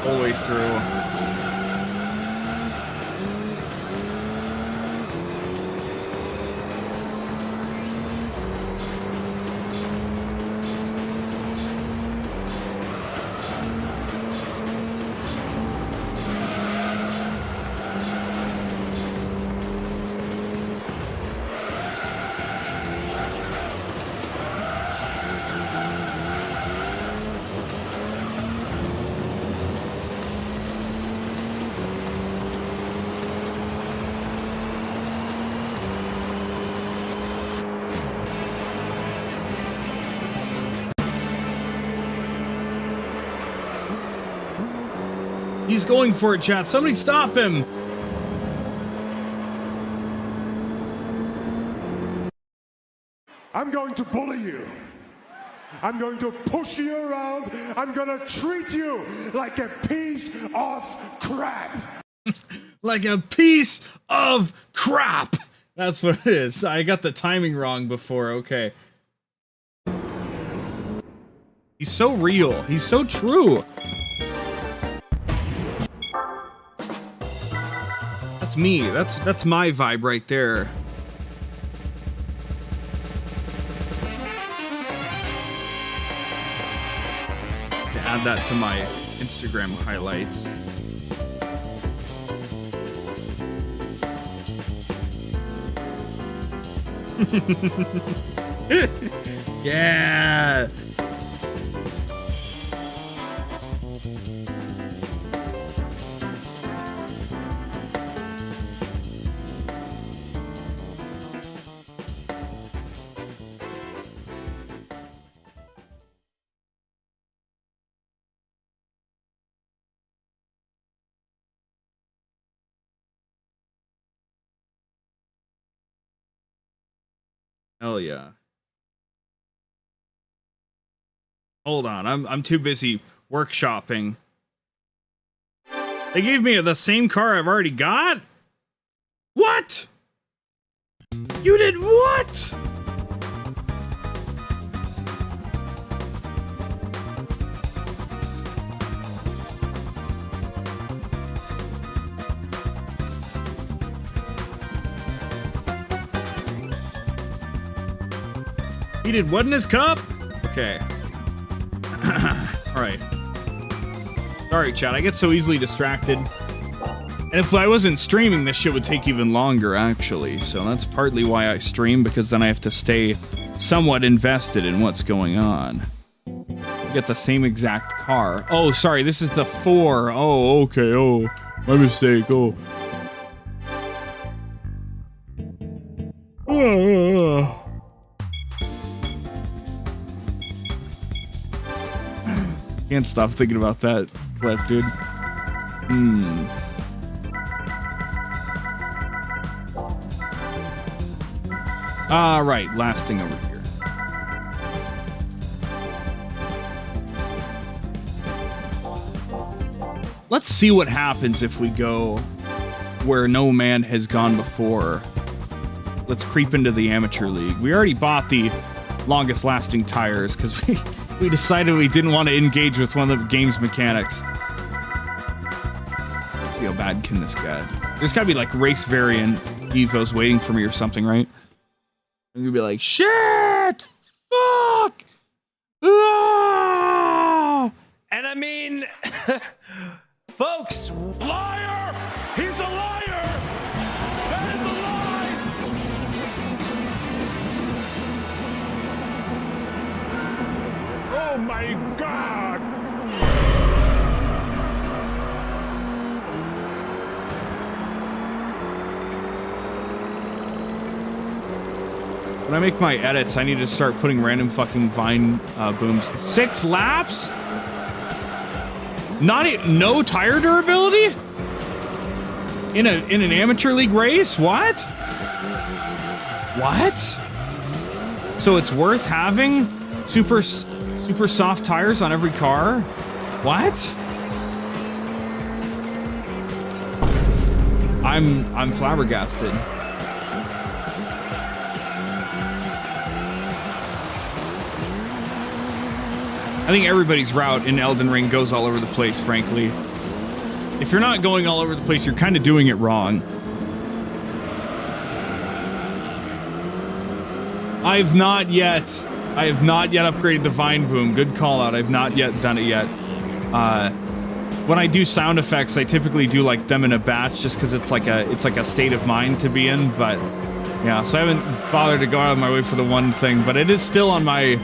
All the way through. He's going for it, chat. Somebody stop him. I'm going to bully you. I'm going to push you around. I'm going to treat you like a piece of crap. Like a piece of crap. That's what it is. I got the timing wrong before. Okay. He's so real. He's so true. That's me. That's my vibe right there. Add that to my Instagram highlights. Yeah. Hell yeah. Hold on, I'm too busy workshopping. They gave me the same car I've already got? What? You did what? He did what in his cup? Okay. Alright. Sorry, chat. I get so easily distracted. And if I wasn't streaming, this shit would take even longer, actually. So that's partly why I stream, because then I have to stay somewhat invested in what's going on. You get the same exact car. Oh, sorry. This is the 4. Oh, okay. Oh, my mistake. Oh. Can't stop thinking about that clip, dude. Right, last thing over here. Let's see what happens if we go where no man has gone before. Let's creep into the amateur league. We already bought the longest lasting tires because we decided we didn't want to engage with one of the game's mechanics. Let's see how bad can this get. There's gotta be like race variant evos waiting for me or something, right? I'm gonna be like, shit! Fuck! Ah! And I mean, folks, Liar! He's a liar! That is a lie! Oh my God! When I make my edits, I need to start putting random fucking vine booms. 6 laps? No tire durability? In an amateur league race? What? What? So it's worth having super soft tires on every car? What? I'm flabbergasted. I think everybody's route in Elden Ring goes all over the place, frankly. If you're not going all over the place, you're kind of doing it wrong. I have not yet upgraded the Vine Boom. Good call out. I've not yet done it yet. When I do sound effects, I typically do like them in a batch just because it's like a state of mind to be in, but yeah, so I haven't bothered to go out of my way for the one thing, but it is still on my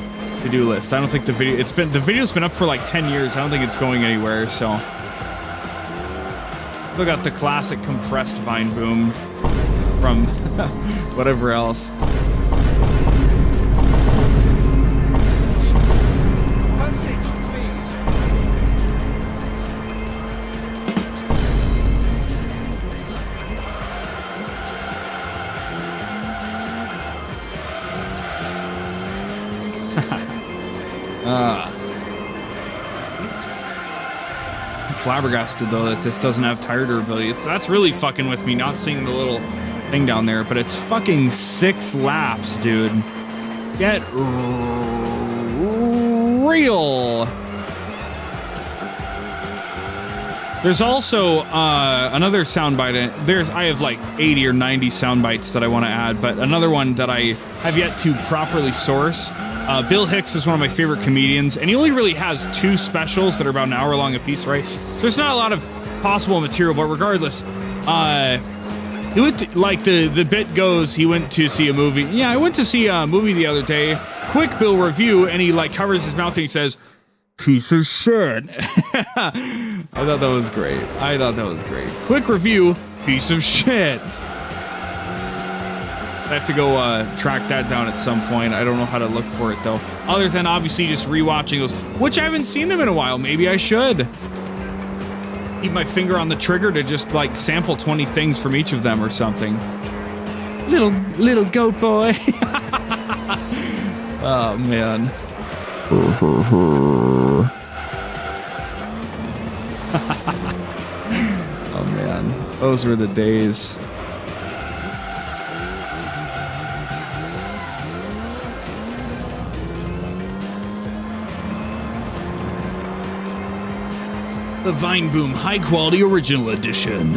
to-do list. I don't think the video's been up for like 10 years. I don't think it's going anywhere, so. Still got the classic compressed Vine Boom from whatever else. I'm flabbergasted though that this doesn't have tire durability. That's really fucking with me, not seeing the little thing down there, but it's fucking 6 laps, dude. Get real. There's also another soundbite. I have like 80 or 90 sound bites that I want to add, but another one that I have yet to properly source. Bill Hicks is one of my favorite comedians, and he only really has 2 specials that are about an hour long a piece, right? So there's not a lot of possible material, but regardless, he went to, like the bit goes, he went to see a movie. Yeah, I went to see a movie the other day. Quick Bill review, and he like covers his mouth and he says, "Piece of shit." I thought that was great. Quick review, piece of shit. I have to go track that down at some point. I don't know how to look for it though. Other than obviously just rewatching those, which I haven't seen them in a while. Maybe I should keep my finger on the trigger to just like sample 20 things from each of them or something. Little goat boy. Oh man. Oh man, those were the days. The Vine Boom High Quality Original Edition.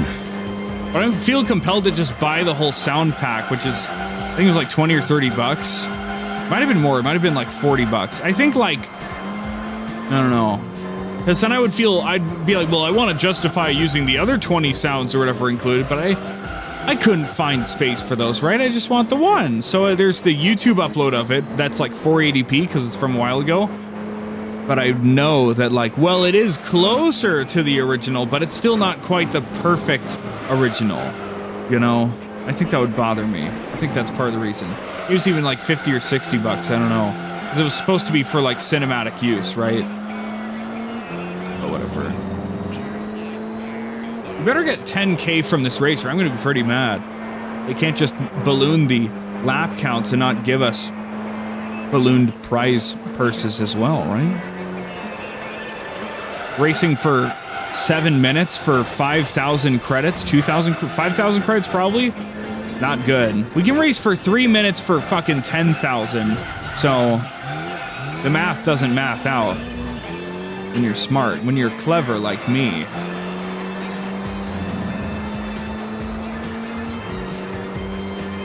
But I feel compelled to just buy the whole sound pack, which is, I think it was like 20 or 30 bucks. Might have been more. It might have been like 40 bucks. I think like, I don't know. Because then I'd be like, well, I want to justify using the other 20 sounds or whatever included, but I couldn't find space for those, right? I just want the one. So there's the YouTube upload of it. That's like 480p because it's from a while ago. But I know that like, well, it is closer to the original, but it's still not quite the perfect original, you know? I think that would bother me. I think that's part of the reason. It was even like 50 or 60 bucks, I don't know. Because it was supposed to be for like cinematic use, right? But whatever. We better get 10K from this race or I'm going to be pretty mad. They can't just balloon the lap counts and not give us ballooned prize purses as well, right? Racing for 7 minutes for 5,000 credits, 2,000, 5,000 credits probably. Not good. We can race for 3 minutes for fucking 10,000. So the math doesn't math out when you're smart, when you're clever like me.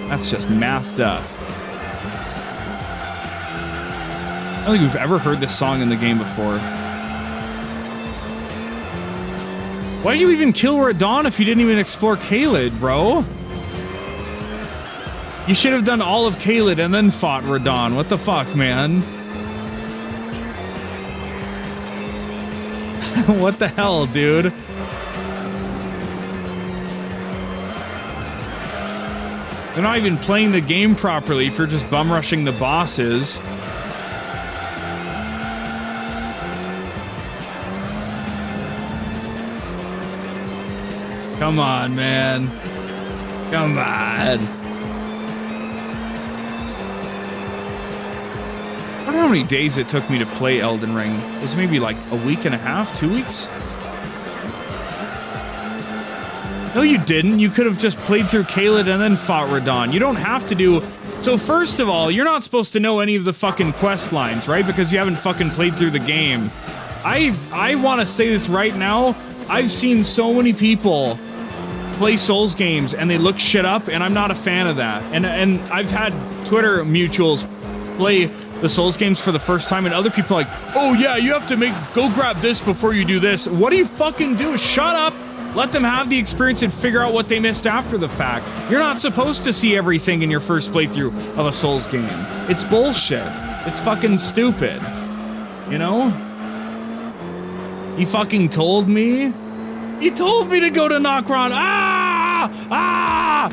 That's just mathed up. I don't think we've ever heard this song in the game before. Why did you even kill Radon if you didn't even explore Caelid, bro? You should have done all of Caelid and then fought Radon. What the fuck, man? What the hell, dude? They're not even playing the game properly if you're just bum rushing the bosses. Come on, man. Come on. I don't know how many days it took me to play Elden Ring. It was maybe like a week and a half, 2 weeks? No, you didn't. You could have just played through Caelid and then fought Radon. You don't have to do... So first of all, you're not supposed to know any of the fucking quest lines, right? Because you haven't fucking played through the game. I want to say this right now. I've seen so many people play Souls games and they look shit up, and I'm not a fan of that. And I've had Twitter mutuals play the Souls games for the first time, and other people are like, oh yeah, you have to go grab this before you do this. What do you fucking do? Shut up. Let them have the experience and figure out what they missed after the fact. You're not supposed to see everything in your first playthrough of a Souls game. It's bullshit. It's fucking stupid. You know? He fucking told me. He told me to go to Nokron. Ah! Ah!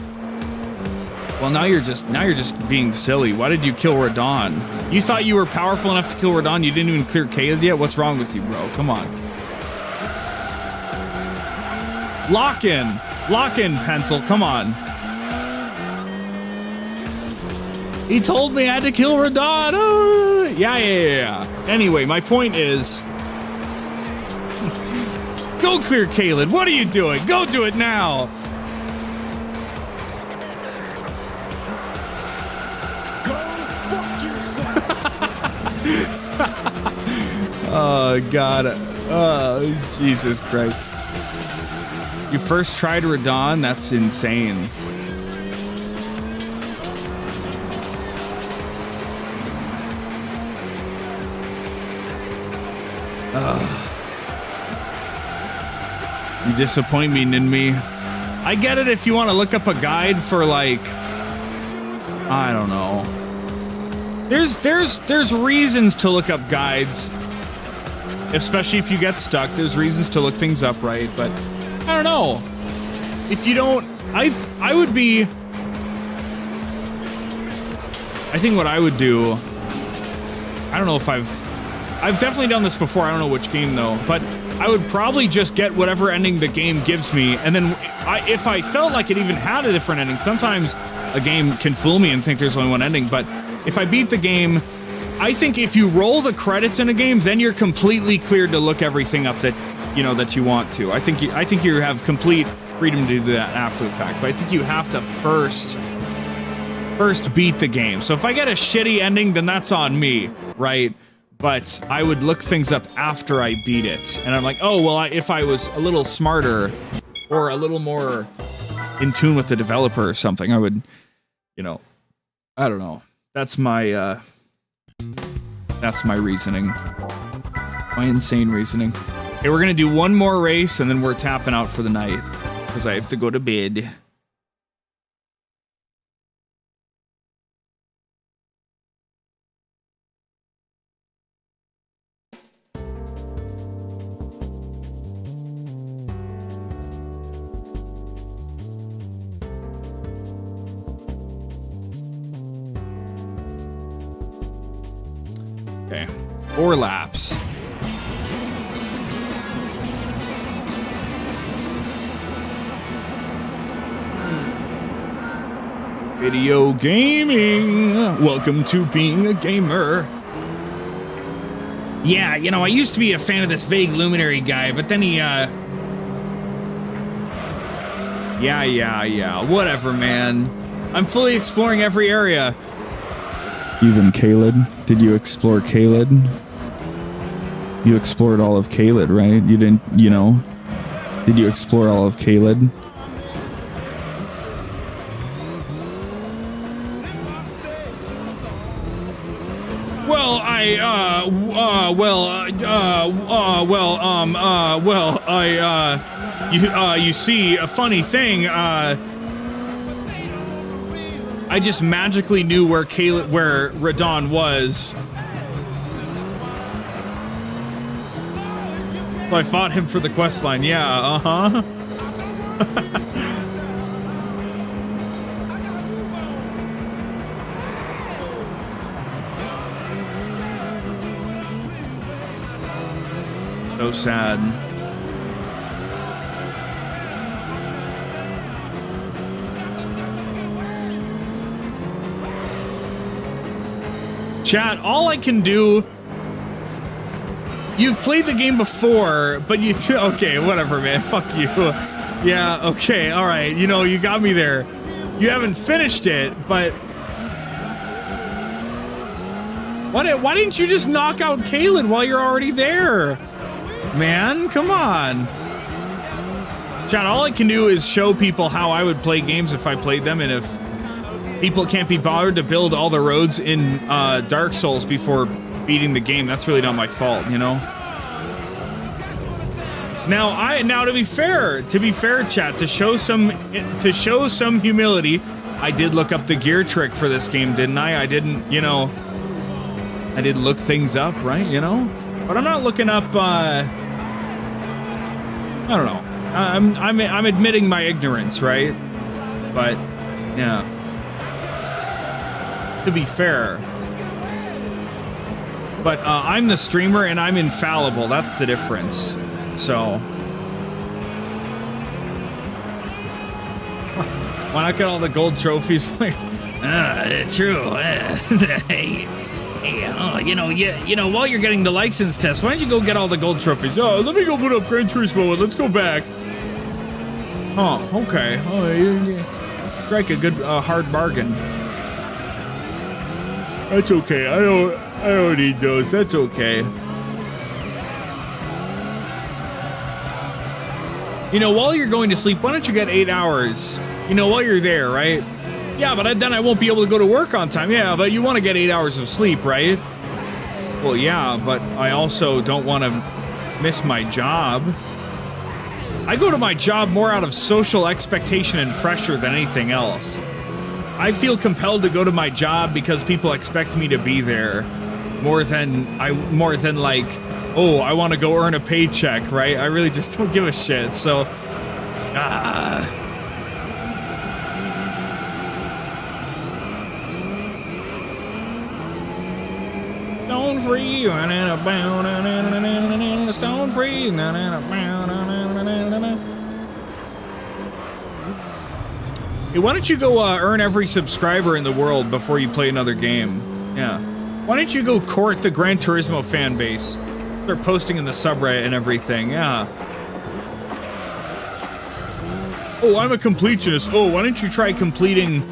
Well, now you're just being silly. Why did you kill Radon? You thought you were powerful enough to kill Radon? You didn't even clear Caelid yet? What's wrong with you, bro? Come on. Lock in. Lock in, Pencil. Come on. He told me I had to kill Radon. Oh, yeah. Anyway, my point is... Go clear Caelid. What are you doing? Go do it now. Go fuck yourself. Oh, God. Oh, Jesus Christ. You first tried Radon? That's insane. You disappoint me, Ninmi. I get it if you want to look up a guide for, like, I don't know. There's reasons to look up guides. Especially if you get stuck, there's reasons to look things up, right? But I don't know. If you don't, I think what I would do, I don't know if I've definitely done this before. I don't know which game though, but I would probably just get whatever ending the game gives me, and then if I felt like it even had a different ending, sometimes a game can fool me and think there's only one ending, but if I beat the game, I think if you roll the credits in a game, then you're completely cleared to look everything up that you want to. I think you have complete freedom to do that after the fact, but I think you have to first beat the game. So if I get a shitty ending, then that's on me, right? But I would look things up after I beat it, and I'm like, oh well, if I was a little smarter or a little more in tune with the developer or something, I would, I don't know. That's my reasoning. My insane reasoning. Okay, we're gonna do one more race and then we're tapping out for the night because I have to go to bed. Okay, 4 laps. Video gaming. Welcome to being a gamer. Yeah, you know, I used to be a fan of this vague luminary guy, but then he, yeah. Whatever, man. I'm fully exploring every area. Even Caelid? Did you explore Caelid? You explored all of Caelid, right? You didn't, you know? Did you explore all of Caelid? Well, you see, a funny thing, I just magically knew where Radon was. So I fought him for the quest line. Yeah, uh-huh. So sad. Chat, all I can do... You've played the game before, but you... Okay, whatever, man. Fuck you. Yeah, okay, alright. You know, you got me there. You haven't finished it, but... Why didn't you just knock out Caelid while you're already there? Man, come on. Chat, all I can do is show people how I would play games if I played them, and if people can't be bothered to build all the roads in Dark Souls before beating the game, that's really not my fault, you know? Now to be fair, chat, to show some humility, I did look up the gear trick for this game, didn't I? I didn't, you know, I did look things up, right, you know? But I'm not looking up, I don't know. I'm admitting my ignorance, right? But, yeah. To be fair. But I'm the streamer and I'm infallible. That's the difference. So. Why not get all the gold trophies? True. Hey, you know, while you're getting the license test, why don't you go get all the gold trophies? Oh, let me go put up Gran Turismo and let's go back. Oh, okay. Oh, you strike a good, hard bargain. That's okay. I don't need those. That's okay. You know, while you're going to sleep, why don't you get 8 hours? You know, while you're there, right? Yeah, but then I won't be able to go to work on time. Yeah, but you want to get 8 hours of sleep, right? Well, yeah, but I also don't want to miss my job. I go to my job more out of social expectation and pressure than anything else. I feel compelled to go to my job because people expect me to be there more than like, oh, I want to go earn a paycheck, right? I really just don't give a shit. So, Stone free, stone free. Hey, why don't you go earn every subscriber in the world before you play another game? Yeah. Why don't you go court the Gran Turismo fan base? They're posting in the subreddit and everything, yeah. Oh, I'm a completionist. Oh, why don't you try completing,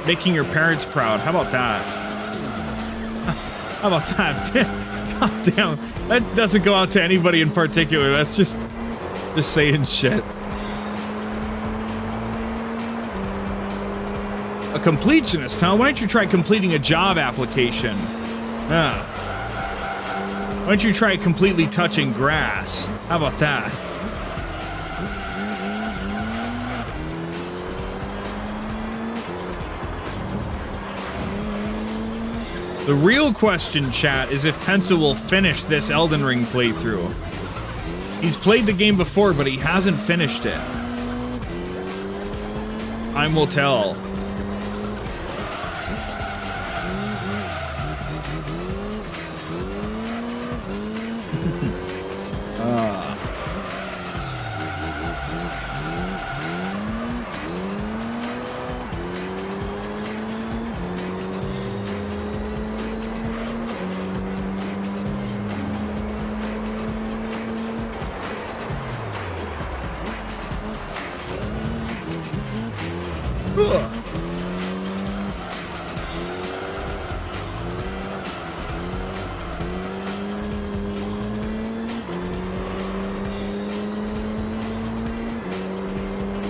making your parents proud? How about that? How about that? God damn. That doesn't go out to anybody in particular. That's just saying shit. A completionist, huh? Why don't you try completing a job application? Yeah. Why don't you try completely touching grass? How about that? The real question, chat, is if 𝑻𝑬𝑬𝑻 will finish this Elden Ring playthrough. He's played the game before, but he hasn't finished it. Time will tell.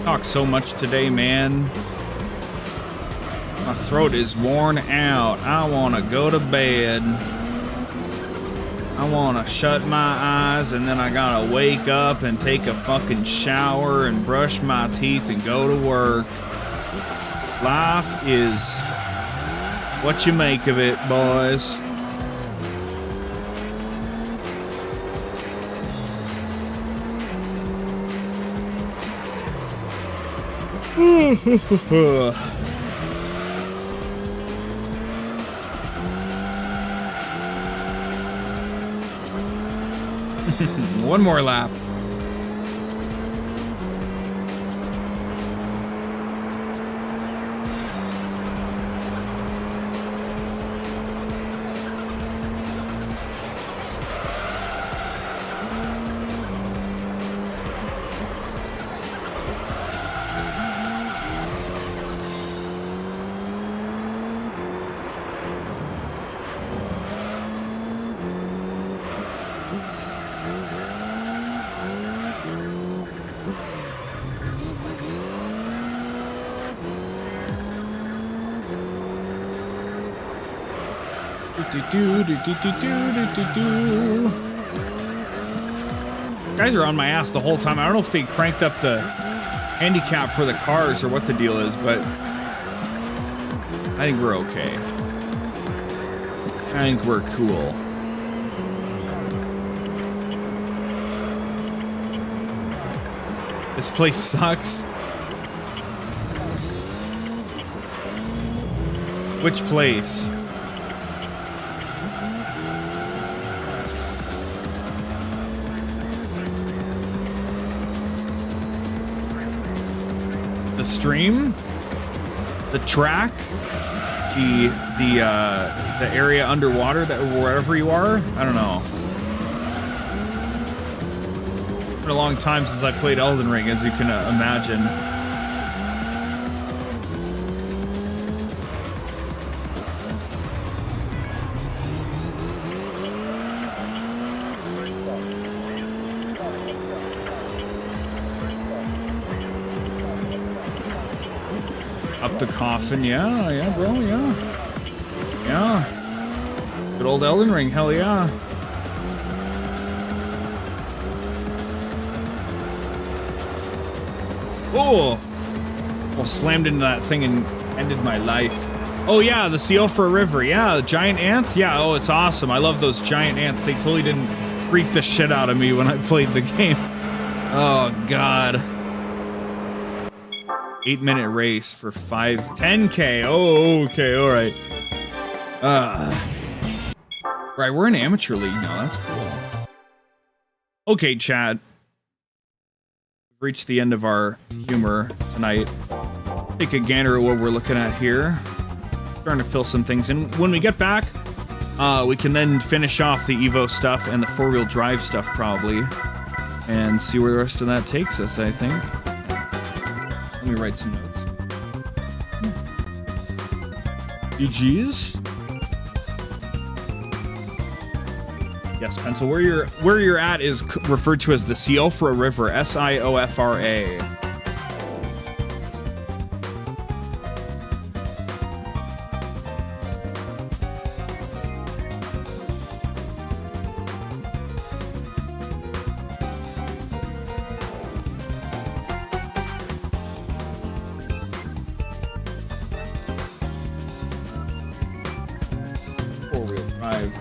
Talk so much today, man. My throat is worn out. I want to go to bed. I want to shut my eyes and then I gotta wake up and take a fucking shower and brush my teeth and go to work. Life is what you make of it, boys. One more lap. Guys are on my ass the whole time. I don't know if they cranked up the handicap for the cars or what the deal is, but I think we're okay. I think we're cool. This place sucks. Which place? The stream, the track, the area underwater, that wherever you are. I don't know. It's been a long time since I played Elden Ring, as you can imagine. Up the coffin, yeah, bro, yeah. Good old Elden Ring, hell yeah. Oh! Well, slammed into that thing and ended my life. Oh yeah, the 𝑐𝑭𝑭𝑬𝑹 yeah, the giant ants, yeah, oh, it's awesome. I love those giant ants. They totally didn't freak the shit out of me when I played the game. Oh, God. 8-minute race for 10K. Oh, okay, all right. Right, we're in amateur league now. That's cool. Okay, chat. We've reached the end of our humor tonight. Take a gander at what we're looking at here. Starting to fill some things in. When we get back, we can then finish off the Evo stuff and the four-wheel drive stuff probably, and see where the rest of that takes us, I think. Let me write some notes. GG's. Yes, Pencil. Where you're at is referred to as the 𝒀𝑭𝑏𝑟𝑎 River. 𝑠𝑖𝑂𝑓𝑟𝑎. Four-wheel drive.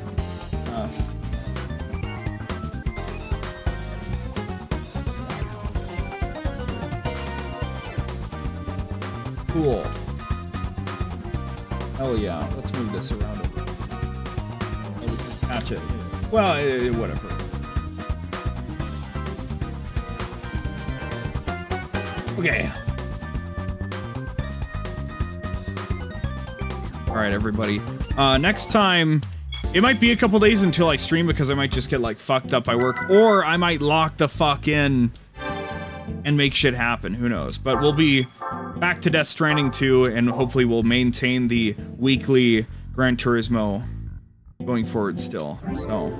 Cool. Hell yeah. Let's move this around a bit. And we can patch it. Well, whatever. Okay. All right, everybody. Next time, it might be a couple days until I stream because I might just get like fucked up by work, or I might lock the fuck in and make shit happen. Who knows? But we'll be back to Death Stranding 2, and hopefully we'll maintain the weekly Gran Turismo going forward still. So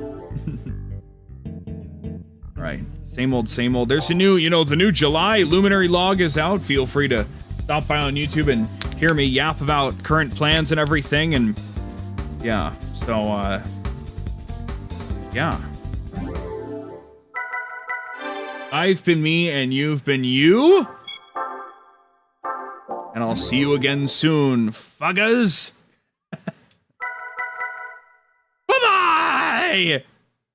All right, same old, same old. There's a new, you know, the new July Luminary log is out. Feel free to stop by on YouTube and hear me yap about current plans and everything. And yeah, so yeah. I've been me and you've been you. And I'll see you again soon, fuggers. Bye-bye!